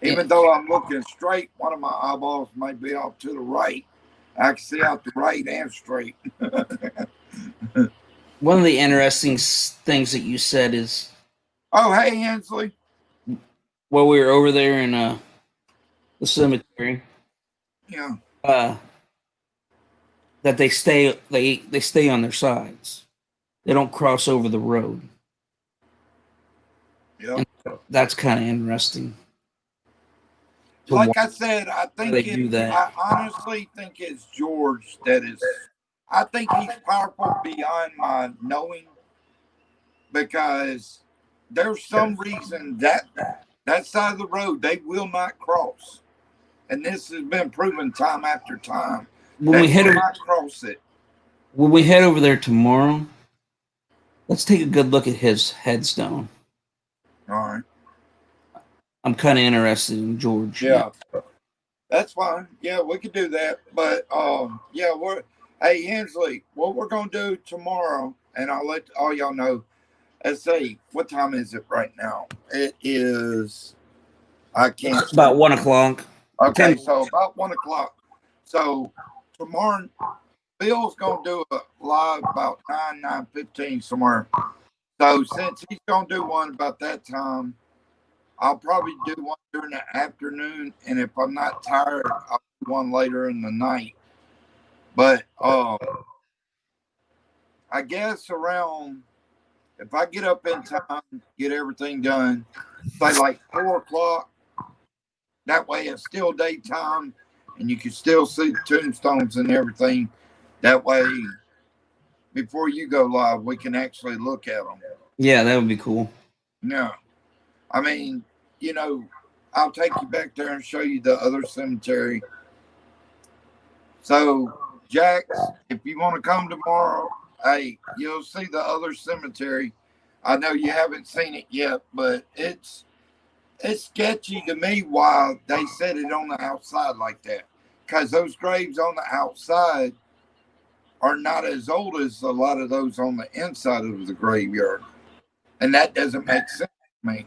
Even though I'm looking straight, one of my eyeballs may be off to the right. I can see out the right and straight. One of the interesting things that you said is, oh, hey, Hensley. while we were over there in the cemetery, Yeah. that they stay on their sides. They don't cross over the road. Yep. And that's kind of interesting. Like I said, I think they do that. I honestly think it's George that is. I think he's powerful beyond my knowing, because there's some reason that side of the road they will not cross, and this has been proven time after time. When we will not cross it. When we head over there tomorrow, let's take a good look at his headstone. All right. I'm kind of interested in George. Yeah. That's fine. Yeah, we could do that. But yeah, hey Hensley, what we're gonna do tomorrow, and I'll let all y'all know. Let's see, what time is it right now? It is. I can't. It's about 1 o'clock. Okay, so about 1 o'clock. So tomorrow, Bill's gonna do a live about 9:15 somewhere. So since he's gonna do one about that time, I'll probably do one during the afternoon, and if I'm not tired, I'll do one later in the night. But I guess around, if I get up in time, get everything done, say like 4 o'clock, that way it's still daytime, and you can still see the tombstones and everything. That way, before you go live, we can actually look at them. Yeah, that would be cool. Yeah. I mean, you know, I'll take you back there and show you the other cemetery. So, Jax, if you want to come tomorrow, hey, you'll see the other cemetery. I know you haven't seen it yet, but it's sketchy to me why they set it on the outside like that. Because those graves on the outside are not as old as a lot of those on the inside of the graveyard. And that doesn't make sense to me,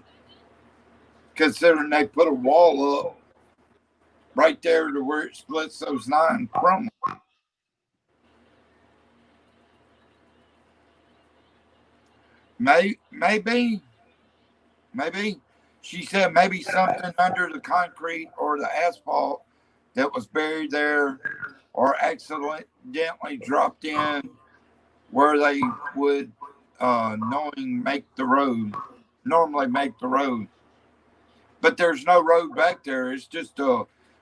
considering they put a wall up right there to where it splits those 9 from them. Maybe. She said maybe something under the concrete or the asphalt that was buried there or accidentally dropped in where they would normally make the road. But there's no road back there. It's just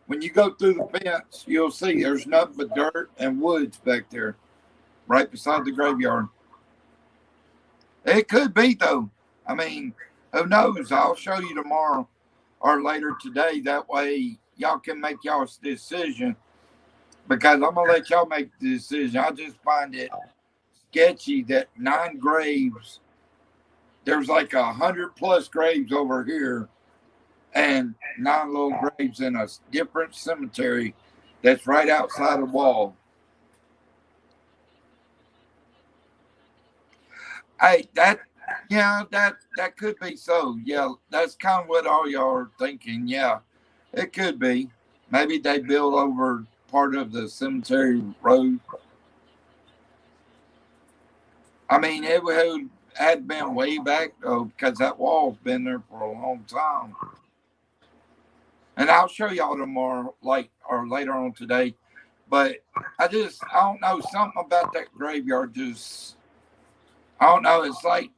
when you go through the fence, you'll see there's nothing but dirt and woods back there, right beside the graveyard. It could be, though. I mean, who knows? I'll show you tomorrow or later today. That way, y'all can make y'all's decision, because I'm going to let y'all make the decision. I just find it sketchy that 9 graves, there's like 100+ graves over here, and 9 little graves in a different cemetery that's right outside the wall. Hey, that could be so. Yeah, that's kind of what all y'all are thinking. Yeah, it could be. Maybe they built over part of the cemetery road. I mean, it had been way back though, because that wall's been there for a long time. And I'll show y'all tomorrow, or later on today. But I don't know, something about that graveyard just, I don't know. It's like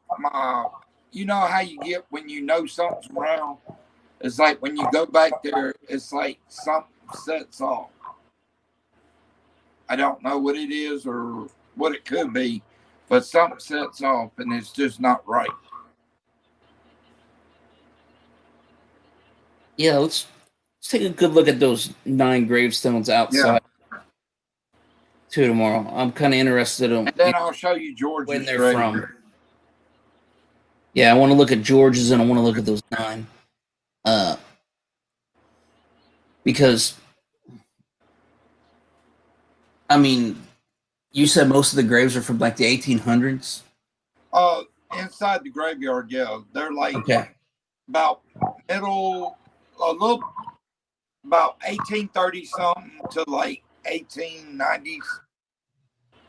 you know how you get when you know something's wrong? It's like when you go back there, it's like something sets off. I don't know what it is or what it could be, but something sets off and it's just not right. Yeah, let's take a good look at those 9 gravestones outside. To tomorrow. I'm kind of interested in. And then I'll show you George's when they're from. Yeah, I want to look at George's and I want to look at those 9. Because, I mean, you said most of the graves are from like the 1800s? Inside the graveyard, yeah. They're like okay. About middle a little about 1830 something to like 1890s.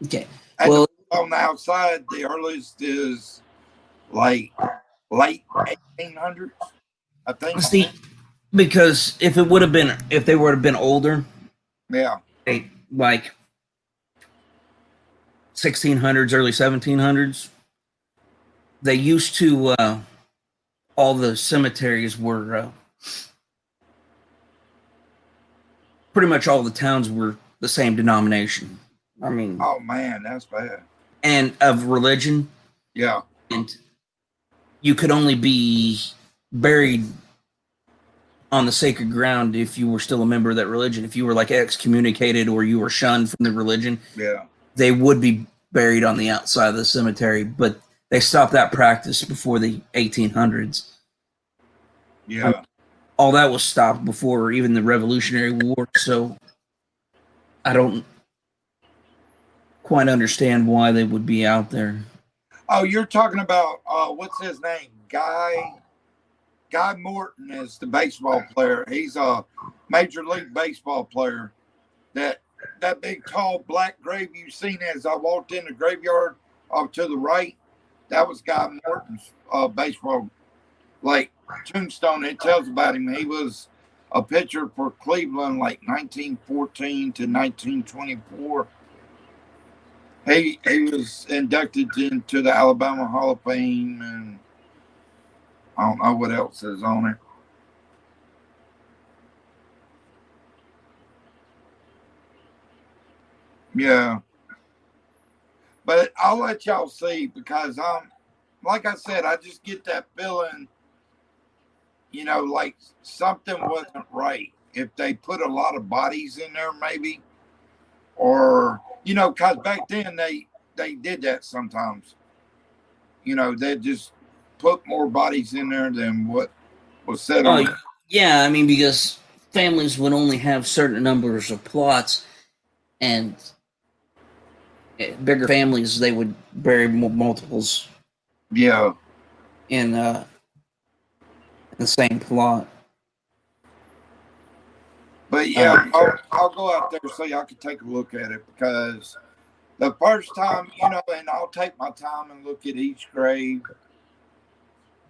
Okay. And Well, on the outside, the earliest is like late 1800s, I think. see, because if they would have been older, Yeah. like 1600s, early 1700s, they used to all the cemeteries were pretty much all the towns were the same denomination. I mean, Oh man, that's bad. and of religion. Yeah. And you could only be buried on the sacred ground if you were still a member of that religion. If you were like excommunicated or you were shunned from the religion, Yeah. they would be buried on the outside of the cemetery. But they stopped that practice before the 1800s. Yeah. All that was stopped before even the Revolutionary War. So I don't quite understand why they would be out there. Oh, you're talking about what's his name? Guy Morton is the baseball player. He's a major league baseball player. That big tall black grave you seen as I walked in the graveyard off to the right, that was Guy Morton's baseball like tombstone. It tells about him. He was a pitcher for Cleveland like 1914 to 1924. He was inducted into the Alabama Hall of Fame, and I don't know what else is on it. Yeah. But I'll let y'all see because like I said, I just get that feeling, like something wasn't right. If they put a lot of bodies in there, maybe, or because back then they did that sometimes. They just put more bodies in there than what was said on. Yeah, I mean, because families would only have certain numbers of plots, and bigger families they would bury multiples. Yeah. In the same plot. But yeah, I'll go out there so y'all can take a look at it because the first time, and I'll take my time and look at each grave.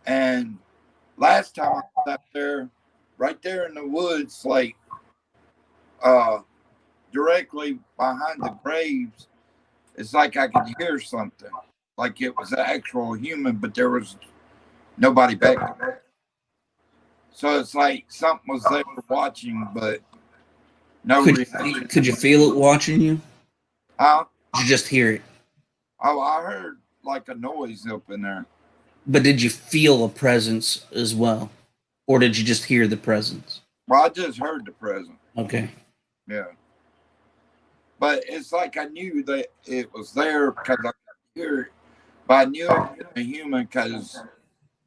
And last time I was out there, right there in the woods, like directly behind the graves, it's like I could hear something, like it was an actual human, but there was nobody back there. So it's like something was there watching, but no reaction. Could you feel it watching you? Huh? Did you just hear it? Oh, I heard like a noise up in there. But did you feel a presence as well? Or did you just hear the presence? Well, I just heard the presence. Okay. Yeah. But it's like I knew that it was there because I could hear it. But I knew it was a human because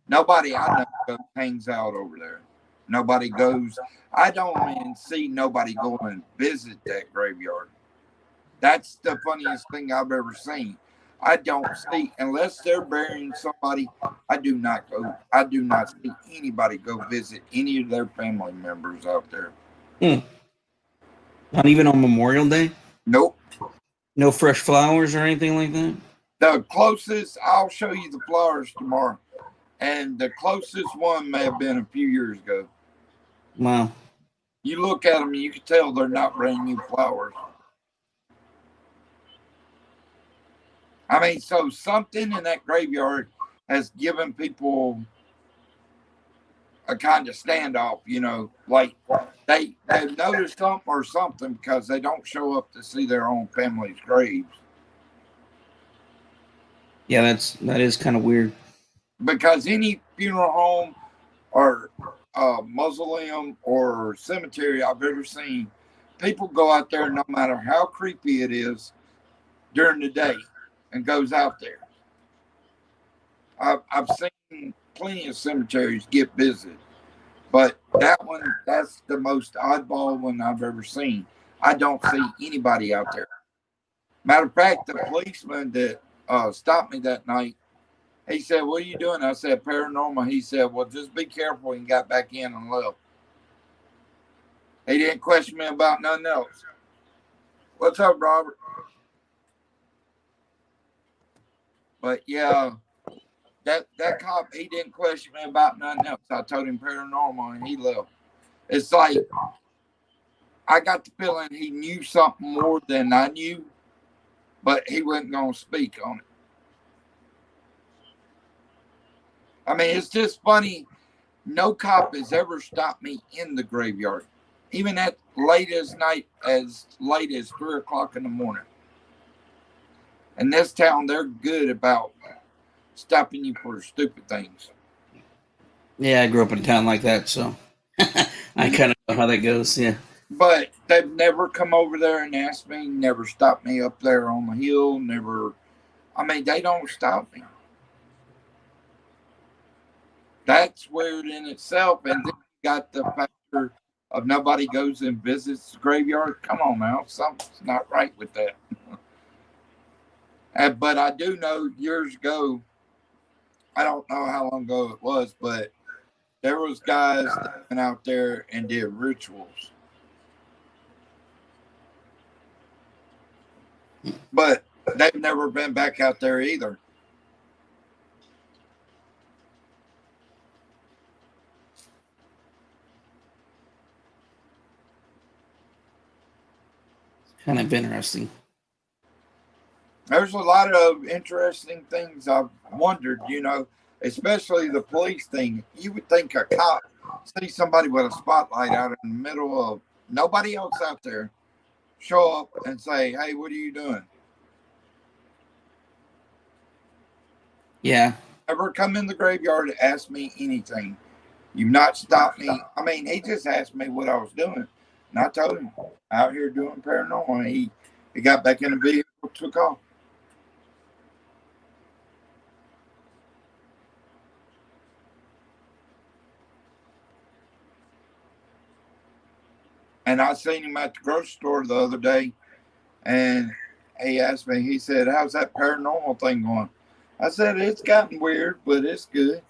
nobody I know hangs out over there. Nobody goes. I don't even see nobody go and visit that graveyard. That's the funniest thing I've ever seen. I don't see, unless they're burying somebody, I do not go. I do not see anybody go visit any of their family members out there. Not even on Memorial Day? Nope. No fresh flowers or anything like that? The closest, I'll show you the flowers tomorrow. And the closest one may have been a few years ago. Wow. You look at them and you can tell they're not brand new flowers. I mean, so something in that graveyard has given people a kind of standoff, like they noticed something or something because they don't show up to see their own family's graves. Yeah, that is kind of weird. Because any funeral home or mausoleum or cemetery I've ever seen, people go out there no matter how creepy it is during the day and goes out there. I've seen plenty of cemeteries get visited, but that's the most oddball one I've ever seen. I don't see anybody out there. Matter of fact, the policeman that stopped me that night, he said, "What are you doing?" I said, "Paranormal." He said, "Well, just be careful," and got back in and left. He didn't question me about nothing else. What's up, Robert? But yeah, that cop, he didn't question me about nothing else. I told him paranormal and he left. It's like I got the feeling he knew something more than I knew, but he wasn't going to speak on it. I mean, it's just funny. No cop has ever stopped me in the graveyard, even at latest night, as late as 3 o'clock in the morning. In this town, they're good about stopping you for stupid things. Yeah, I grew up in a town like that, so I kind of know how that goes. Yeah. But they've never come over there and asked me, never stopped me up there on the hill, never. I mean, they don't stop me. That's weird in itself. And then you got the factor of nobody goes and visits the graveyard. Come on now, something's not right with that. But I do know years ago, I don't know how long ago it was, but there was guys that went out there and did rituals. But they've never been back out there either. Kind of interesting. There's a lot of interesting things I've wondered, especially the police thing. You would think a cop see somebody with a spotlight out in the middle of nobody else out there, show up and say, "Hey, what are you doing?" Yeah. Ever come in the graveyard to ask me anything? You've not stopped me. I mean, he just asked me what I was doing, and I told him out here doing paranormal. And he got back in the vehicle, took off. And I seen him at the grocery store the other day, and he asked me, he said, "How's that paranormal thing going?" I said, "It's gotten weird, but it's good."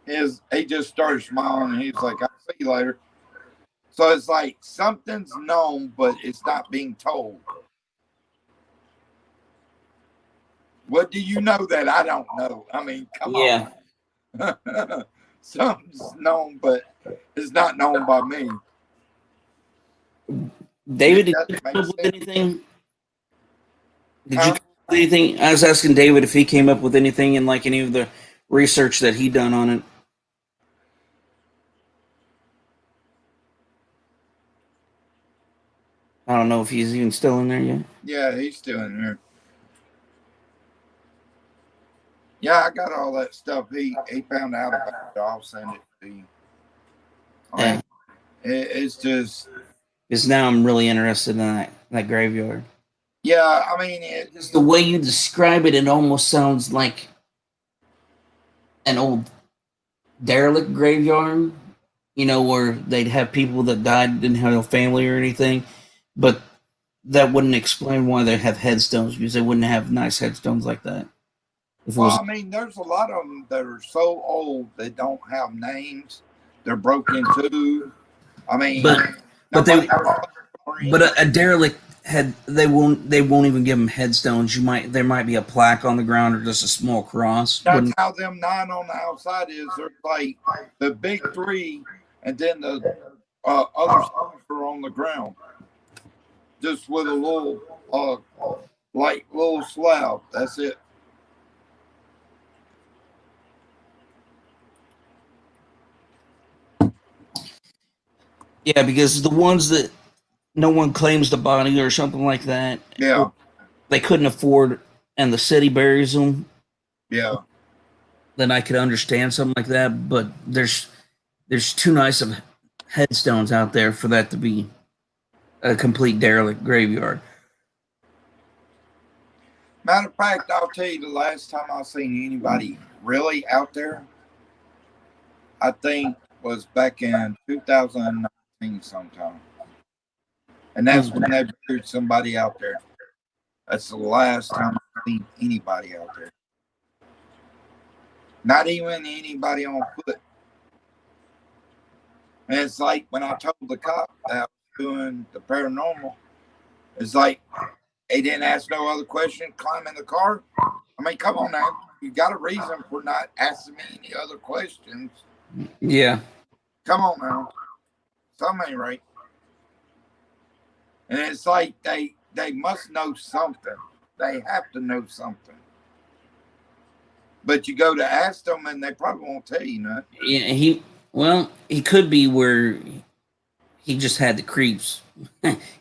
He just started smiling, and he's like, "I'll see you later." So it's like something's known, but it's not being told. What do you know that I don't know? I mean, come on. Something's known, but it's not known by me. David, did you come up with anything? Did you come up with anything? I was asking David if he came up with anything in like any of the research that he done on it. I don't know if he's even still in there yet. Yeah, he's still in there. Yeah, I got all that stuff. He found out about it. I'll send it to you. I mean, it's just. Because now I'm really interested in that graveyard. Yeah, I mean, it's the way you describe it, it almost sounds like an old derelict graveyard, where they'd have people that died, didn't have no family or anything, but that wouldn't explain why they have headstones, because they wouldn't have nice headstones like that. Well, I mean, there's a lot of them that are so old they don't have names. They're broken into. I mean, but a derelict they won't even give them headstones. There might be a plaque on the ground or just a small cross. That's how them 9 on the outside is. They're like the big 3, and then the other stones are on the ground, just with a little little slab. That's it. Yeah, because the ones that no one claims the body or something like that. Yeah. They couldn't afford, and the city buries them. Yeah. Then I could understand something like that, but there's too nice of headstones out there for that to be a complete derelict graveyard. Matter of fact, I'll tell you the last time I seen anybody really out there, I think was back in 2019 sometime. And that's when they buried somebody out there. That's the last time I've seen anybody out there. Not even anybody on foot. And it's like when I told the cop that I was doing the paranormal, it's like he didn't ask no other question, climb in the car. I mean, come on now. You got a reason for not asking me any other questions. Yeah. Come on now. Something ain't right. And it's like they must know something. They have to know something. But you go to ask them and they probably won't tell you nothing. Yeah, he could be where he just had the creeps.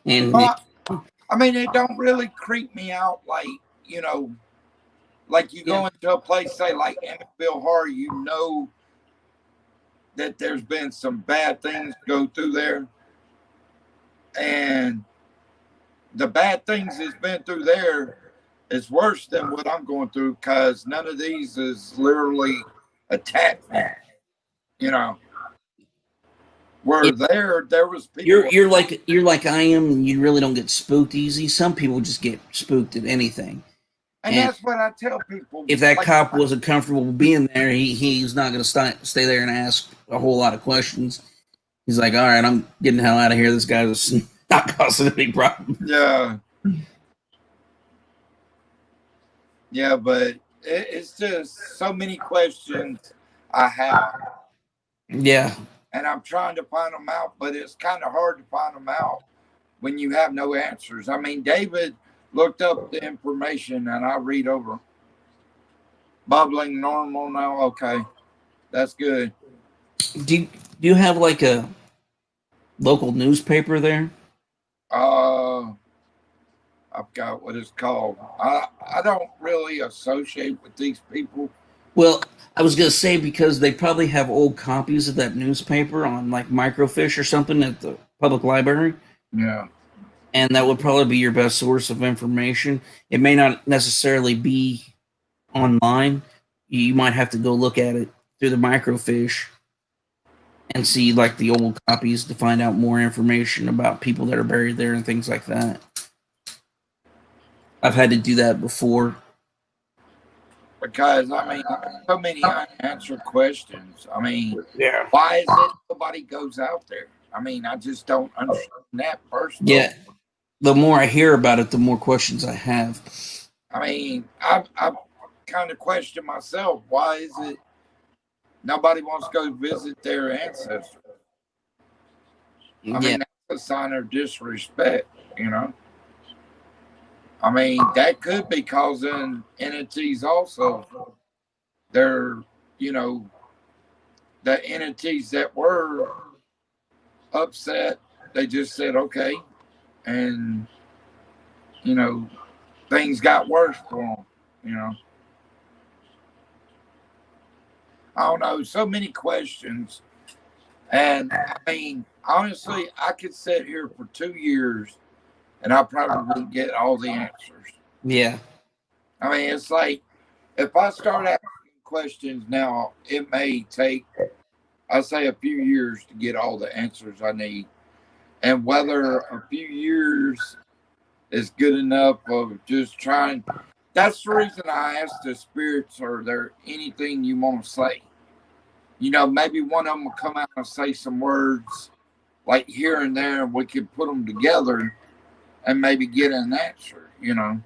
And Well, I mean, it don't really creep me out like, you know, like you go into a place, say like Emmitsville Horror, you know that there's been some bad things go through there. And the bad things that's been through there is worse than what I'm going through because none of these is literally attacked me. You know, where there was people. you're like I am, and you really don't get spooked easy. Some people just get spooked at anything. And that's what I tell people. If that cop wasn't comfortable being there, he's not going to stay there and ask a whole lot of questions. He's like, all right, I'm getting the hell out of here. This guy's not causing any problem. Yeah. Yeah, but it's just so many questions I have. Yeah. And I'm trying to find them out, but it's kind of hard to find them out when you have no answers. I mean, David looked up the information and I read over. Bubbling normal now. Okay. That's good. Do you have like a local newspaper there? I've got what it's called. I don't really associate with these people. Well, I was gonna say because they probably have old copies of that newspaper on like microfiche or something at the public library. Yeah. And that would probably be your best source of information. It may not necessarily be online. You might have to go look at it through the microfiche and see like the old copies to find out more information about people that are buried there and things like that. I've had to do that before. Because, I mean, so many unanswered questions. I mean, yeah. Why is it nobody goes out there? I mean, I just don't understand that personally. Yeah. The more I hear about it, the more questions I have. I mean, I've kind of questioned myself. Why is it nobody wants to go visit their ancestors? I mean, that's a sign of disrespect, you know? I mean, that could be causing entities also. They're, you know, the entities that were upset, they just said, okay. And, you know, things got worse for them, you know. I don't know, so many questions. And, I mean, honestly, I could sit here for 2 years and I probably wouldn't get all the answers. Yeah. I mean, it's like if I start asking questions now, it may take, I say, a few years to get all the answers I need. And whether a few years is good enough of just trying, that's the reason I asked the spirits, are there anything you want to say? You know, maybe one of them will come out and say some words like here and there, and we could put them together and maybe get an answer, you know.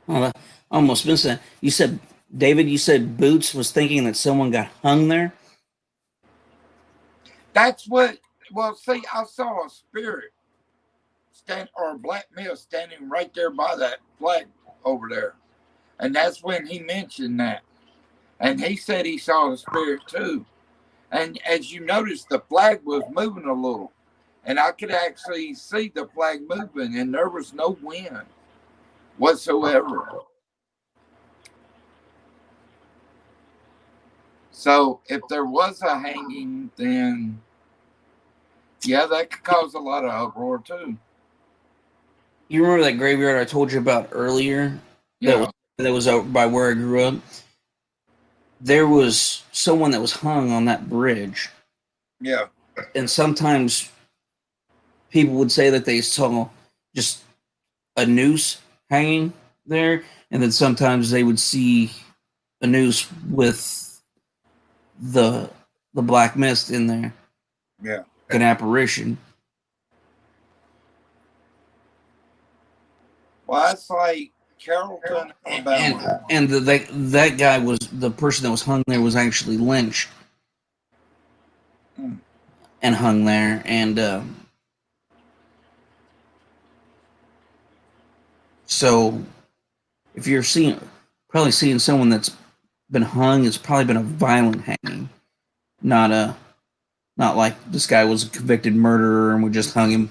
Well, I almost missed that. You said, David, you said Boots was thinking that someone got hung there? That's what, well, see, I saw a spirit or a black mist standing right there by that flag over there. And that's when he mentioned that. And he said he saw a spirit too. And as you noticed, the flag was moving a little. And I could actually see the flag moving, and there was no wind whatsoever. So if there was a hanging, then yeah, that could cause a lot of uproar too. You remember that graveyard I told you about earlier? Yeah. That was out by where I grew up? There was someone that was hung on that bridge. Yeah. And sometimes people would say that they saw just a noose hanging there, and then sometimes they would see a noose with the black mist in there. Yeah. An apparition. Well, that's like Carrollton, Alabama. And that guy was the person that was hung there was actually lynched and hung there. And so if you're probably seeing someone that's been hung, it's probably been a violent hanging, not like this guy was a convicted murderer and we just hung him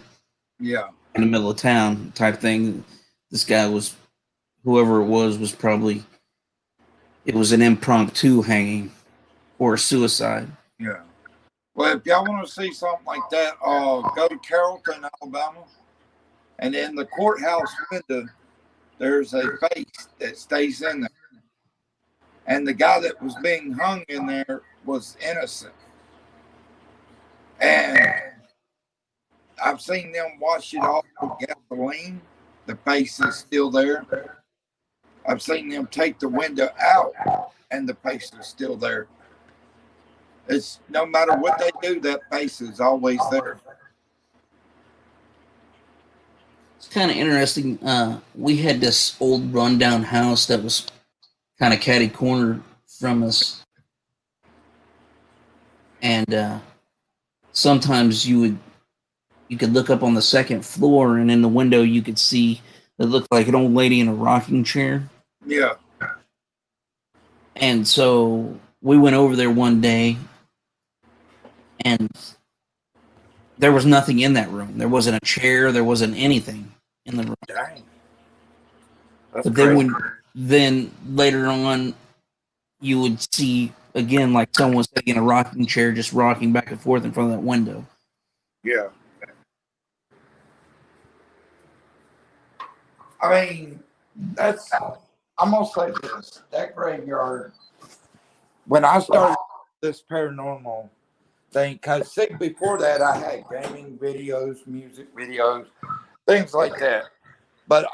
Yeah. in the middle of town type thing. This guy was, whoever it was probably, it was an impromptu hanging or a suicide. Yeah. Well, if y'all want to see something like that, go to Carrollton, Alabama, and in the courthouse window, there's a face that stays in there. And the guy that was being hung in there was innocent. And I've seen them wash it off with gasoline. The face is still there. I've seen them take the window out, and the face is still there. It's no matter what they do, that face is always there. It's kind of interesting. We had this old rundown house that was kind of catty cornered from us, and sometimes you could look up on the second floor, and in the window you could see it looked like an old lady in a rocking chair. Yeah. And so we went over there one day, and there was nothing in that room. There wasn't a chair. There wasn't anything in the room. Dang. But then then later on, you would see again like someone was sitting in a rocking chair, just rocking back and forth in front of that window. Yeah. I mean, I'm going to say this. That graveyard, when I started this paranormal thing, because see, before that, I had gaming videos, music videos, things like that. But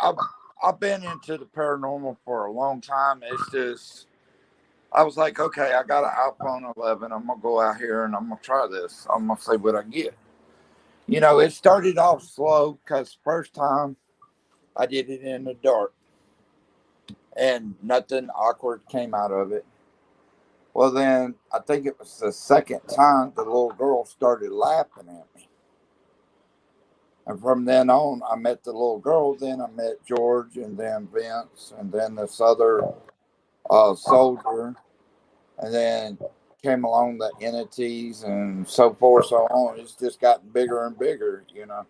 I've been into the paranormal for a long time. It's just, I was like, okay, I got an iPhone 11. I'm going to go out here and I'm going to try this. I'm going to see what I get. You know, it started off slow because first time I did it in the dark and nothing awkward came out of it. Well, then I think it was the second time the little girl started laughing at me. And from then on, I met the little girl. Then I met George and then Vince and then this other soldier. And then came along the entities and so forth, so on. It's just gotten bigger and bigger, you know.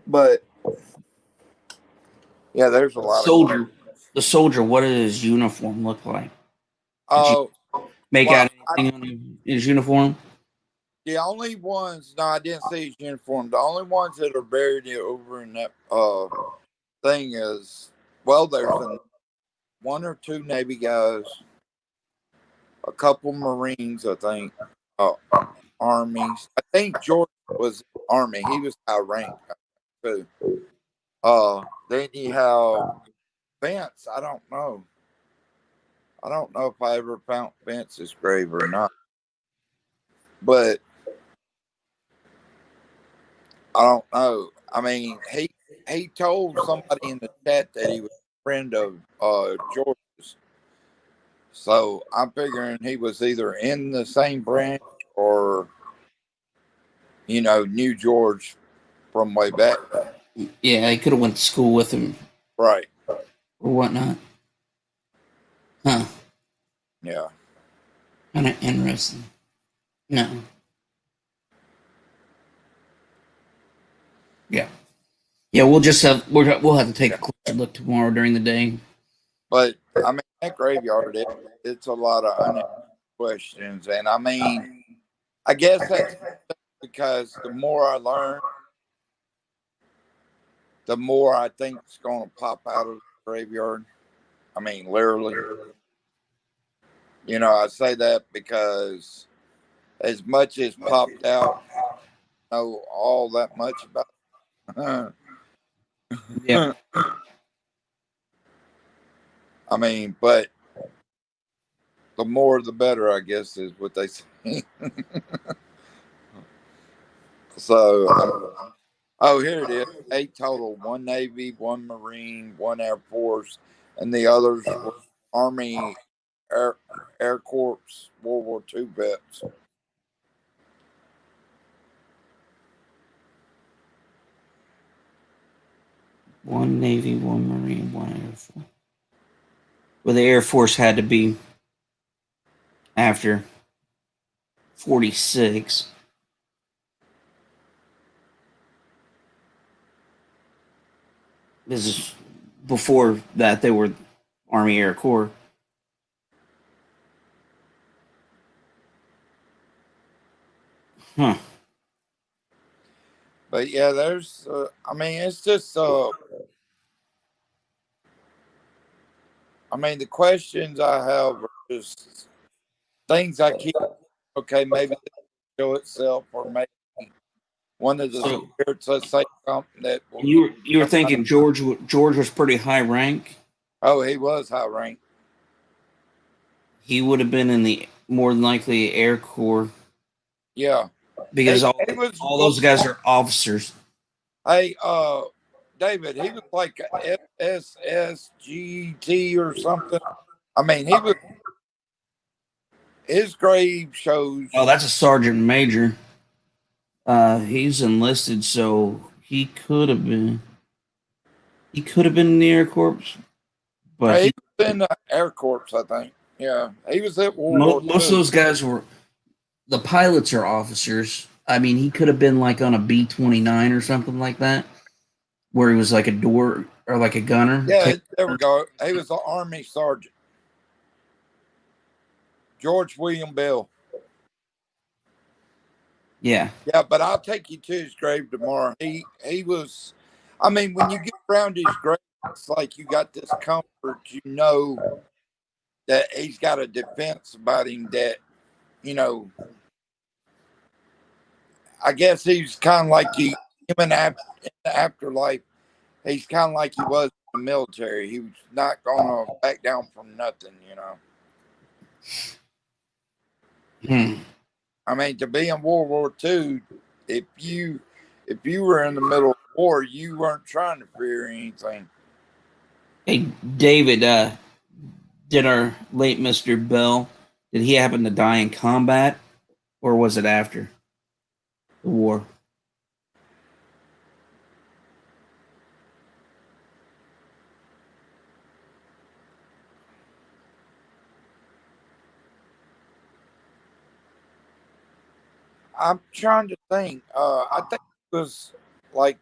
But yeah, there's a lot of the soldier. What did his uniform look like? Oh, make out anything on his uniform? The only ones, no, I didn't see his uniform. The only ones that are buried over in that thing is, well, there's one or two Navy guys, a couple Marines, I think, Armies. I think George was Army. He was high rank too. Then you have Vince. I don't know. I don't know if I ever found Vince's grave or not. But I don't know. I mean, he told somebody in the chat that he was a friend of George's. So I'm figuring he was either in the same branch or, you know, knew George from way back. Yeah, he could have went to school with him. Right. Or whatnot. Huh. Yeah. Kind of interesting. No. Yeah. Yeah, we'll have to take a closer look tomorrow during the day. But I mean, that graveyard, it's a lot of unanswered questions, and I mean, I guess that's because the more I learn, the more I think it's going to pop out of the graveyard. I mean, literally. You know, I say that because as much as popped out, I know all that much about it. Yeah. I mean, but the more the better, I guess, is what they say. So, oh, here it is. 8 total: 1 Navy, 1 Marine, 1 Air Force, and the others were Army, Air, Air Corps, World War II vets. One Navy, 1 Marine, 1 Air Force. Well, the Air Force had to be after 46. This is before that they were Army Air Corps. Huh. But yeah, there's, I mean, it's just, I mean, the questions I have are just things I keep, okay, maybe it'll show itself, or maybe one of the So spirits will say something that will. you were thinking George was pretty high rank. Oh, he was high rank. He would have been in the more than likely Air Corps. Yeah, Because he was, all those guys are officers. Hey, David, he was like a FSSGT or something. I mean, he was. His grave shows. Oh, that's a sergeant major. He's enlisted, so he could have been. He could have been in the Air Corps, but He was in the Air Corps, I think. Yeah, he was at World War most of II. those guys were. The pilots are officers. I mean, he could have been like on a B-29 or something like that, where he was like a door or like a gunner. Yeah, there we go. He was an Army sergeant. George William Bell. Yeah. Yeah, but I'll take you to his grave tomorrow. He was. I mean, when you get around his grave, it's like you got this comfort. You know that he's got a defense about him. That, you know, I guess he's kind of like him in the afterlife. He's kind of like he was in the military. He was not gonna back down from nothing. You know. I mean, to be in World War II, if you were in the middle of war, you weren't trying to fear anything. Hey, David, did our late Mr. Bell, did he happen to die in combat, or was it after the war? I'm trying to think. I think it was like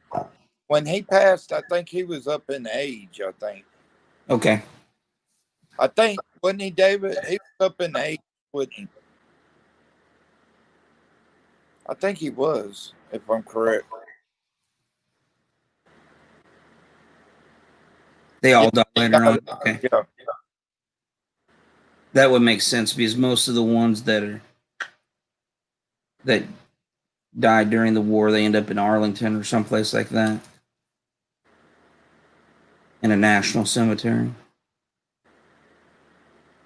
when he passed. I think he was up in age. I think. Okay. I think wasn't he, David? He was up in age, wasn't he? I think he was, if I'm correct. They all Yeah, died later on. Okay. yeah. That would make sense because most of the ones that died during the war, they end up in Arlington or someplace like that, in a national cemetery.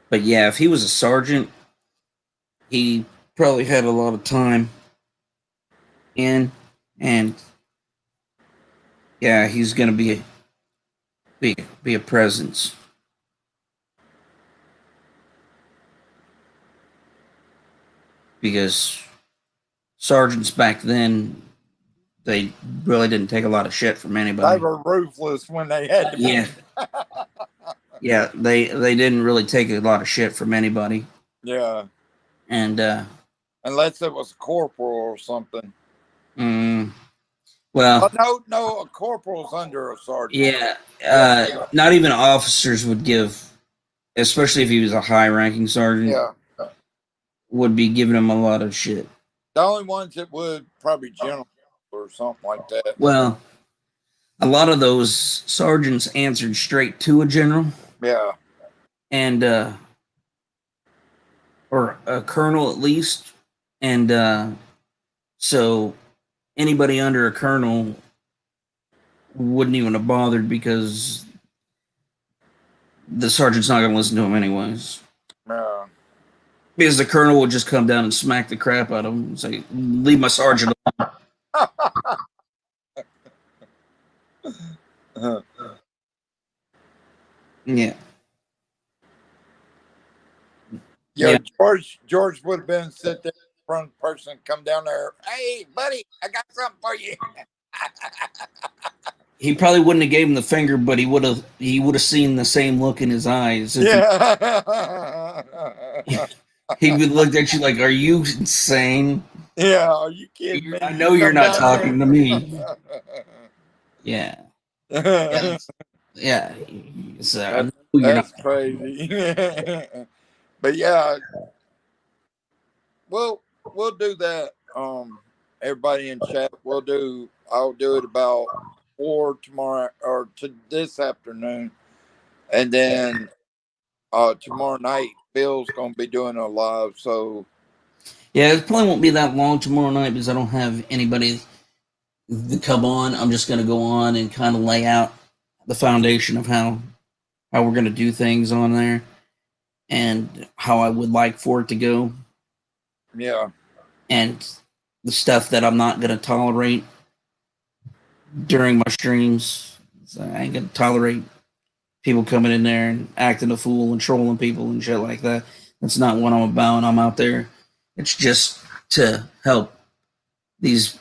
But yeah, if he was a sergeant, he probably had a lot of time in, and yeah, he's going to be a presence. Because sergeants back then, they really didn't take a lot of shit from anybody. They were ruthless when they had to be. Yeah. Yeah, they didn't really take a lot of shit from anybody. Yeah. And unless it was a corporal or something. Well, no, a corporal's under a sergeant. Yeah, not even officers would give, especially if he was a high-ranking sergeant. Yeah. Would be giving him a lot of shit. The only ones that would probably general or something like that. Well, a lot of those sergeants answered straight to a general. Yeah. And or a colonel at least. And so anybody under a colonel wouldn't even have bothered because the sergeant's not going to listen to him anyways. Yeah. Because the colonel would just come down and smack the crap out of him and say, "Leave my sergeant alone." Yeah. Yeah, George would have been sit there in front of the person, come down there. Hey, buddy, I got something for you. He probably wouldn't have gave him the finger, but he would have seen the same look in his eyes. Yeah. He would look at you like, "Are you insane? Yeah, are you kidding me? I know you're not talking to me." Yeah. Yeah. Yeah. So I know you're not. That's crazy. But yeah, we'll do that. Everybody in chat, I'll do it about 4 tomorrow or to this afternoon, and then tomorrow night Bill's gonna be doing a live. So Yeah, it probably won't be that long tomorrow night because I don't have anybody to come on. I'm just going to go on and kind of lay out the foundation of how we're going to do things on there and how I would like for it to go. yeah, And the stuff that I'm not going to tolerate during my streams. So I ain't going to tolerate people coming in there and acting a fool and trolling people and shit like that. That's not what I'm about. I'm out there. It's just to help these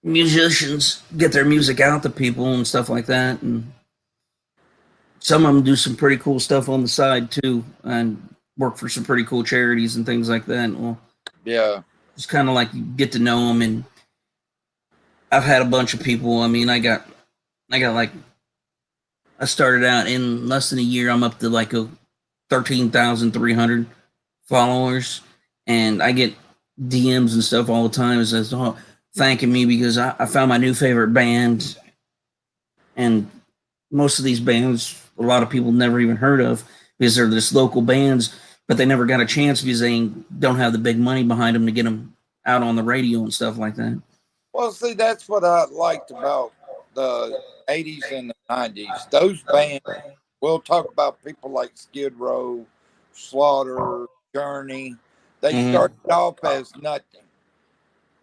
musicians get their music out to people and stuff like that. And some of them do some pretty cool stuff on the side too, and work for some pretty cool charities and things like that. Well, yeah, it's kind of like you get to know them. And I've had a bunch of people. I mean, I got like, I started out in less than a year. I'm up to like a 13,300 followers, and I get DMs and stuff all the time. It says, "Oh, thanking me because I found my new favorite band." And most of these bands, a lot of people never even heard of because they're just local bands, but they never got a chance because they don't have the big money behind them to get them out on the radio and stuff like that. Well, see, that's what I liked about the 80s and the 90s. Those bands, we'll talk about people like Skid Row, Slaughter, Journey. They started off as nothing.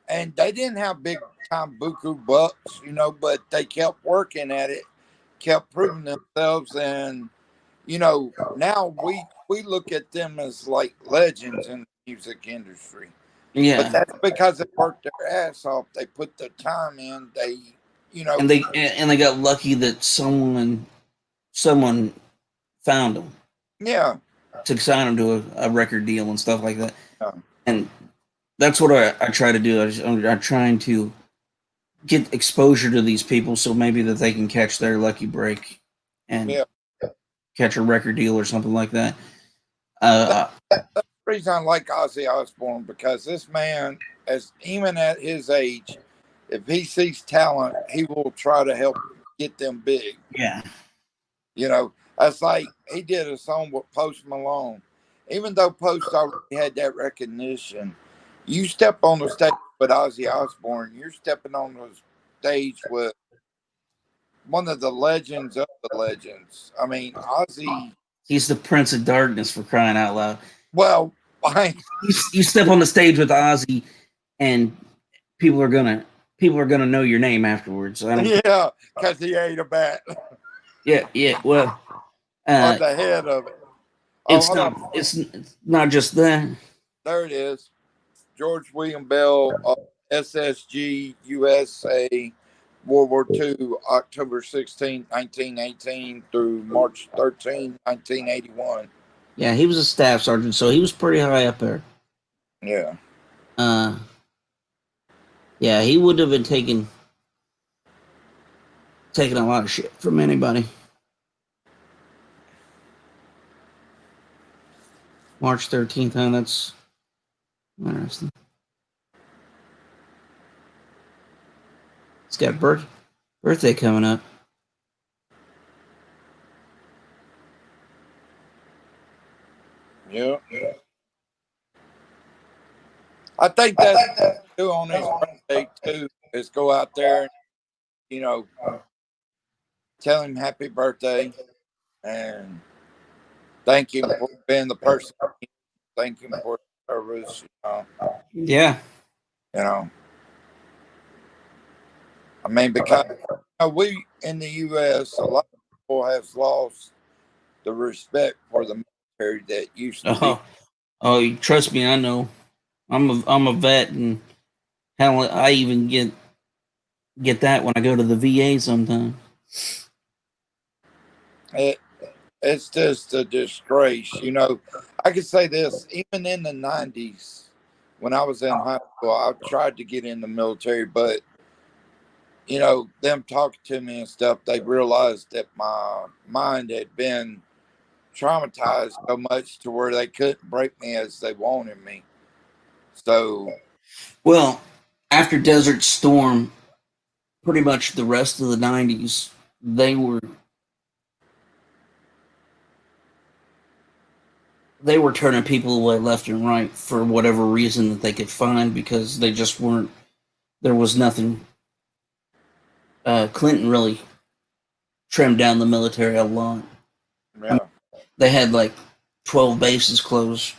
And they didn't have big time buku bucks, but they kept working at it, kept proving themselves. And, now we look at them as like legends in the music industry. But Yeah, that's because they worked their ass off. They put the time in. and they got lucky that someone found them Yeah. to sign them to a record deal and stuff like that. Yeah. And that's what I try to do. I'm trying to get exposure to these people so maybe that they can catch their lucky break and catch a record deal or something like that. That's the reason I like Ozzy Osbourne, because this man, as even at his age, if he sees talent, he will try to help get them big. Yeah. That's like he did a song with Post Malone. Even though Post already had that recognition, you step on the stage with Ozzy Osbourne, you're stepping on the stage with one of the legends of the legends. I mean, Ozzy. He's the Prince of Darkness, for crying out loud. Well, you step on the stage with Ozzy, and people are gonna know your name afterwards. Yeah, because he ate a bat. Yeah. Well, on the head of it. It's not just that. There it is. George William Bell, SSG USA, World War II, October 16, 1918 through March 13, 1981. Yeah, he was a staff sergeant, so he was pretty high up there. Yeah. Yeah, he would have been taking a lot of shit from anybody. March 13th, huh? That's interesting. It's got birthday coming up. Yeah. I think that's do on his birthday too, is go out there and, tell him happy birthday and thank him for being the person. Thank him for the service. Yeah. You know. I mean, because we in the U.S. a lot of people have lost the respect for the military that used to be. Oh, trust me, I know. I'm a vet, and hell, I even get that when I go to the VA sometimes. It's just a disgrace. I could say this, even in the 90s, when I was in high school, I tried to get in the military, but, them talking to me and stuff, they realized that my mind had been traumatized so much to where they couldn't break me as they wanted me. So, Well, after Desert Storm, pretty much the rest of the 90s, they were turning people away left and right for whatever reason that they could find, because they just weren't. There was nothing. Clinton really trimmed down the military a lot. yeah. I mean, they had like 12 bases closed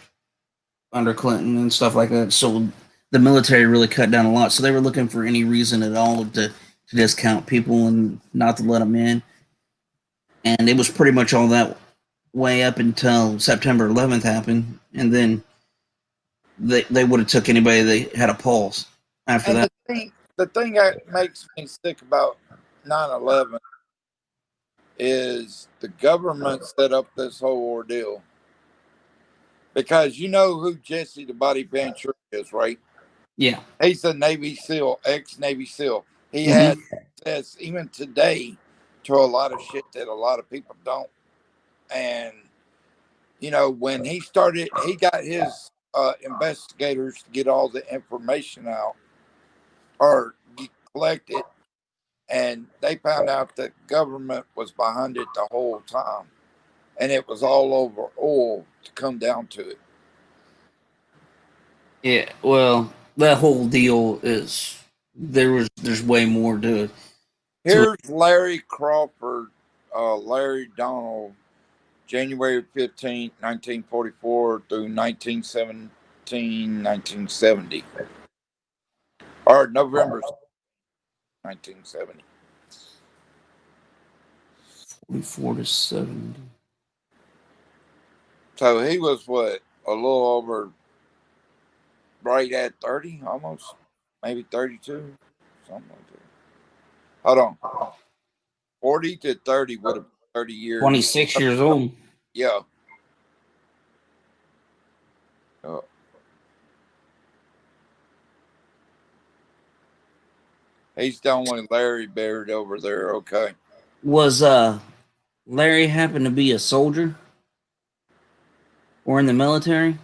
under Clinton and stuff like that. So the military really cut down a lot. So they were looking for any reason at all to discount people and not to let them in. And it was pretty much all that way up until September 11th happened, and then they would have took anybody they had a pulse after And that. the thing that makes me sick about 9/11 is the government set up this whole ordeal. Because you know who Jesse the Body Ventura is, right? Yeah. He's a Navy SEAL, ex-Navy SEAL. He Mm-hmm. had access even today to a lot of shit that a lot of people don't. And when he started, he got his investigators to get all the information out or collect it, and they found out that government was behind it the whole time, and it was all over oil to come down to it. Yeah. Well, that whole deal is there's way more to it. Here's Larry Crawford, Larry Donald, January 15th, 1944 through 1970, or November 1970. 44 to 70. So he was what, a little over, right at 30, almost, maybe 32, something like that. Hold on, 40 to 30 would have been 30 years. 26 years old. Yeah. He's the only Larry buried over there. Okay. Was Larry happened to be a soldier or in the military?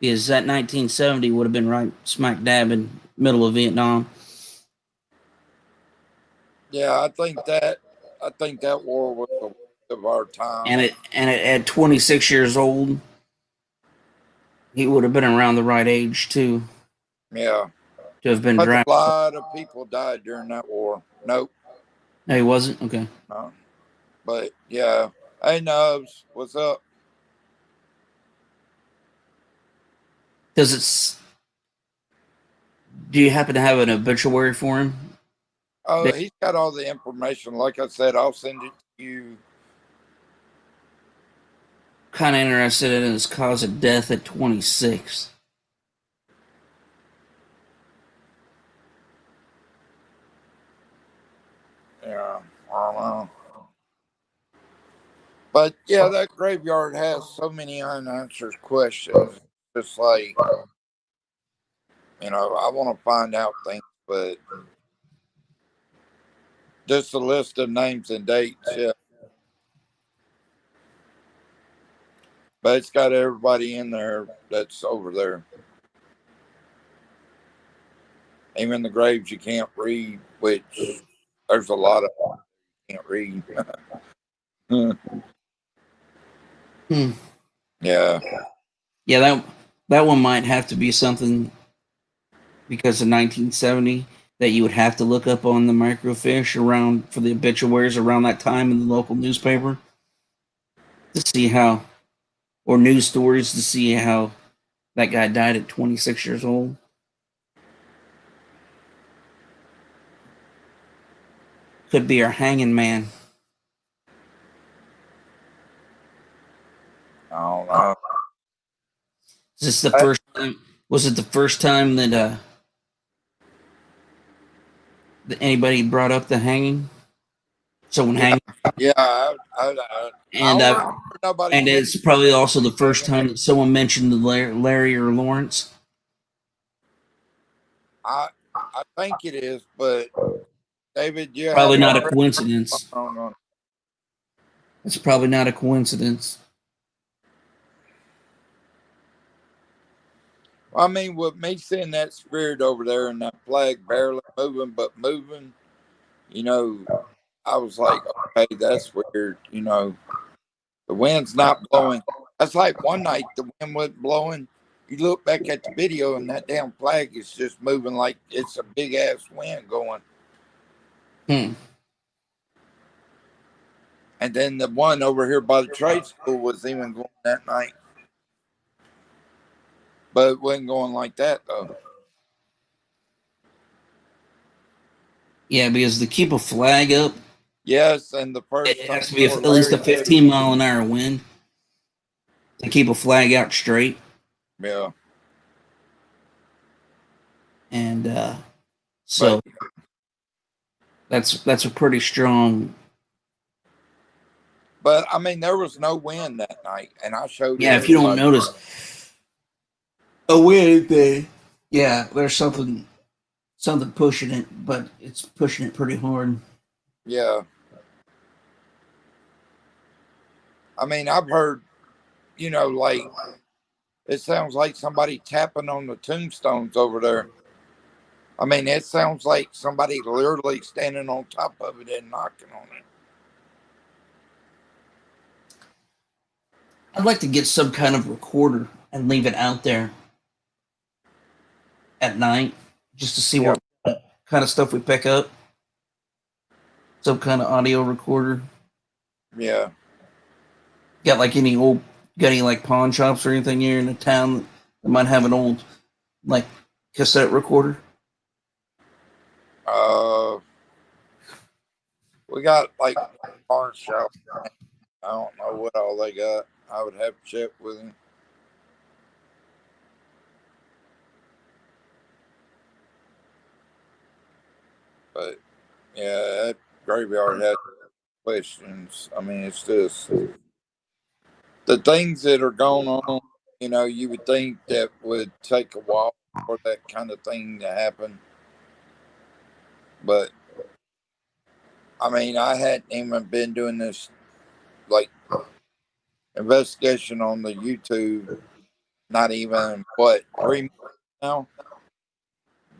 Because that 1970 would have been right smack dab in middle of Vietnam. Yeah, I think that war was the worst of our time. And at 26 years old, he would have been around the right age too. Yeah. To have been But a drafted. lot of people died during that war. Nope. No, he wasn't? Okay. No. But yeah. Hey Nubs, what's up? Do you happen to have an obituary for him? Oh, he's got all the information. Like I said, I'll send it to you. Kind of interested in his cause of death at 26. Yeah, I don't know. But yeah, that graveyard has so many unanswered questions. Just like, I want to find out things, but just a list of names and dates, yeah. But it's got everybody in there that's over there. Even the graves you can't read, which there's a lot of you can't read. Yeah. Yeah, that one might have to be something because in 1970 that you would have to look up on the microfiche around for the obituaries around that time in the local newspaper to see how, or news stories to see how that guy died at 26 years old. Could be our hanging man. I don't know. Is this the first time? Was it the first time that anybody brought up the hanging? Someone hanging? Yeah, I And don't remember nobody. and it's probably also the first time that someone mentioned the Larry or Lawrence. I think it is, but David, you Probably have not a coincidence. on. It's probably not a coincidence. I mean, with me seeing that spirit over there and that flag barely moving, but moving, you know, I was like, okay, that's weird. You know, the wind's not blowing. That's like one night the wind wasn't blowing. You look back at the video and that damn flag is just moving like it's a big ass wind going. Hmm. And then the one over here by the trade school was even going that night. But it wasn't going like that though. Yeah, because to keep a flag up, Yes, and the first it time has to be at before least a Larry did it. 15-mile-an-hour wind to keep a flag out straight. Yeah. And so that's a pretty strong. But I mean, there was no wind that night, and I showed Yeah, if you don't everybody. notice a wind thing, yeah, there's something pushing it, but it's pushing it pretty hard. Yeah. I mean, I've heard, you know, like it sounds like somebody tapping on the tombstones over there. I mean, it sounds like somebody literally standing on top of it and knocking on it. I'd like to get some kind of recorder and leave it out there at night just to see what kind of stuff we pick up. Some kind of audio recorder. Yeah. Got any like pawn shops or anything here in the town that might have an old like cassette recorder? We got like pawn shop. I don't know what all they got. I would have to check with him. But yeah, that graveyard has questions. I mean, it's just the things that are going on. You know, you would think that would take a while for that kind of thing to happen. But I mean, I hadn't even been doing this like investigation on the YouTube. Not even what 3 months now,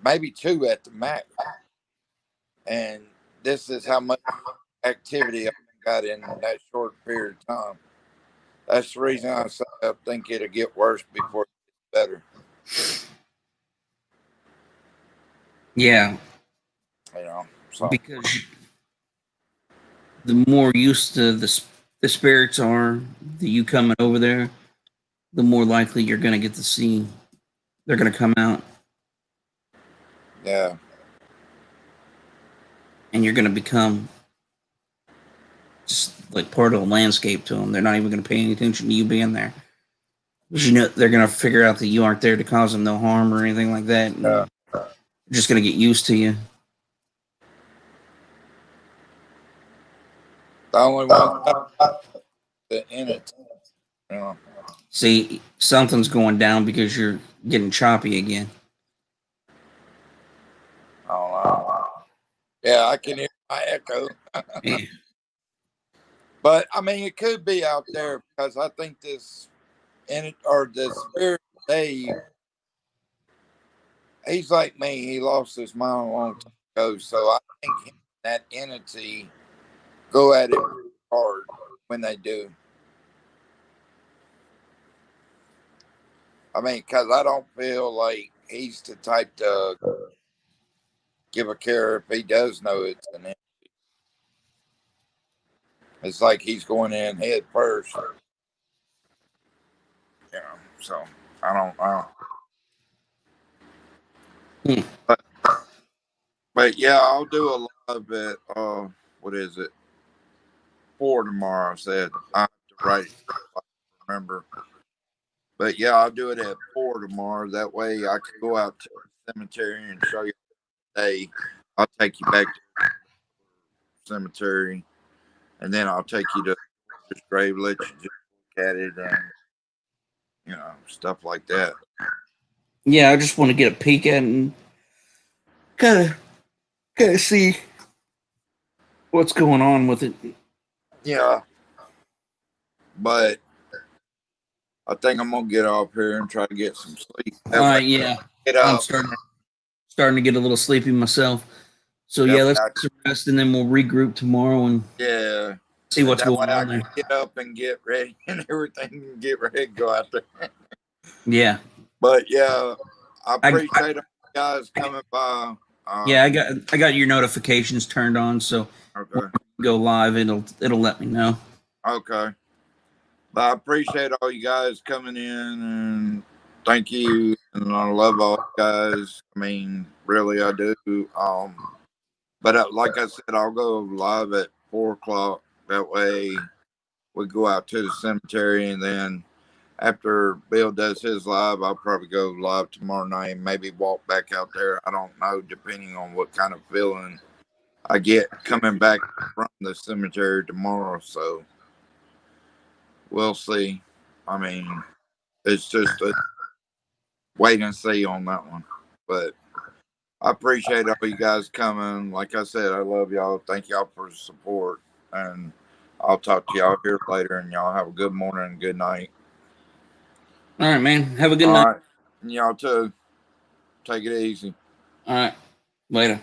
maybe 2 at the max. And this is how much activity I got in that short period of time. That's the reason I say I think it'll get worse before it gets better. Yeah, You know, so because the more used to the spirits are, the you coming over there, the more likely you're gonna get to see. They're gonna come out, yeah, and you're gonna become just like part of the landscape to them. They're not even gonna pay any attention to you being there. Because you know they're gonna figure out that you aren't there to cause them no harm or anything like that. yeah. They're just gonna get used to you. The only one in it. You know. See, something's going down because you're getting choppy again. I don't know. Yeah, I can hear my echo. Yeah. But I mean, it could be out there because I think this in it or the spirit Dave, he's like me. He lost his mind a long time ago. So I think him and that entity go at it hard when they do. I mean, because I don't feel like he's the type to give a care if he does know it's an entity. It's like he's going in head first. You know, so I don't know. But yeah, I'll do a live at what is it? 4 tomorrow. I said I have to write it, remember. But yeah, I'll do it at 4 tomorrow. That way I can go out to the cemetery and show you the day. I'll take you back to the cemetery, and then I'll take you to this grave, let you just look at it and stuff like that. Yeah, I just want to get a peek at it and kind of see what's going on with it. Yeah, but I think I'm gonna get off here and try to get some sleep. Yeah, Get up. I'm starting to get a little sleepy myself. So yeah, let's get some rest and then we'll regroup tomorrow and see what's going on there. Get up and get ready and everything, and get ready to go out there. Yeah, but yeah, I appreciate you guys coming by. Yeah, I got your notifications turned on, so when we go live, it'll let me know. Okay. But I appreciate all you guys coming in, and thank you, and I love all you guys. I mean, really, I do. But like I said, I'll go live at 4:00. That way, we go out to the cemetery, and then after Bill does his live, I'll probably go live tomorrow night and maybe walk back out there. I don't know, depending on what kind of feeling I get coming back from the cemetery tomorrow. So we'll see. I mean, it's just a wait and see on that one. But I appreciate all you guys coming. Like I said, I love y'all. Thank y'all for the support. And I'll talk to y'all here later. And y'all have a good morning and good night. All right, man. Have a good night. All right. And y'all too. Take it easy. All right. Later.